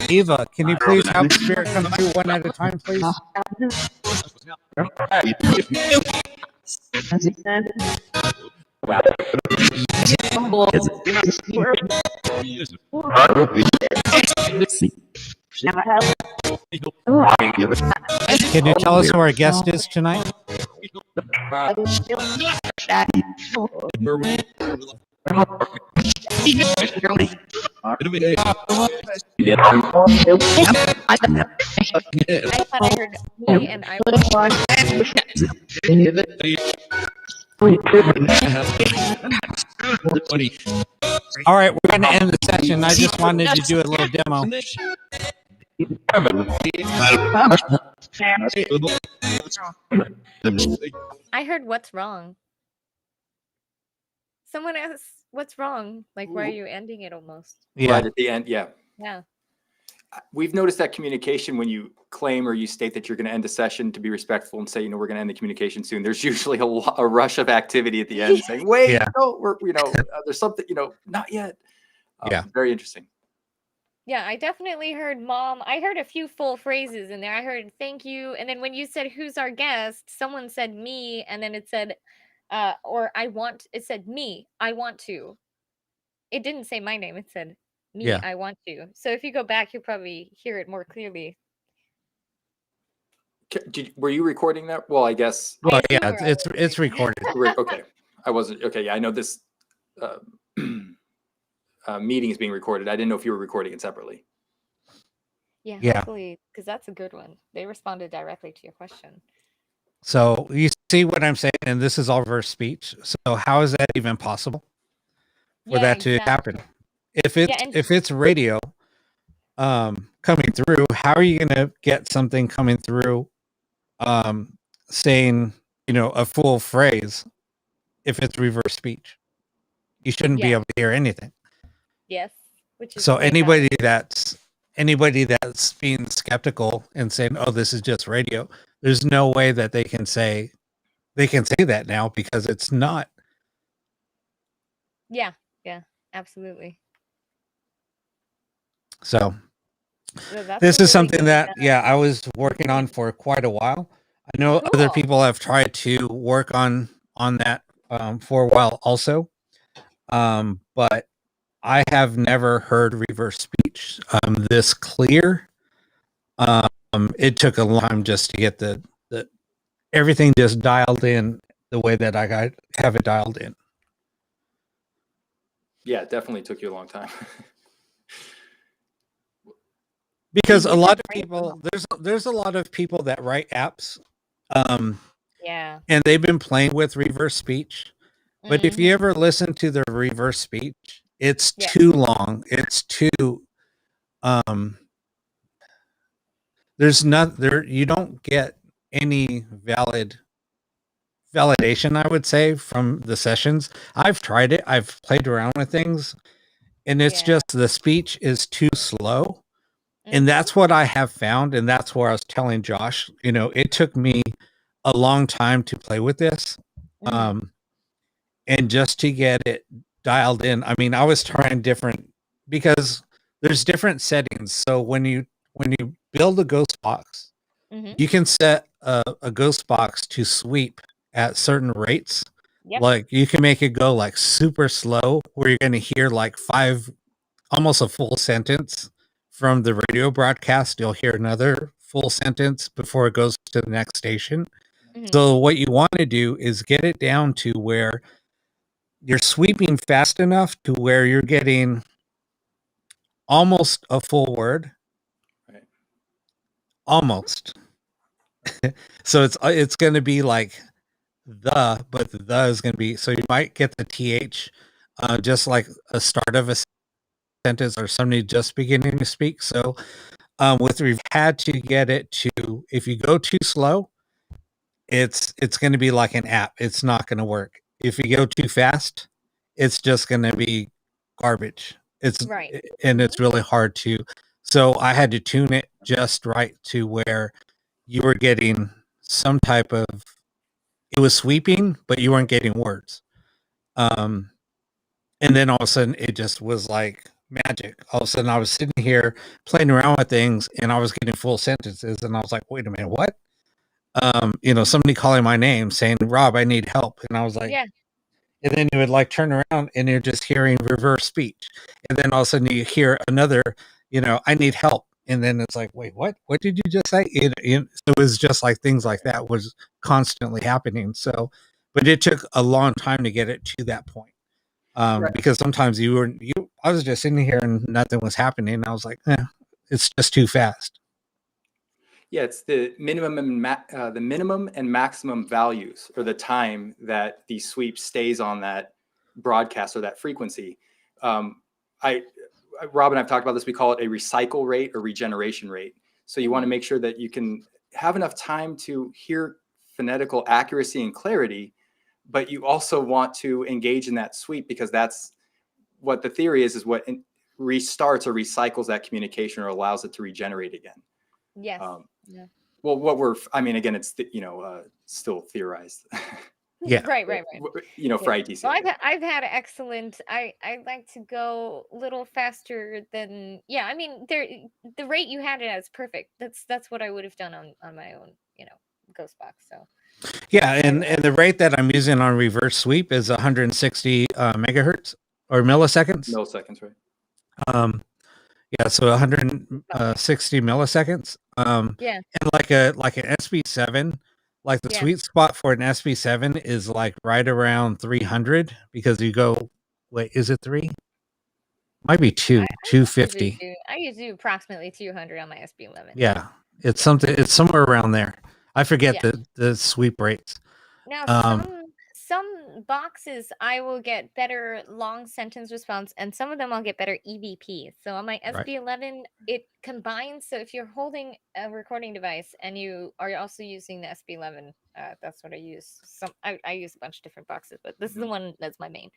Eva, can you please have the spirit come through one at a time, please? Can you tell us who our guest is tonight? I thought I heard me and I was All right, we're going to end the session. I just wanted to do a little demo. I heard what's wrong. Someone asked what's wrong. Like, why are you ending it almost? Yeah. Right at the end. Yeah. Yeah. We've noticed that communication when you claim or you state that you're going to end a session to be respectful and say, you know, we're going to end the communication soon. There's usually a rush of activity at the end saying, wait, Yeah. no, we're, there's something, not yet. Yeah. Very interesting. Yeah, I definitely heard mom. I heard a few full phrases in there. I heard thank you. And then when you said who's our guest, someone said me. And then it said, it said me, I want to. It didn't say my name. It said me, Yeah. I want to. So if you go back, you'll probably hear it more clearly. Were you recording that? Well, I guess. Well, I yeah, think we're it's recorded. Okay. I wasn't. Okay. Yeah, I know this meeting is being recorded. I didn't know if you were recording it separately. Yeah, Yeah. hopefully, because that's a good one. They responded directly to your question. So you see what I'm saying, and this is all reverse speech. So how is that even possible for that to happen? If it's radio coming through, how are you going to get something coming through saying, a full phrase if it's reverse speech? You shouldn't be able to hear anything. Yes. Which is So way anybody better. that's being skeptical and saying, "Oh, this is just radio," there's no way that they can say that now because it's not. Yeah, absolutely. So that's this a is really something good that setup. I was working on for quite a while. I know other Cool. people have tried to work on that for a while also, but I have never heard reverse speech this clear. It took a long time just to get the everything just dialed in the way that I have it dialed in. Yeah, it definitely took you a long time. Because a lot of people, there's a lot of people that write apps, Yeah. and they've been playing with reverse speech. But if you ever listen to the reverse speech, it's too long. It's too there's not there. You don't get any validation, I would say, from the sessions. I've tried it. I've played around with things, and it's just the speech is too slow. And that's what I have found. And that's where I was telling Josh, it took me a long time to play with this. And just to get it dialed in. I mean, I was trying different because there's different settings. So when you build a ghost box, you can set a ghost box to sweep at certain rates. Yep. Like you can make it go like super slow where you're going to hear like almost a full sentence from the radio broadcast. You'll hear another full sentence before it goes to the next station. So what you want to do is get it down to where you're sweeping fast enough to where you're getting almost a full word. Right. Almost. So it's going to be like but the is going to be, so you might get the TH just like a start of a sentence or somebody just beginning to speak. So we've had to get it to, if you go too slow, it's going to be like an app. It's not going to work. If you go too fast, it's just going to be garbage. It's right. And it's really hard to, so I had to tune it just right to where you were getting some type of, it was sweeping, but you weren't getting words. And then all of a sudden it just was like magic. All of a sudden I was sitting here playing around with things and I was getting full sentences and I was like, wait a minute, what? Somebody calling my name saying, Rob, I need help. And I was like, and then you would like turn around and you're just hearing reverse speech, and then all of a sudden you hear another, I need help, and then it's like, wait, what did you just say? It was just like things like that was constantly happening. So, but it took a long time to get it to that point. Right. Because sometimes I was just sitting here and nothing was happening. I was like, it's just too fast. Yeah, it's the minimum and maximum values, or the time that the sweep stays on that broadcast or that frequency. Rob and I've talked about this. We call it a recycle rate or regeneration rate. So you want to make sure that you can have enough time to hear phonetical accuracy and clarity, but you also want to engage in that sweep, because that's what the theory is what restarts or recycles that communication or allows it to regenerate again. Yes. Yeah. Well, again, it's still theorized. Yeah. Right. For ITC. Well, I've had excellent. I like to go a little faster than. Yeah, I mean, the rate you had it as perfect. That's what I would have done on my own, ghost box. So. Yeah, and the rate that I'm using on reverse sweep is 160 megahertz or milliseconds. Milliseconds, right? Yeah, so 160 milliseconds. Yeah. And like an SB7, like the sweet spot for an SB7 is like right around 300, because you go, wait, is it 3? Might be 250. I usually do approximately 200 on my SB11. Yeah, it's somewhere around there. I forget the sweep rates. Now, some boxes I will get better long sentence response, and some of them I'll get better EVP. So on my SB11, it combines. So if you're holding a recording device and you are also using the SB11, that's what I use. I use a bunch of different boxes, but this is the one that's my main.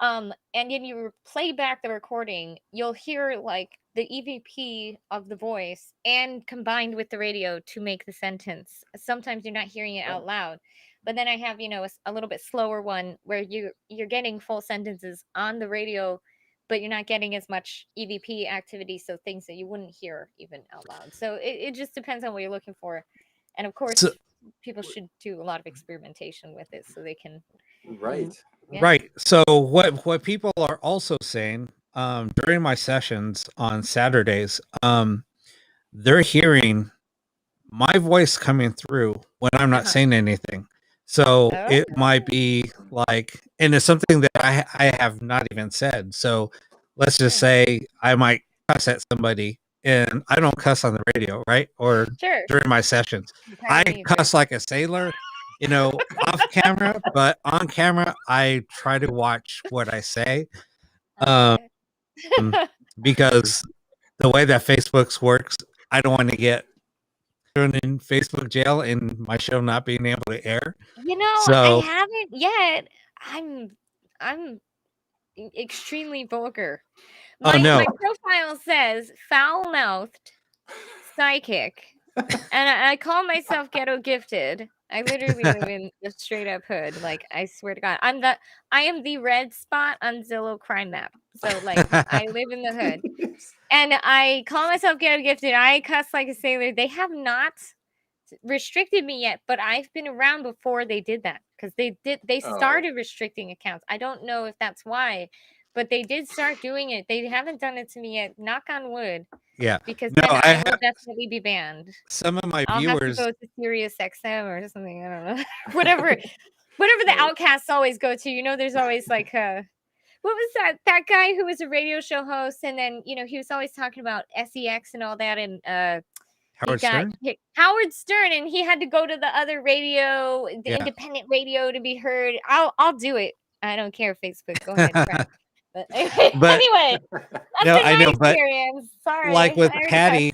And then you play back the recording, you'll hear like the EVP of the voice and combined with the radio to make the sentence. Sometimes you're not hearing it out loud, but then I have, a little bit slower one where you're getting full sentences on the radio, but you're not getting as much EVP activity. So things that you wouldn't hear even out loud. So it just depends on what you're looking for. And of course, people should do a lot of experimentation with it so they can. Right. Yeah. Right. So what people are also saying during my sessions on Saturdays, they're hearing my voice coming through when I'm not saying anything. So it might be like, and it's something that I have not even said. So let's just say I might cuss at somebody, and I don't cuss on the radio, right? Or during my sessions, I cuss like a sailor, off camera, but on camera, I try to watch what I say. Because the way that Facebook works, I don't want to get thrown in Facebook jail and my show not being able to air. I haven't yet. I'm extremely vulgar. My profile says foul-mouthed psychic, and I call myself ghetto gifted. I literally live in the straight up hood. Like, I swear to God, I am the red spot on Zillow crime map. So like, I live in the hood, and I call myself ghetto gifted. I cuss like a sailor. They have not restricted me yet, but I've been around before they did that, because they started restricting accounts. I don't know if that's why, but they did start doing it. They haven't done it to me yet. Knock on wood. Yeah, because then I will definitely be banned. Some of my I'll viewers have to go to Sirius XM or something. I don't know. whatever the outcasts always go to. There's always like what was that guy who was a radio show host, and then he was always talking about SEX and all that, and Howard Stern? Howard Stern, and he had to go to the other radio, the independent radio, to be heard. I'll do it. I don't care, Facebook. Go ahead. Crap. But anyway, that's my experience. Sorry. Like with Patty,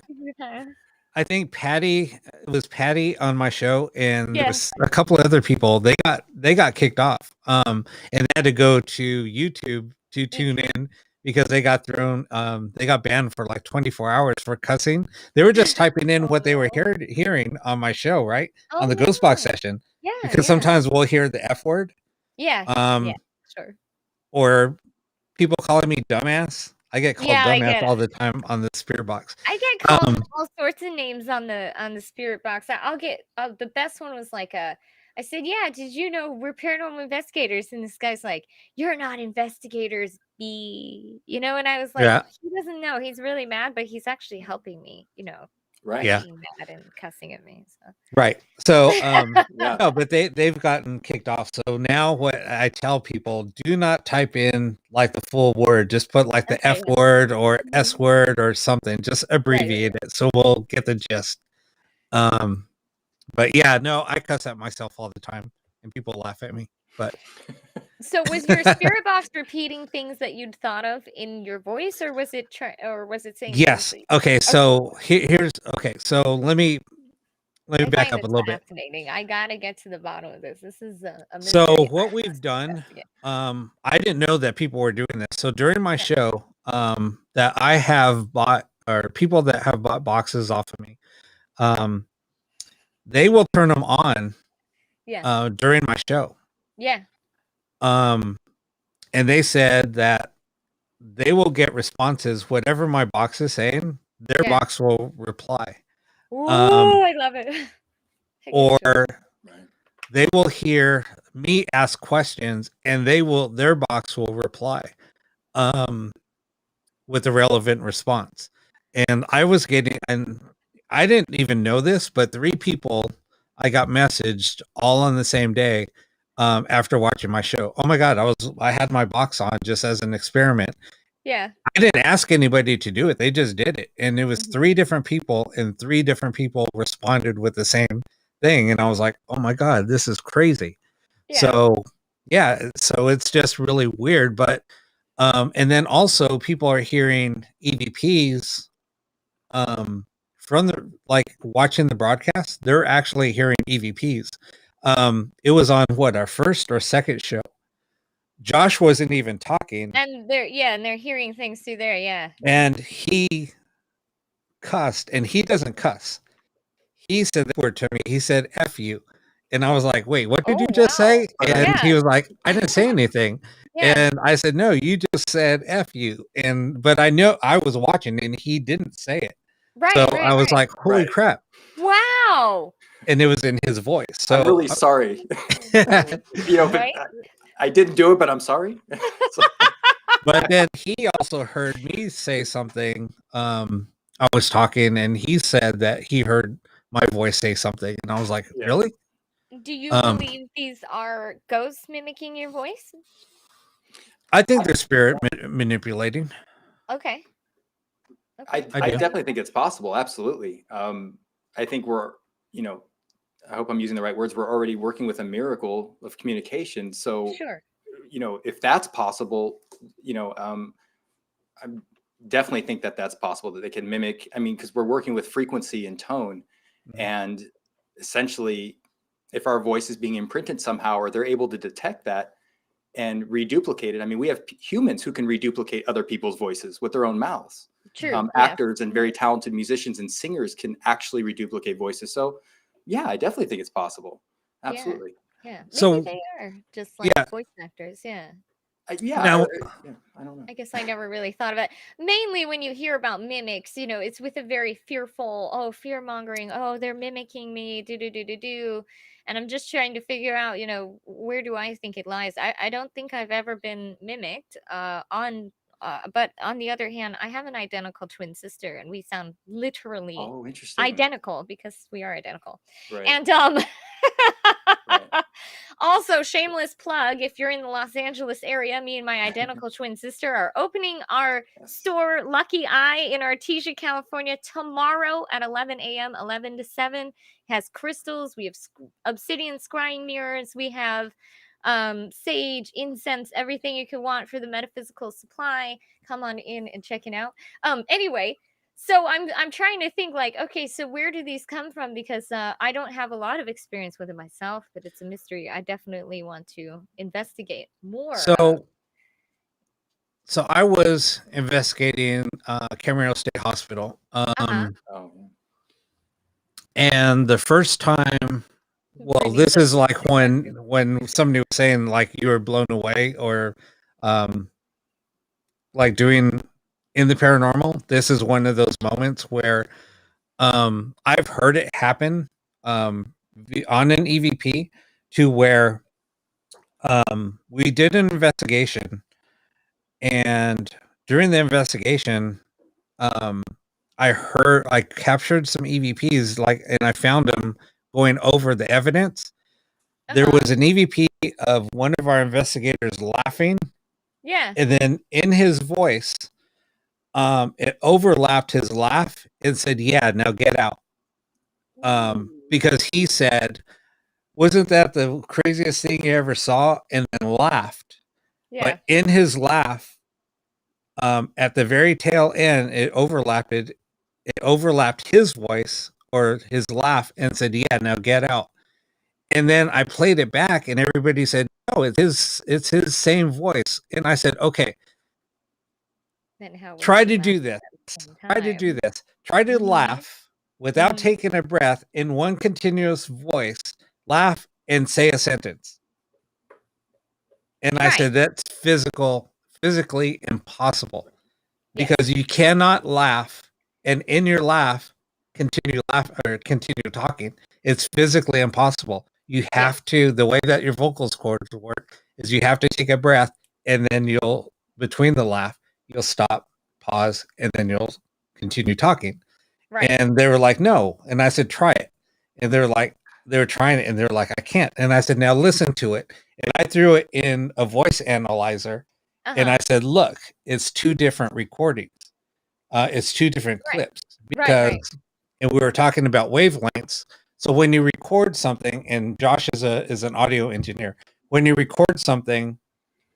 I think it was Patty on my show, and there was a couple of other people. They got kicked off, and they had to go to YouTube to tune in, because they got banned for like 24 hours for cussing. They were just typing in what they were hearing on my show, right? On the Ghost Box session. Yeah. Because sometimes we'll hear the F word. Yeah. Sure. Or people calling me dumbass. I get called dumbass all the time on the Spirit Box. I get called all sorts of names on the Spirit Box. I'll get the best one was like I said, yeah, did you know we're paranormal investigators? And this guy's like, you're not investigators, B. You know, and I was like, Yeah. he doesn't know. He's really mad, but he's actually helping me, you know, Right. by Yeah. being mad and cussing at me. So. Right. So, Yeah. no, but they've gotten kicked off. So now what I tell people, do not type in like the full word. Just put like the Okay, F yeah. word or S word or something. Just abbreviate it. So we'll get the gist. But yeah, no, I cuss at myself all the time and people laugh at me. But So was your spirit box repeating things that you'd thought of in your voice, or was it saying yes. things Okay. So here's okay. So let me I back find up a this little bit. fascinating. I gotta get to the bottom of this. This is a So mystery. what I we've must done, investigate. I didn't know that people were doing this. So during my show, that I have bought, or people that have bought boxes off of me, they will turn them on Yeah. during my show. Yeah. And they said that they will get responses, whatever my box is saying, their Yeah. box will reply. Ooh, I love it. Or Right. they will hear me ask questions and their box will reply with a relevant response. And I didn't even know this, but 3 people I got messaged all on the same day after watching my show. Oh my God, I had my box on just as an experiment. Yeah. I didn't ask anybody to do it. They just did it. And it was 3 different people, and 3 different people responded with the same thing. And I was like, oh my God, this is crazy. Yeah. So yeah, so it's just really weird. But and then also people are hearing EVPs from the like watching the broadcast, they're actually hearing EVPs. It was on what, our first or second show. Josh wasn't even talking. And they're hearing things through there, yeah. And he cussed, and he doesn't cuss. He said the word to me. He said, F you. And I was like, wait, what did you just say? And Yeah. he was like, I didn't say anything. Yeah. And I said, no, you just said F you. But I know I was watching and he didn't say it. Right. So right, I was right. like, holy crap. Wow. And it was in his voice. So I'm really sorry. You know, Right? I didn't do it, but I'm sorry. but then he also heard me say something. I was talking and he said that he heard my voice say something. And I was like, Yeah. really? Do you believe these are ghosts mimicking your voice? I think they're spirit manipulating. Okay. I definitely think it's possible. Absolutely. I think we're, you know, I hope I'm using the right words. We're already working with a miracle of communication. So, Sure. you know, if that's possible, you know, I definitely think that that's possible, that they can mimic. I mean, because we're working with frequency and tone, and essentially, if our voice is being imprinted somehow, or they're able to detect that and reduplicate it. I mean, we have humans who can reduplicate other people's voices with their own mouths. True. Actors and very talented musicians and singers can actually reduplicate voices. So, yeah, I definitely think it's possible. Absolutely. Yeah. Maybe So- they are just like voice actors. Yeah. Now- I don't know. I guess I never really thought of it. Mainly when you hear about mimics, you know, it's with a very fearful, fear mongering. Oh, they're mimicking me. Do. And I'm just trying to figure out, you know, where do I think it lies? I don't think I've ever been mimicked but on the other hand, I have an identical twin sister, and we sound literally interesting. identical because we are identical. Right. And also, shameless plug, if you're in the Los Angeles area, me and my identical twin sister are opening our store, Lucky Eye, in Artesia, California, tomorrow at 11 a.m., 11 to 7. It has crystals. We have obsidian scrying mirrors. We have sage, incense, everything you could want for the metaphysical supply. Come on in and check it out. Anyway, so I'm trying to think like, okay, so where do these come from? Because I don't have a lot of experience with it myself, but it's a mystery I definitely want to investigate more. So I was investigating Camarillo State Hospital. And the first time, well, this is like when somebody was saying like you were blown away, or like doing in the paranormal. This is one of those moments where I've heard it happen on an EVP to where we did an investigation, and during the investigation, I captured some EVPs, and I found them going over the evidence. There was an EVP of one of our investigators laughing. Yeah. And then in his voice, it overlapped his laugh and said, "Yeah, now get out." Because he said, "Wasn't that the craziest thing you ever saw?" And then laughed. Yeah. But in his laugh, at the very tail end, it overlapped his voice or his laugh and said, "Yeah, now get out." And then I played it back and everybody said, "No, it's his same voice." And I said, "Okay, try to do this. Try to do this. Try to laugh without taking a breath in one continuous voice. Laugh and say a sentence." And I said, "That's physically impossible, because you cannot laugh and in your laugh continue talking. It's physically impossible. You have to, the way that your vocal cords work is you have to take a breath, and then between the laugh, you'll stop, pause, and then you'll continue talking." Right. And they were like, "No." And I said, "Try it." And they were trying it, and they're like, "I can't." And I said, "Now listen to it." And I threw it in a voice analyzer, and I said, "Look, it's two different recordings. It's two different clips." Because, and we were talking about wavelengths. So when you record something, and Josh is an audio engineer, when you record something,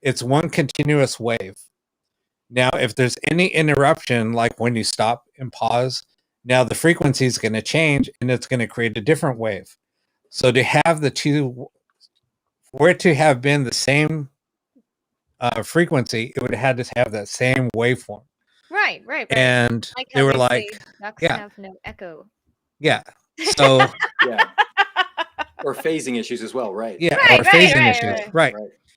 it's one continuous wave. Now, if there's any interruption, like when you stop and pause, now the frequency is going to change and it's going to create a different wave. So to have the two, for it to have been the same frequency, it would have had to have that same waveform. Right. And like they were like, ducks have no echo. Yeah. So yeah. Or phasing issues as well, right? Yeah, or phasing issues. Right.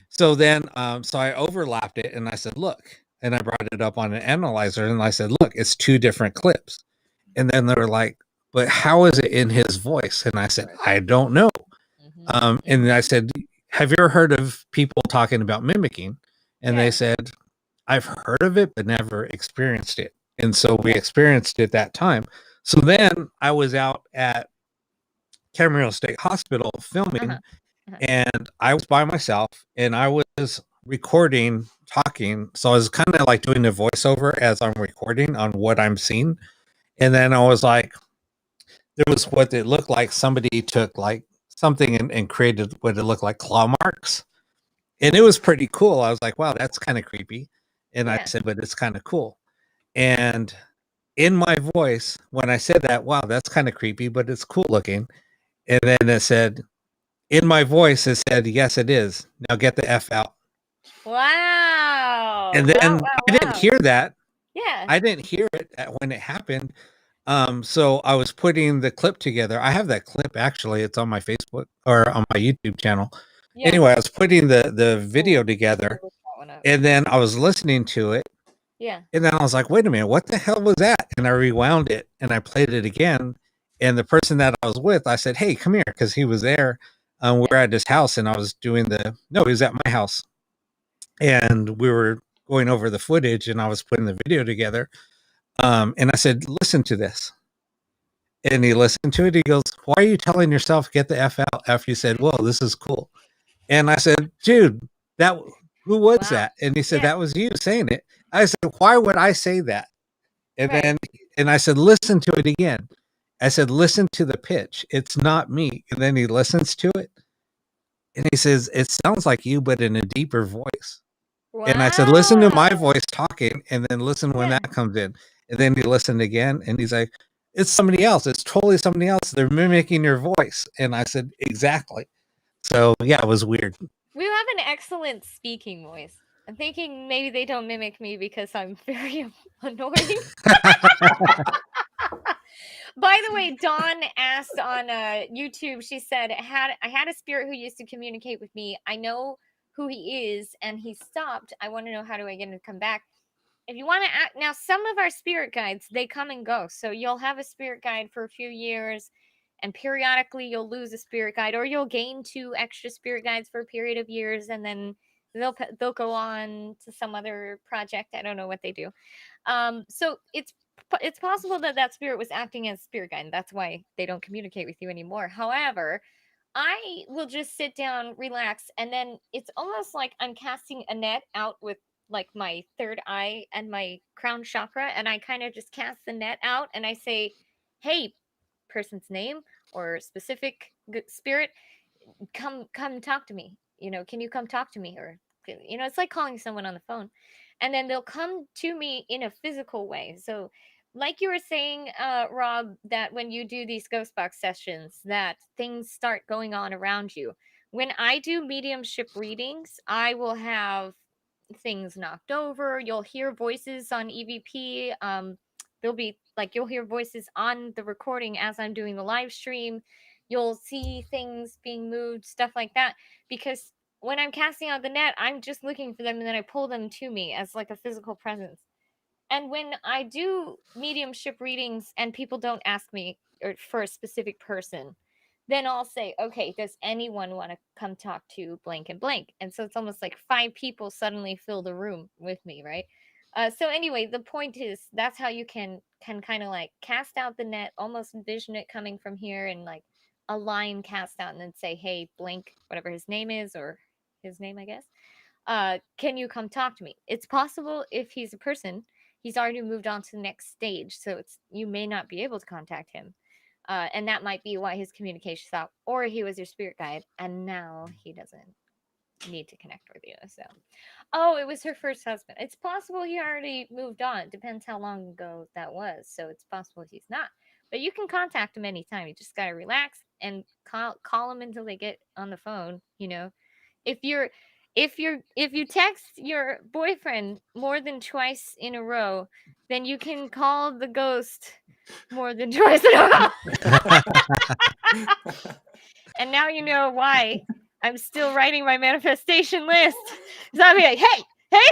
So then, so I overlapped it and I said, "Look," and I brought it up on an analyzer and I said, "Look, it's two different clips." And then they were like, "But how is it in his voice?" And I said, "I don't know." And I said, "Have you ever heard of people talking about mimicking?" And they said, "I've heard of it, but never experienced it." And so we experienced it that time. So then I was out at Camarillo State Hospital filming, and I was by myself and I was recording, talking. So I was kind of like doing a voiceover as I'm recording on what I'm seeing. And then I was like, there was what it looked like somebody took like something and created what it looked like claw marks. And it was pretty cool. I was like, wow, that's kind of creepy. And I said, but it's kind of cool. And in my voice, when I said that, wow, that's kind of creepy, but it's cool looking. And then it said, in my voice, it said, "Yes, it is. Now get the F out." Wow. And then I didn't hear that. Yeah. I didn't hear it when it happened. So I was putting the clip together. I have that clip actually. It's on my Facebook or on my YouTube channel. Anyway, I was putting the video together, and then I was listening to it. Yeah. And then I was like, "Wait a minute, what the hell was that?" And I rewound it and I played it again. And the person that I was with, I said, "Hey, come here," because he was there. We were at his house, and I was doing he was at my house, and we were going over the footage, and I was putting the video together. And I said, "Listen to this." And he listened to it. He goes, "Why are you telling yourself get the F out after you said, 'Whoa, this is cool'?" And I said, "Dude, who was that?" And he said, "That was you saying it." I said, "Why would I say that?" And then I said, "Listen to it again." I said, "Listen to the pitch. It's not me." And then he listens to it. And he says, "It sounds like you, but in a deeper voice." Wow. And I said, "Listen to my voice talking, and then listen when that comes in." And then he listened again, and he's like, "It's somebody else. It's totally somebody else. They're mimicking your voice." And I said, "Exactly." So yeah, it was weird. We have an excellent speaking voice. I'm thinking maybe they don't mimic me because I'm very annoying. By the way, Dawn asked on YouTube, she said, I had a spirit who used to communicate with me. I know who he is, and he stopped. I want to know, how do I get him to come back? If you want to now, some of our spirit guides, they come and go. So you'll have a spirit guide for a few years, And periodically you'll lose a spirit guide, or you'll gain 2 extra spirit guides for a period of years, and then they'll go on to some other project. I don't know what they do. So it's possible that spirit was acting as spirit guide, and that's why they don't communicate with you anymore. However, I will just sit down, relax, and then it's almost like I'm casting a net out with like my third eye and my crown chakra, and I kind of just cast the net out, and I say, hey, person's name or specific spirit, come talk to me. Can you come talk to me? Or it's like calling someone on the phone, and then they'll come to me in a physical way. So like you were saying, Rob, that when you do these ghost box sessions, that things start going on around you. When I do mediumship readings, I will have things knocked over. You'll hear voices on EVP. There'll be like, you'll hear voices on the recording as I'm doing the live stream. You'll see things being moved, stuff like that. Because when I'm casting out the net, I'm just looking for them, and then I pull them to me as like a physical presence. And when I do mediumship readings and people don't ask me for a specific person, then I'll say, okay, does anyone want to come talk to blank and blank? And so it's almost like 5 people suddenly fill the room with me, right? So anyway, the point is, that's how you can kind of like cast out the net, almost envision it coming from here, and like a line cast out, and then say, hey, blank, whatever his name is, or his name, I guess. Can you come talk to me? It's possible if he's a person, he's already moved on to the next stage, so you may not be able to contact him. And that might be why his communication stopped, or he was your spirit guide, and now he doesn't need to connect with you. So, it was her first husband. It's possible he already moved on. Depends how long ago that was. So it's possible he's not. But you can contact him anytime. You just gotta relax and call him until they get on the phone. If you text your boyfriend more than twice in a row, then you can call the ghost more than twice in a row. And now you know why I'm still writing my manifestation list. So I'll be like, hey,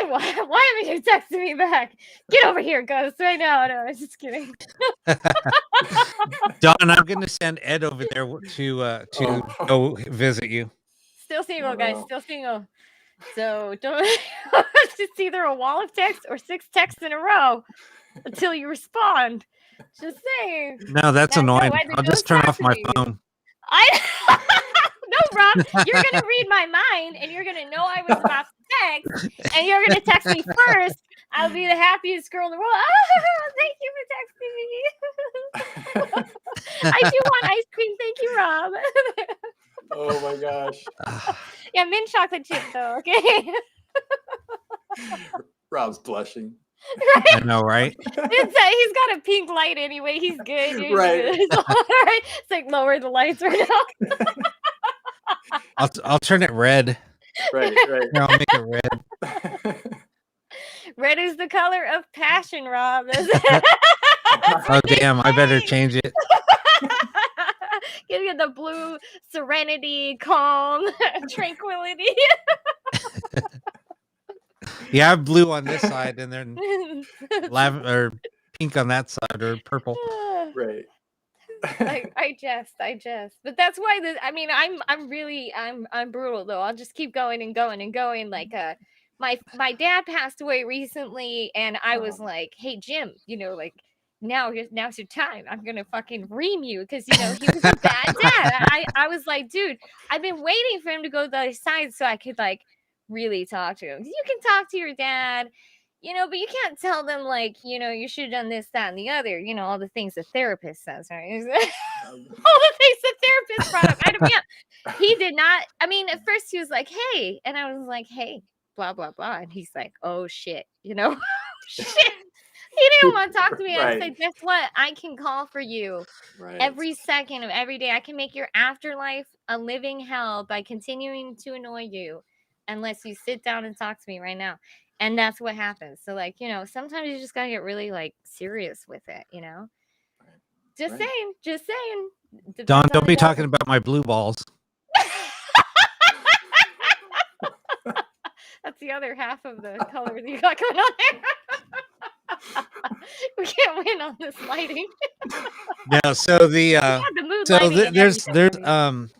why haven't you texted me back? Get over here, ghost, right now. No, I was just kidding. Dawn, I'm going to send Ed over there to go visit you. Still single, guys. Still single. So don't. It's either a wall of text or 6 texts in a row until you respond. Just saying. No, that's annoying. I'll just turn off my phone. No, Rob, you're going to read my mind, and you're going to know I was about to text, and you're going to text me first. I'll be the happiest girl in the world. Thank you for texting me. I do want ice cream. Thank you, Rob. Oh, my gosh. Yeah, mint chocolate chip, though, okay? Rob's blushing. Right? I know, right? He's got a pink light anyway. He's good. He's right. Good. It's all right. It's like lower the lights right now. I'll turn it red. Right. Here, I'll make it red. Red is the color of passion, Rob. Oh, damn. I better change it. Give you the blue serenity, calm, tranquility. Yeah, I have blue on this side, and then lavender or pink on that side, or purple. Right. I jest, but that's why I'm brutal though. I'll just keep going and going and going. Like my dad passed away recently, and I was like, hey Jim, like now's your time. I'm gonna fucking ream you, because he was a bad dad. I was like, dude, I've been waiting for him to go the other side so I could like really talk to him. You can talk to your dad, but you can't tell them like, you should have done this, that, and the other, all the things the therapist says, right? All the things the therapist brought up. He did not. I mean, at first he was like, hey, and I was like, hey, blah, blah, blah. And he's like, oh shit, shit. He didn't want to talk to me. Right. I said, guess what? I can call for you every second of every day. I can make your afterlife a living hell by continuing to annoy you unless you sit down and talk to me right now. And that's what happens. So like, sometimes you just got to get really like serious with it, Just saying. Dawn, don't be talking about my blue balls. That's the other half of the color that you got going on there. We can't win on this lighting. No, so the the mood So lighting and there's everything.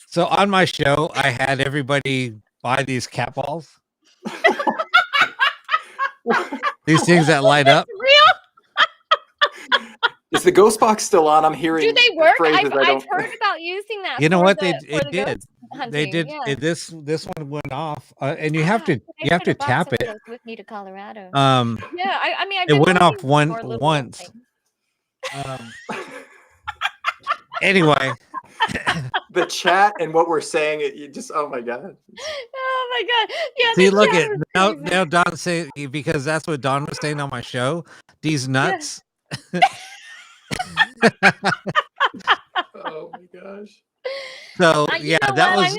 so on my show I had everybody buy these cat balls. These things that light up. Real? Is the ghost box still on? I'm hearing. Do they work? phrases I I've don't. heard about using that. You know for what the, it the did? ghost hunting. They did Yeah. this one went off, and you have to I should have brought tap some of it. those with me to Colorado. Um, Yeah, I mean, I've it been went off looking for little once. things. Anyway, The chat and what we're saying, you just, oh my God. Oh my god! Yeah, see, the look chat at was now. crazy. Now Don's saying, because that's what Don was saying on my show. These nuts. Oh my gosh. So You yeah, know that what? was.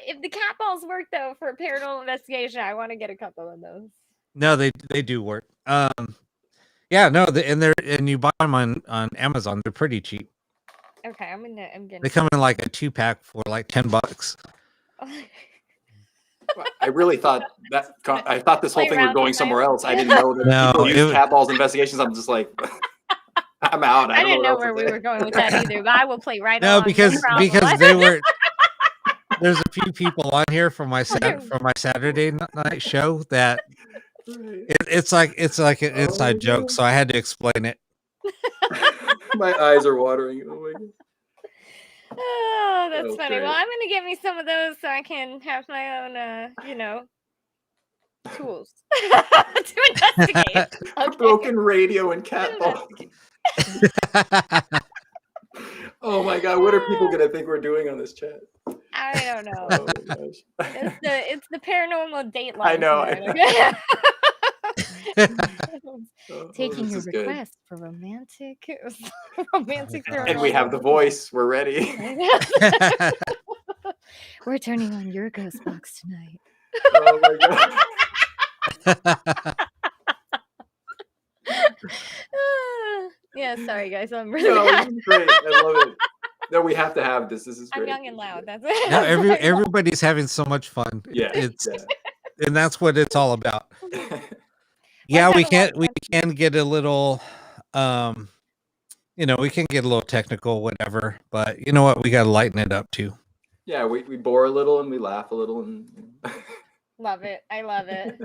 If the cat balls work though for paranormal investigation, I want to get a couple of those. No, they do work. Yeah, no, and you buy them on Amazon. They're pretty cheap. Okay, I'm getting. They come in like a 2-pack for like $10. Well, I really thought that. I thought this whole Play thing was around going with somewhere my- else. I didn't know that No, people use it- cat balls investigations. I'm just like, I'm out. I don't didn't know what where else we to were say. going with that either, but I will play right No, on. because problem. they were. There's a few people on here from my Saturday night show that Right. it's like an Oh inside my joke, God. so I had to explain it. My eyes are watering. Oh my God. Oh, that's Oh, funny. great. Well, I'm gonna get me some of those so I can have my own, tools to investigate. Okay. Broken radio and cat ball. Oh my God. What are people going to think we're doing on this chat? I don't know. Oh my gosh. It's the paranormal dateline. I know. tonight, okay? Oh, Taking this your is good. request for romantic And we have the voice. We're ready. We're turning on your ghost box tonight. Oh my God. Yeah, sorry guys, I'm really No, bad. this is great. I love it. No, we have to have this. This is I'm great. young and loud. That's it. No, That's what I know. everybody's having so much fun. Yeah. It's yeah. and that's what it's all about. Yeah, Let's we have a lot of can get a little we can get a little technical, whatever, but you know what, we got to lighten it up too. Yeah, we bore a little and we laugh a little and Love it. I love it.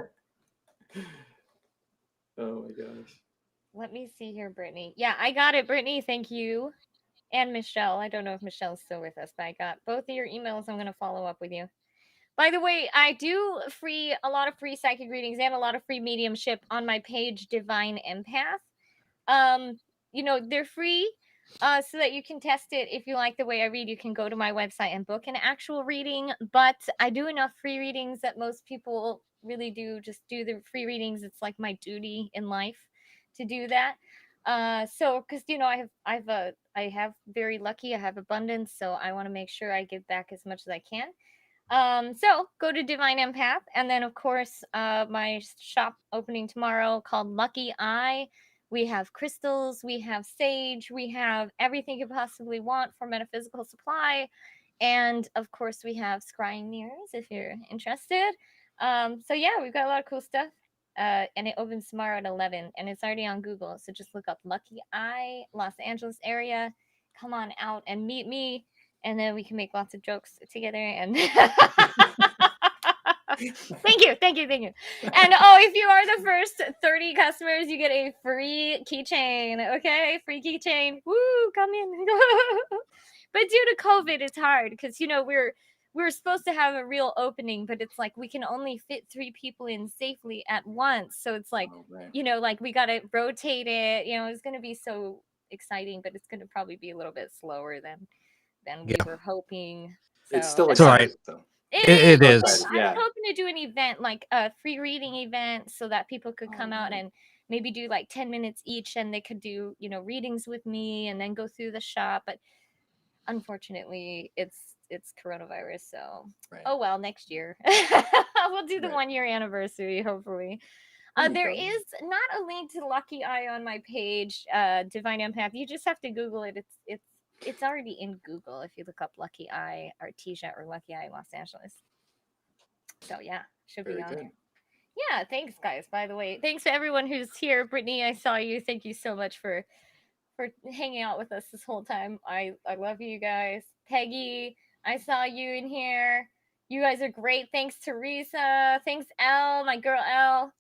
oh my gosh. Let me see here, Brittany. Yeah, I got it, Brittany. Thank you. And Michelle. I don't know if Michelle's still with us, but I got both of your emails. I'm going to follow up with you. By the way, I do a lot of free psychic readings and a lot of free mediumship on my page, Divine Empath. They're free so that you can test it. If you like the way I read, you can go to my website and book an actual reading. But I do enough free readings that most people really do just do the free readings. It's like my duty in life to do that. Because I have very lucky. I have abundance, so I want to make sure I give back as much as I can. So go to Divine Empath, and then of course, my shop opening tomorrow called Lucky Eye. We have crystals, we have sage, we have everything you possibly want for metaphysical supply, and of course, we have scrying mirrors if you're interested. So yeah, we've got a lot of cool stuff. And it opens tomorrow at 11, and it's already on Google. So just look up Lucky Eye, Los Angeles area. Come on out and meet me. And then we can make lots of jokes together. And thank you. And if you are the first 30 customers, you get a free keychain. Okay, free keychain. Woo, come in. But due to COVID, it's hard because we're supposed to have a real opening, but it's like we can only fit 3 people in safely at once. So it's like like we gotta rotate it. It's gonna be so exciting, but it's gonna probably be a little bit slower than we were hoping. So It's still It's all exciting. right. So. It is. I was hoping to do an event, like a free reading event, so that people could come out and maybe do like 10 minutes each, and they could do, readings with me and then go through the shop. But unfortunately, it's coronavirus. So, oh well, next year. We'll do the 1-year anniversary, hopefully. There is not a link to Lucky Eye on my page, Divine Empath. You just have to Google it. It's already in Google if you look up Lucky Eye Artesia or Lucky Eye Los Angeles. So yeah, should be on there. Yeah, thanks guys. By the way, thanks to everyone who's here. Brittany, I saw you. Thank you so much for for hanging out with us this whole time. I love you guys. Peggy, I saw you in here. You guys are great. Thanks, Teresa. Thanks, Elle, my girl Elle.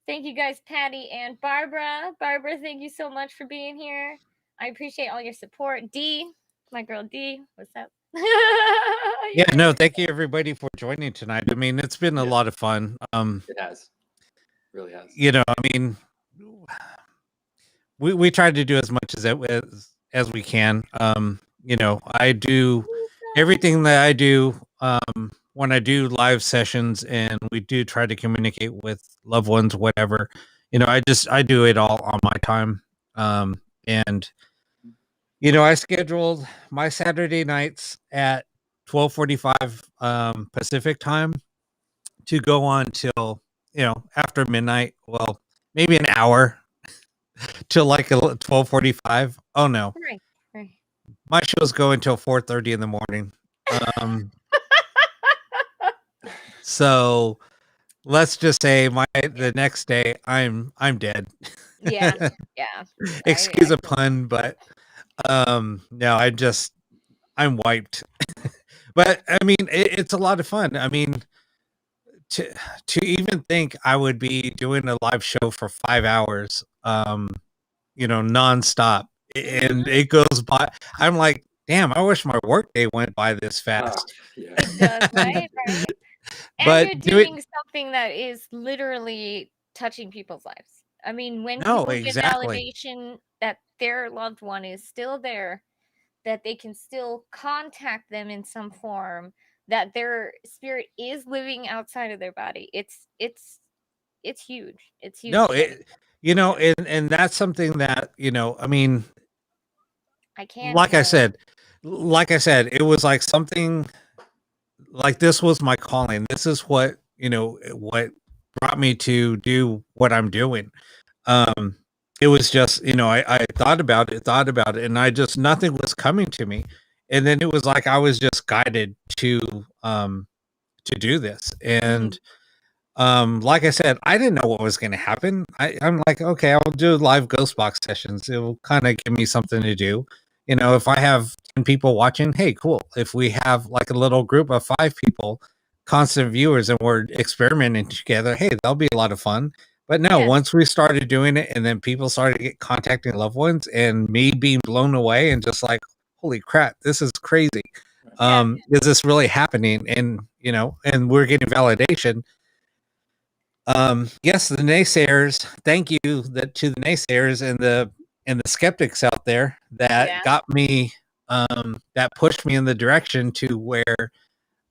Thank you guys, Patty and Barbara. Barbara, thank you so much for being here. I appreciate all your support. Dee, my girl Dee, what's up? Yeah, no, thank you everybody for joining tonight. I mean, it's been a lot of fun. It has. Really has. You know, I mean, we try to do as much as we can. You know, I do everything that I do when I do live sessions, and we do try to communicate with loved ones, whatever. You know, I do it all on my time. And you know, I scheduled my Saturday nights at 12:45 Pacific time to go on till, you know, after midnight. Well, maybe an hour till like 12:45. Oh no. Right. My shows go until 4:30 in the morning. So let's just say the next day I'm dead. Yeah. Excuse a pun, but no, I'm wiped. But I mean, it's a lot of fun. I mean, to even think I would be doing a live show for 5 hours, you know, nonstop, and it goes by. I'm like, damn, I wish my workday went by this fast. Yeah. Right. And But you're doing something that is literally touching people's lives. I mean, when No, people exactly. get validation that their loved one is still there, that they can still contact them in some form, that their spirit is living outside of their body, it's huge. It's huge. No, you know, and that's something that, you know, I mean, I can't. like I said, it was like something like this was my calling. This is what, you know, what brought me to do what I'm doing. It was just, you know, I thought about it, and I just, nothing was coming to me. And then it was like I was just guided to do this. And like I said, I didn't know what was going to happen. I'm like, okay, I'll do live ghost box sessions. It will kind of give me something to do. You know, if I have 10 people watching, hey, cool. If we have like a little group of 5 people, constant viewers, and we're experimenting together, hey, that'll be a lot of fun. But no, once we started doing it, and then people started contacting loved ones, and me being blown away and just like, holy crap, this is crazy. Is this really happening? And, you know, and we're getting validation. Yes, the naysayers, thank you to the naysayers and the skeptics out there that got me, that pushed me in the direction to where,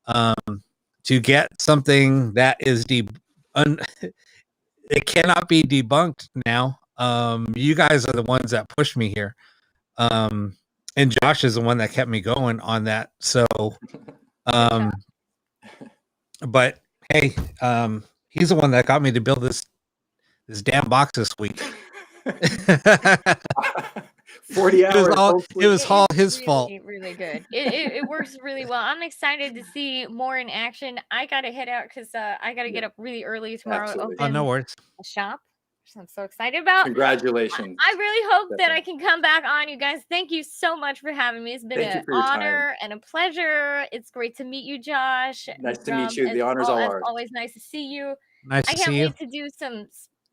to get something that is it cannot be debunked now. You guys are the ones that pushed me here. And Josh is the one that kept me going on that. So, but hey, he's the one that got me to build this damn box this week. 40 hours. It was all his fault. Really good. It works really well. I'm excited to see more in action. I gotta head out because I gotta get up really early tomorrow. Oh, no worries. A shop, which I'm so excited about. Congratulations. I really hope that I can come back on, you guys. Thank you so much for having me. It's been an honor and a pleasure. It's great to meet you, Josh. Nice to meet you. The honor's all ours. Always nice to see you. Nice to see you. I can't wait to do some.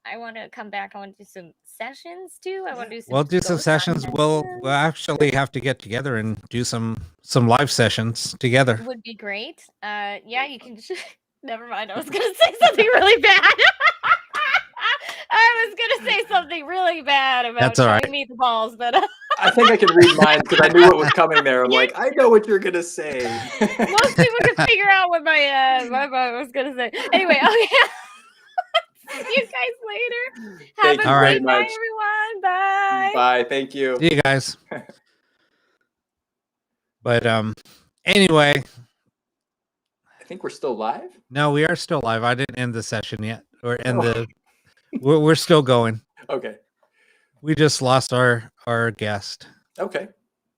I want to come back. I want to do some sessions too. I want to do some. We'll do some sessions. We'll actually have to get together and do some live sessions together. Would be great. Yeah, you can. Never mind. I was gonna say something really bad. I was gonna say something really bad about trying meatballs, but I think I can read mine because I knew what was coming there. I'm like, I know what you're gonna say. Most people can figure out what my was gonna say. Anyway, okay. See you guys later. Have a great night, everyone. Bye. Bye. Thank you. See you guys. But anyway, I think we're still live. No, we are still live. I didn't end the session yet, or end we're still going. Okay. We just lost our guest. Okay.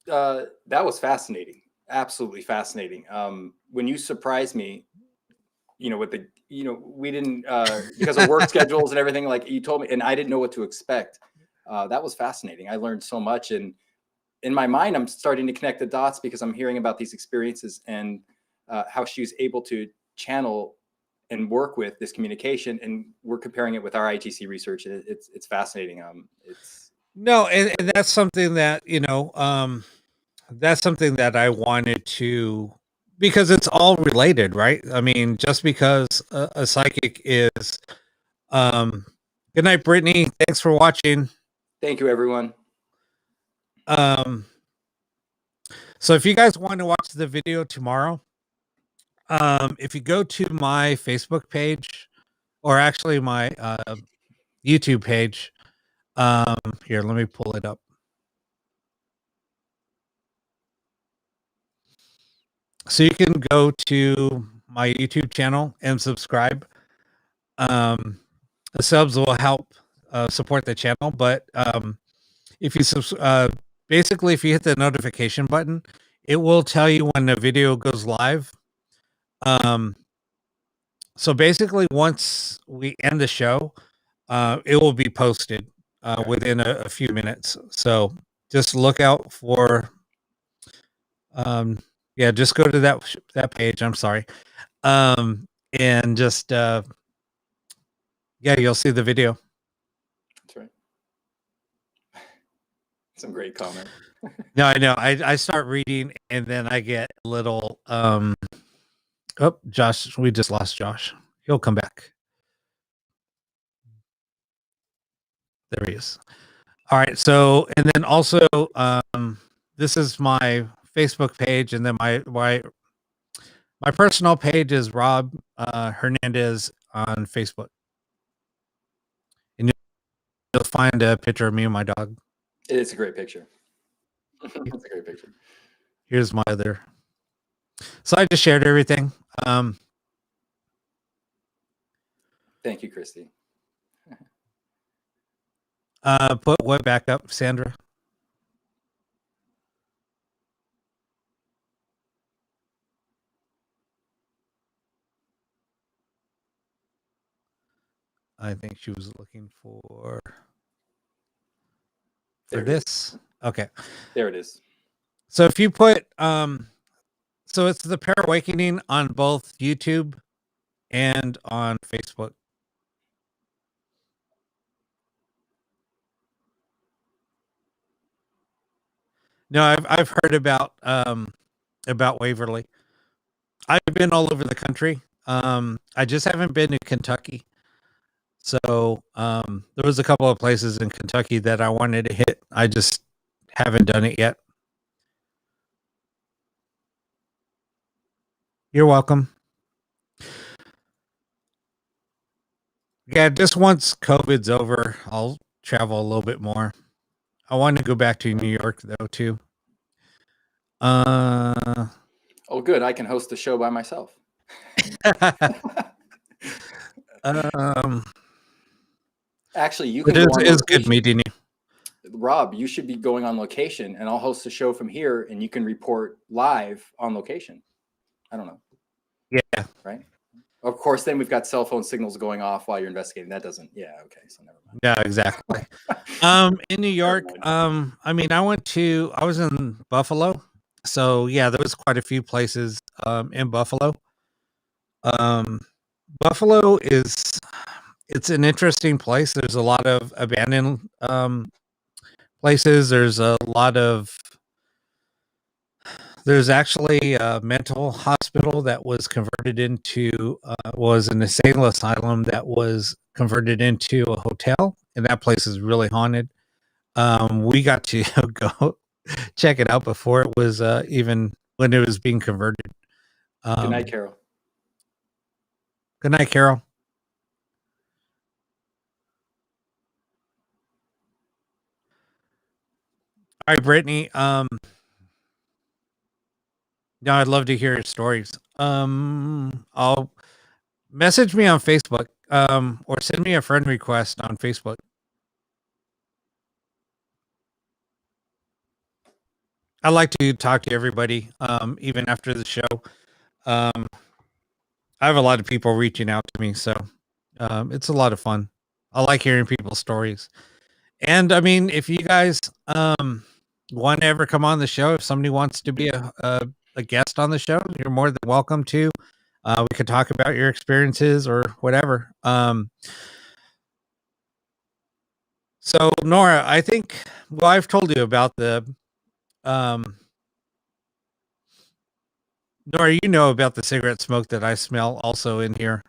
That was fascinating. Absolutely fascinating. When you surprised me, you know, with the, you know, we didn't, because of work schedules and everything, like you told me, and I didn't know what to expect. That was fascinating. I learned so much, and in my mind, I'm starting to connect the dots because I'm hearing about these experiences and how she was able to channel and work with this communication, and we're comparing it with our ITC research. It's fascinating. And that's something that that's something that I wanted to, because it's all related, right? I mean, just because a psychic is. Good night, Brittany. Thanks for watching. Thank you, everyone. So if you guys want to watch the video tomorrow, if you go to my Facebook page, or actually my YouTube page, here, let me pull it up. So you can go to my YouTube channel and subscribe. The subs will help support the channel, but if you basically, if you hit the notification button, it will tell you when the video goes live. So basically, once we end the show, it will be posted within a few minutes. So just look out for, just go to that page. I'm sorry. And just, you'll see the video. That's right. Some great comment. No, I know. I start reading and then I get a little, Josh, we just lost Josh. He'll come back. There he is. All right. So, and then also, this is my Facebook page, and then my personal page is Rob Hernandez on Facebook, and you'll find a picture of me and my dog. It's a great picture. It's a great picture. Here's my other. So I just shared everything. Thank you, Christy. Put what back up, Sandra? I think she was looking for this. Okay. There it is. So if you put, so it's the Pair Awakening on both YouTube and on Facebook. No, I've heard about Waverly. I've been all over the country. I just haven't been to Kentucky. So there was a couple of places in Kentucky that I wanted to hit. I just haven't done it yet. You're welcome. Yeah, just once COVID's over, I'll travel a little bit more. I want to go back to New York though too. Oh, good. I can host the show by myself. Actually, you can. It's good meeting you. Rob, you should be going on location, and I'll host the show from here, and you can report live on location. I don't know. Yeah. Right. Of course, then we've got cell phone signals going off while you're investigating. That doesn't. Yeah. Okay. So never mind. Yeah. Exactly. In New York, I mean, I was in Buffalo, so yeah, there was quite a few places in Buffalo. Buffalo it's an interesting place. There's a lot of abandoned places. There's actually a mental hospital that was converted into was an insane asylum that was converted into a hotel, and that place is really haunted. We got to go check it out before it was even when it was being converted. Good night, Carol. Good night, Carol. All right, Brittany. No, I'd love to hear your stories. I'll message me on Facebook, or send me a friend request on Facebook. I like to talk to everybody, even after the show. I have a lot of people reaching out to me, so it's a lot of fun. I like hearing people's stories. And I mean, if you guys want to ever come on the show, if somebody wants to be a guest on the show, you're more than welcome to. We could talk about your experiences or whatever. So Nora, I think, well, I've told you about Nora, you know about the cigarette smoke that I smell also in here,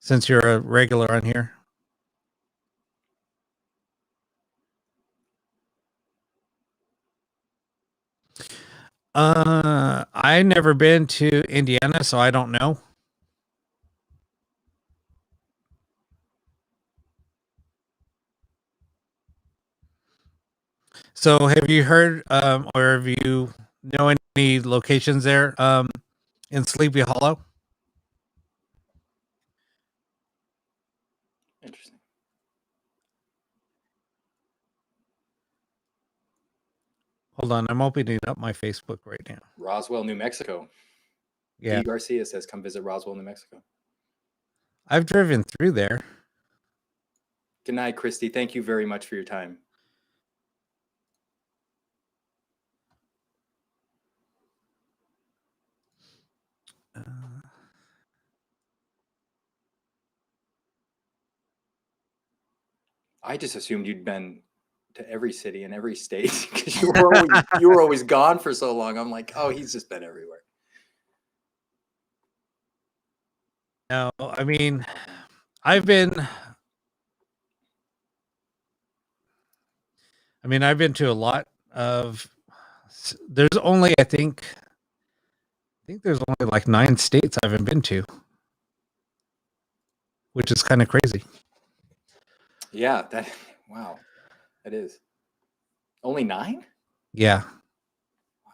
since you're a regular on here. I never been to Indiana, so I don't know. So have you heard, or have you know any locations there, in Sleepy Hollow? Interesting. Hold on, I'm opening up my Facebook right now. Roswell, New Mexico. Yeah, D. Garcia says, come visit Roswell, New Mexico. I've driven through there. Good night, Christy. Thank you very much for your time. I just assumed you'd been to every city and every state because you were always gone for so long. I'm like, oh, he's just been everywhere. No, I mean, I've been to a lot of. There's only, I think there's only like 9 states I haven't been to, which is kind of crazy. Yeah, wow, that is only 9. Yeah,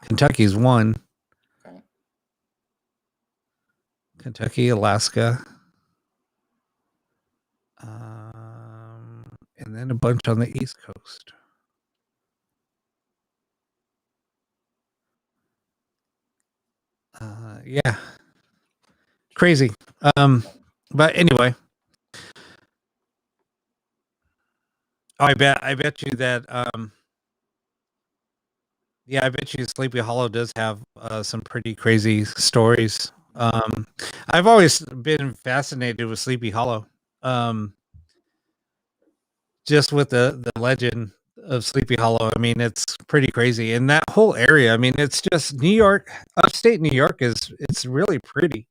Kentucky's 1. Okay. Kentucky, Alaska, and then a bunch on the East Coast. Yeah, crazy. But anyway, I bet you that yeah, I bet you Sleepy Hollow does have some pretty crazy stories. I've always been fascinated with Sleepy Hollow, just with the legend of Sleepy Hollow. I mean, it's pretty crazy, and that whole area. I mean, it's just New York, upstate New York it's really pretty.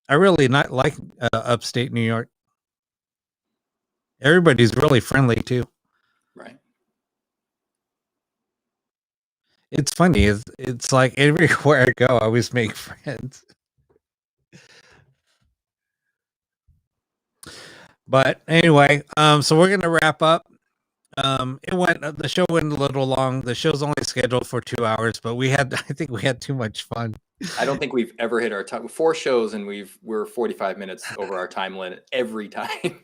I really not like upstate New York. Everybody's really friendly too. Right. It's funny. It's like everywhere I go, I always make friends. But anyway, so we're gonna wrap up. The show went a little long. The show's only scheduled for 2 hours, but I think we had too much fun. I don't think we've ever hit our time. 4 shows and we're 45 minutes over our time limit every time.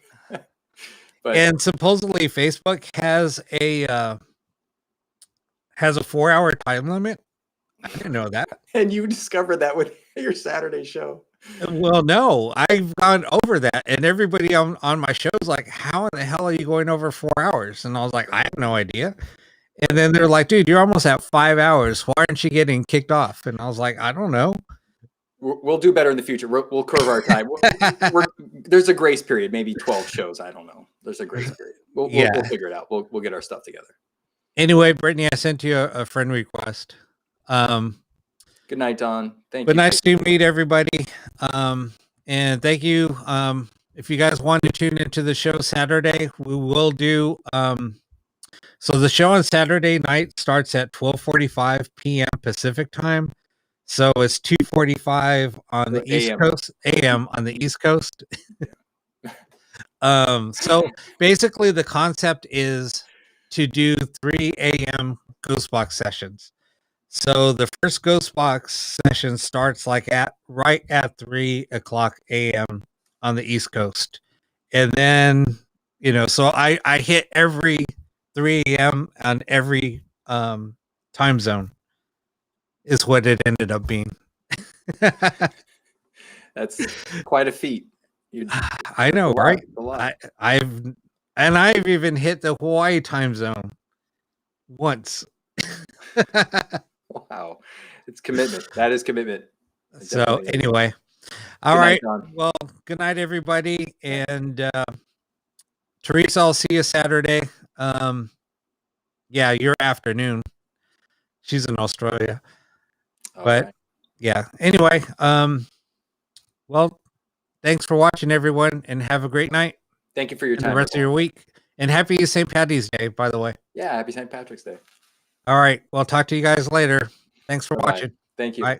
But and supposedly Facebook has a 4-hour time limit. I didn't know that. And you discovered that with your Saturday show. Well, no, I've gone over that, and everybody on my show is like, "How in the hell are you going over 4 hours?" And I was like, "I have no idea." And then they're like, "Dude, you're almost at 5 hours. Why aren't you getting kicked off?" And I was like, "I don't know." We'll do better in the future. We'll curve our time. There's a grace period, maybe 12 shows. I don't know. There's a grace period. We'll figure it out. We'll get our stuff together. Anyway, Brittany, I sent you a friend request. Good night, Don. Thank you. But nice to meet everybody. And thank you. If you guys want to tune into the show Saturday, we will do. So the show on Saturday night starts at 12:45 p.m. Pacific time. So it's 2:45 on the East Coast, AM on the East Coast. So basically the concept is to do 3 a.m. Ghost Box sessions. So the first Ghost Box session starts like right at 3 o'clock a.m. on the East Coast. And then, so I hit every 3 a.m. on every time zone is what it ended up being. That's quite a feat. I know, right? A lot. I've And I've even hit the Hawaii time zone once. Wow. It's commitment. That is commitment. It So definitely is. anyway, all Good night, right. John. Well, good night, everybody. And Teresa, I'll see you Saturday. Yeah, your afternoon. She's in Australia. All But right. yeah. Anyway, well, thanks for watching, everyone, and have a great night Thank you for your and time. the rest of your week. And happy St. Patty's Day, by the way. Yeah, happy St. Patrick's Day. All right. Well, talk to you guys later. Thanks for Bye-bye. watching. Thank you. Bye.